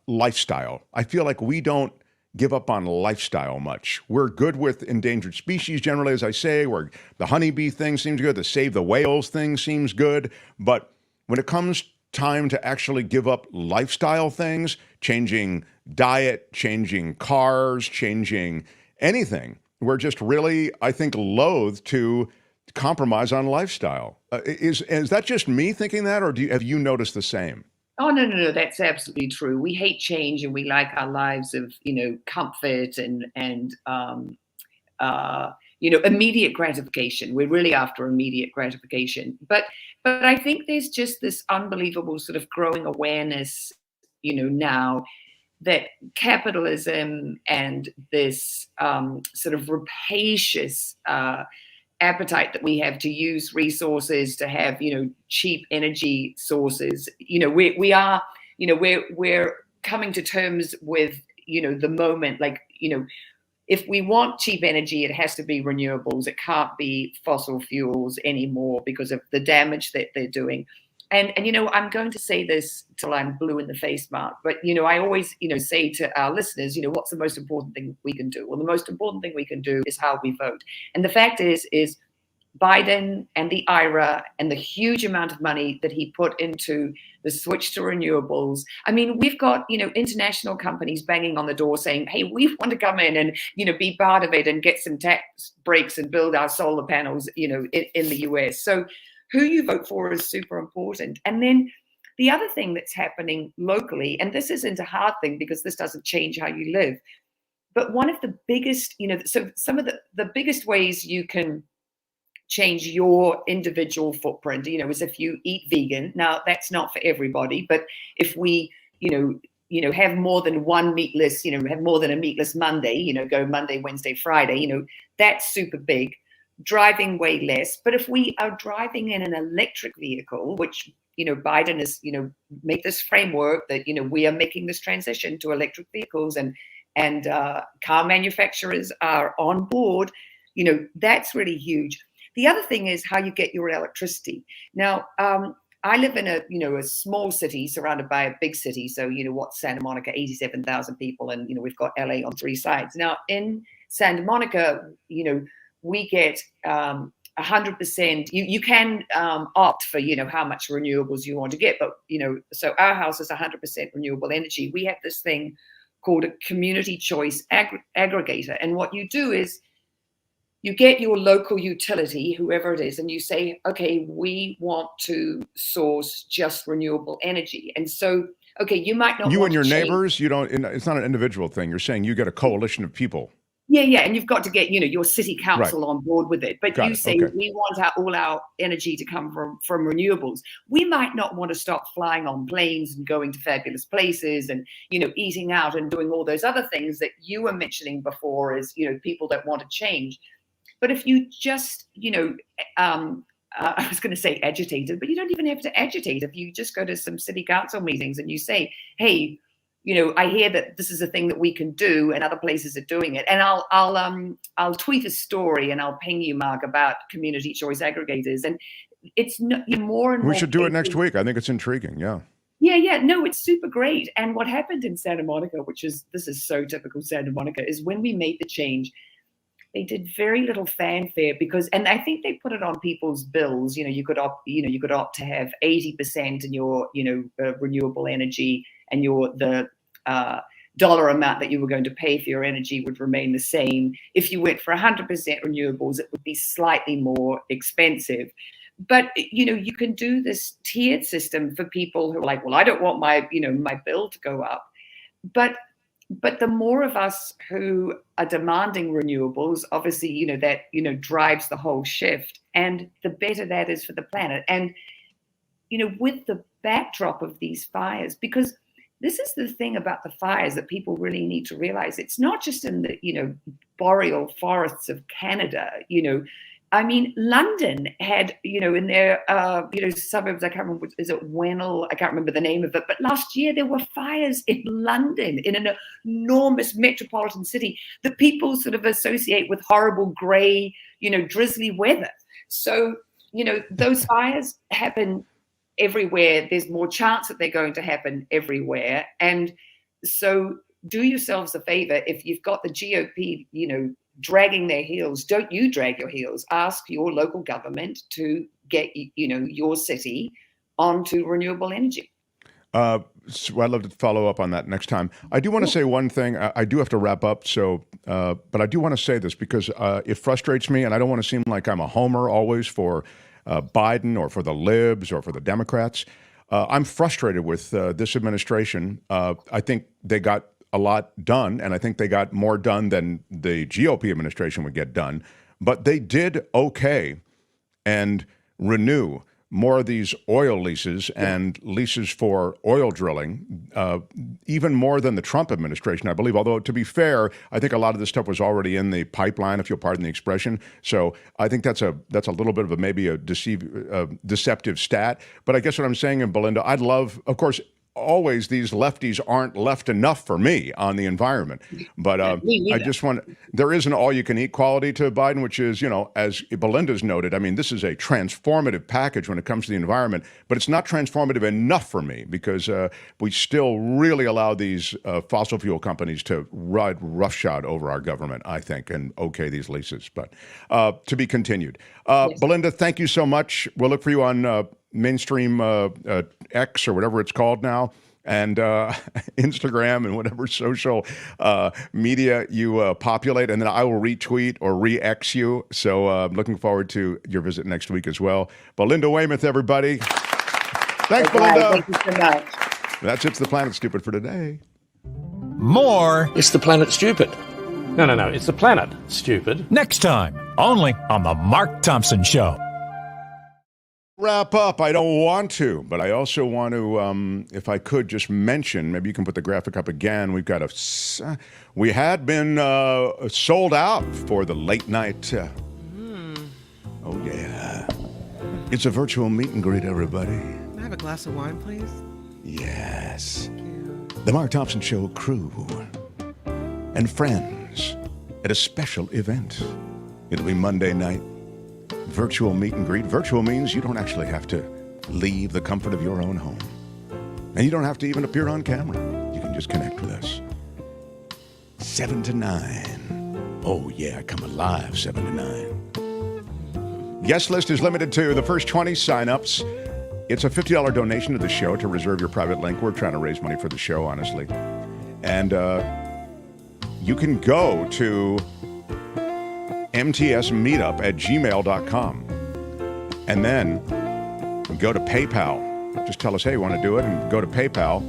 lifestyle. I feel like we don't give up on lifestyle much. We're good with endangered species generally, as I say, where the honeybee thing seems good, the save the whales thing seems good. But when it comes time to actually give up lifestyle things, changing diet, changing cars, changing anything, we're just really, I think, loath to compromise on lifestyle. Is that just me thinking that, or have you noticed the same?
Oh, no, that's absolutely true. We hate change, and we like our lives of, comfort and immediate gratification. We're really after immediate gratification. But I think there's just this unbelievable sort of growing awareness, now that capitalism and this sort of rapacious appetite that we have to use resources, to have cheap energy sources, we're coming to terms with the moment, like if we want cheap energy, it has to be renewables. It can't be fossil fuels anymore because of the damage that they're doing. And I'm going to say this till I'm blue in the face, Mark, but I always say to our listeners, what's the most important thing we can do? Well, the most important thing we can do is how we vote. And the fact is Biden and the IRA and the huge amount of money that he put into the switch to renewables. I mean, we've got, international companies banging on the door saying, hey, we want to come in and, be part of it and get some tax breaks and build our solar panels, in the US. So who you vote for is super important. And then the other thing that's happening locally, and this isn't a hard thing because this doesn't change how you live, but one of the biggest, so some of the biggest ways you can change your individual footprint, is if you eat vegan. Now, that's not for everybody, but if we, have more than one meatless, have more than a meatless Monday, go Monday, Wednesday, Friday, that's super big. Driving way less. But if we are driving in an electric vehicle, which, Biden has, made this framework that, we are making this transition to electric vehicles, and car manufacturers are on board, that's really huge. The other thing is how you get your electricity. Now, I live in a small city surrounded by a big city. So, Santa Monica, 87,000 people, and, we've got LA on three sides. Now, in Santa Monica, we get 100%. You can opt for, how much renewables you want to get. But, so our house is 100% renewable energy. We have this thing called a community choice aggregator. And what you do is you get your local utility, whoever it is, and you say, okay, we want to source just renewable energy. And so, okay, you might not.
You
want
and your
to
neighbors, it's not an individual thing. You're saying you get a coalition of people.
Yeah, and you've got to get, your city council on board with it. But say we want all our energy to come from renewables. We might not want to stop flying on planes and going to fabulous places and, eating out and doing all those other things that you were mentioning before as, people that want to change. But if you just, I was going to say agitated, but you don't even have to agitate. If you just go to some city council meetings and you say, hey, I hear that this is a thing that we can do and other places are doing it. And I'll tweet a story and I'll ping you, Mark, about community choice aggregators. And it's not, you're more and more.
We should do it next week. I think it's intriguing. Yeah.
Yeah. No, it's super great. And what happened in Santa Monica, this is so typical Santa Monica, is when we made the change, they did very little fanfare and I think they put it on people's bills. You could opt to have 80% in your, renewable energy, and the dollar amount that you were going to pay for your energy would remain the same. If you went for 100% renewables, it would be slightly more expensive. But, you can do this tiered system for people who are like, well, I don't want my bill to go up. But the more of us who are demanding renewables, obviously, that, drives the whole shift, and the better that is for the planet. And, with the backdrop of these fires, because this is the thing about the fires that people really need to realize. It's not just in the, boreal forests of Canada, I mean, London had, in their, suburbs, I can't remember, is it Wennell? I can't remember the name of it. But last year there were fires in London, in an enormous metropolitan city that people sort of associate with horrible gray, drizzly weather. So, those fires happen everywhere. There's more chance that they're going to happen everywhere. And so do yourselves a favor. If you've got the GOP, dragging their heels, don't you drag your heels. Ask your local government to get, your city onto renewable energy.
So I'd love to follow up on that next time. I do want to say one thing. I do have to wrap up. But I do want to say this because it frustrates me, and I don't want to seem like I'm a homer always for Biden or for the libs or for the Democrats. I'm frustrated with this administration. I think they got a lot done, and I think they got more done than the GOP administration would get done. But they did okay and renew more of these oil leases and leases for oil drilling, even more than the Trump administration, I believe. Although, to be fair, I think a lot of this stuff was already in the pipeline, if you'll pardon the expression. So I think that's a little bit of maybe a deceptive stat. But I guess what I'm saying, and Belinda, I'd love, of course, always these lefties aren't left enough for me on the environment. But I just want, there is an all-you-can-eat quality to Biden, which is, as Belinda's noted, I mean, this is a transformative package when it comes to the environment, but it's not transformative enough for me because we still really allow these fossil fuel companies to ride roughshod over our government, I think, and okay these leases. But to be continued. Yes. Belinda, thank you so much. We'll look for you on mainstream X or whatever it's called now, and Instagram and whatever social media you populate, and then I will retweet or re-X you. So I'm looking forward to your visit next week as well. Belinda Weymouth, everybody. Thanks, Belinda.
Thank you so much.
That's It's the Planet Stupid for today.
More
It's the Planet Stupid. No, it's the Planet Stupid.
Next time, only on The Mark Thompson Show.
Wrap up. I don't want to, but I also want to, if I could just mention, maybe you can put the graphic up again. We had been sold out for the late night. Oh, yeah. It's a virtual meet and greet, everybody.
Can I have a glass of wine, please?
Yes. The Mark Thompson Show crew and friends at a special event. It'll be Monday night. Virtual meet and greet. Virtual means you don't actually have to leave the comfort of your own home. And you don't have to even appear on camera. You can just connect with us. 7 to 9. Oh, yeah, come alive, 7 to 9. Guest list is limited to the first 20 signups. It's a $50 donation to the show to reserve your private link. We're trying to raise money for the show, honestly. And you can go to mtsmeetup@gmail.com and then go to PayPal. Just tell us, hey, you want to do it, and go to PayPal.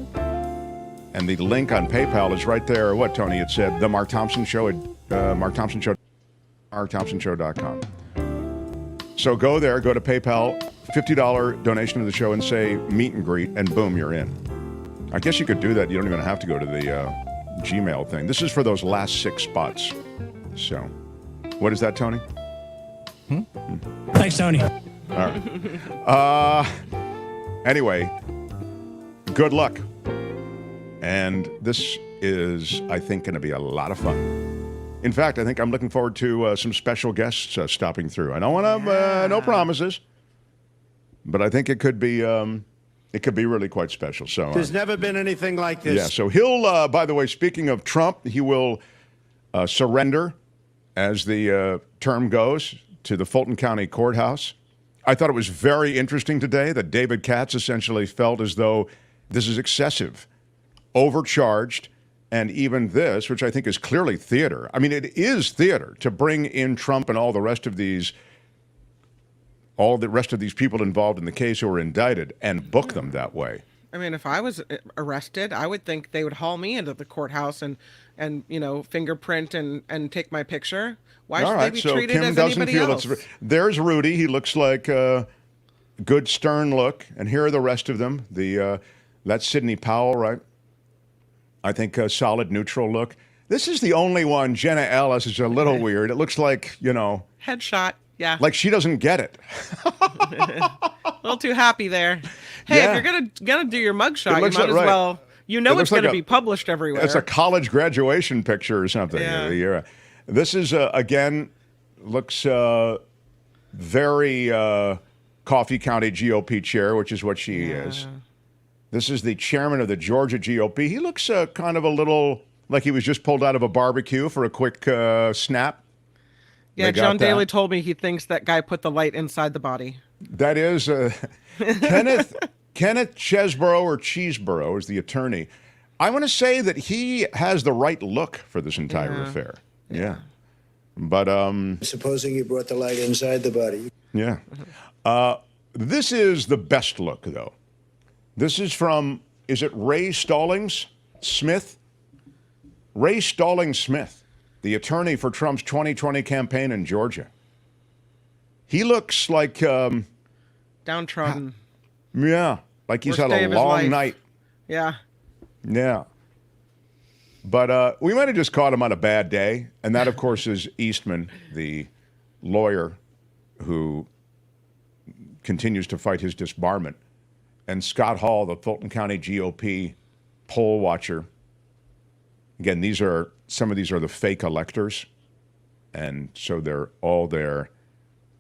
And the link on PayPal is right there. What, Tony? It said The Mark Thompson Show at markthompsonshow.com. So go there, go to PayPal, $50 donation to the show, and say meet and greet, and boom, you're in. I guess you could do that. You don't even have to go to the Gmail thing. This is for those last 6 spots. So, what is that, Tony?
Thanks, Tony.
All right. Anyway, good luck. And this is, I think, going to be a lot of fun. In fact, I think I'm looking forward to some special guests stopping through. I don't want to, no promises. But I think it could be really quite special. So
there's never been anything like this.
Yeah. So he'll. By the way, speaking of Trump, he will surrender, as the term goes, to the Fulton County Courthouse. I thought it was very interesting today that David Katz essentially felt as though this is excessive, overcharged, and even this, which I think is clearly theater. I mean, it is theater to bring in Trump and all the rest of these people involved in the case who are indicted and book them that way.
I mean, if I was arrested, I would think they would haul me into the courthouse and fingerprint and take my picture. Why should they be treated
Kim
as
doesn't
anybody
feel
else?
There's Rudy. He looks like a good stern look. And here are the rest of them. That's Sidney Powell, right? I think a solid neutral look. This is the only one. Jenna Ellis is a little weird. It looks like,
headshot. Yeah.
Like she doesn't get it.
A little too happy there. Hey, if you're gonna do your mugshot, you might as well. It's going to be published everywhere.
It's a college graduation picture or something.
Yeah.
This is again looks very Coffee County GOP chair, which is what she is. This is the chairman of the Georgia GOP. He looks kind of a little like he was just pulled out of a barbecue for a quick snap.
Yeah, John Daly told me he thinks that guy put the light inside the body.
That is Kenneth Chesborough or Cheeseborough is the attorney. I want to say that he has the right look for this entire affair. Yeah. But
supposing you brought the light inside the body.
Yeah. This is the best look, though. This is from, is it Ray Stallings Smith? Ray Stallings Smith, the attorney for Trump's 2020 campaign in Georgia. He looks like
downtrodden.
Yeah, like he's
Worst
had a long night.
Yeah.
Yeah. But we might have just caught him on a bad day. And that, of course, is Eastman, the lawyer who continues to fight his disbarment. And Scott Hall, the Fulton County GOP poll watcher. Again, some of these are the fake electors. And so they're all there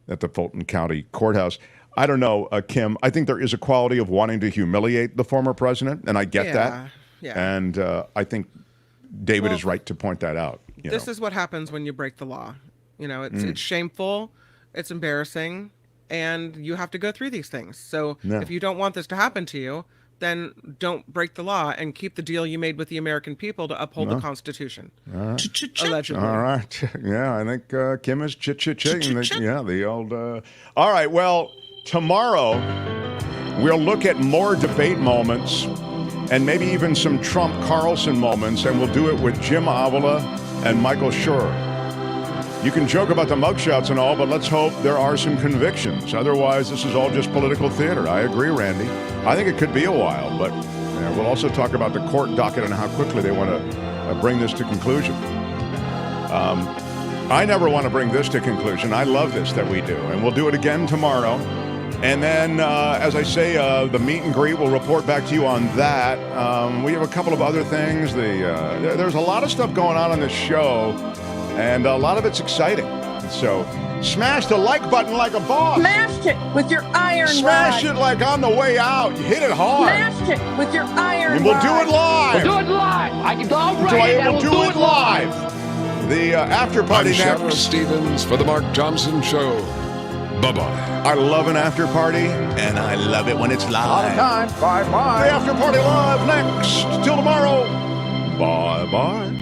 at the Fulton County Courthouse. I don't know, Kim. I think there is a quality of wanting to humiliate the former president, and I get that.
Yeah.
And I think David is right to point that out.
This is what happens when you break the law. It's shameful, it's embarrassing, and you have to go through these things. So if you don't want this to happen to you, then don't break the law and keep the deal you made with the American people to uphold the Constitution.
All right.
Allegedly.
All right. Yeah, I think Kim is chit-chit-chitting. Yeah, the old... All right, well, tomorrow we'll look at more debate moments and maybe even some Trump-Carlson moments, and we'll do it with Jim Avila and Michael Schur. You can joke about the mugshots and all, but let's hope there are some convictions. Otherwise, this is all just political theater. I agree, Randy. I think it could be a while, but we'll also talk about the court docket and how quickly they want to bring this to conclusion. I never want to bring this to conclusion. I love this that we do, and we'll do it again tomorrow. And then, as I say, the meet and greet, we'll report back to you on that. We have a couple of other things. There's a lot of stuff going on this show, and a lot of it's exciting. So smash the like button like a boss.
Smashed it with your iron
Smash
rod.
it like on the way out. You hit it hard.
Smashed it with your iron
And we'll
rod.
do it live.
We'll do it live.
We'll do it live. The after party
I'm
next.
Shadow Stevens for the Mark Thompson Show. Bye-bye.
I love an after party, and I love it when it's live.
All the time. Bye-bye.
The after party live next. Till tomorrow. Bye-bye.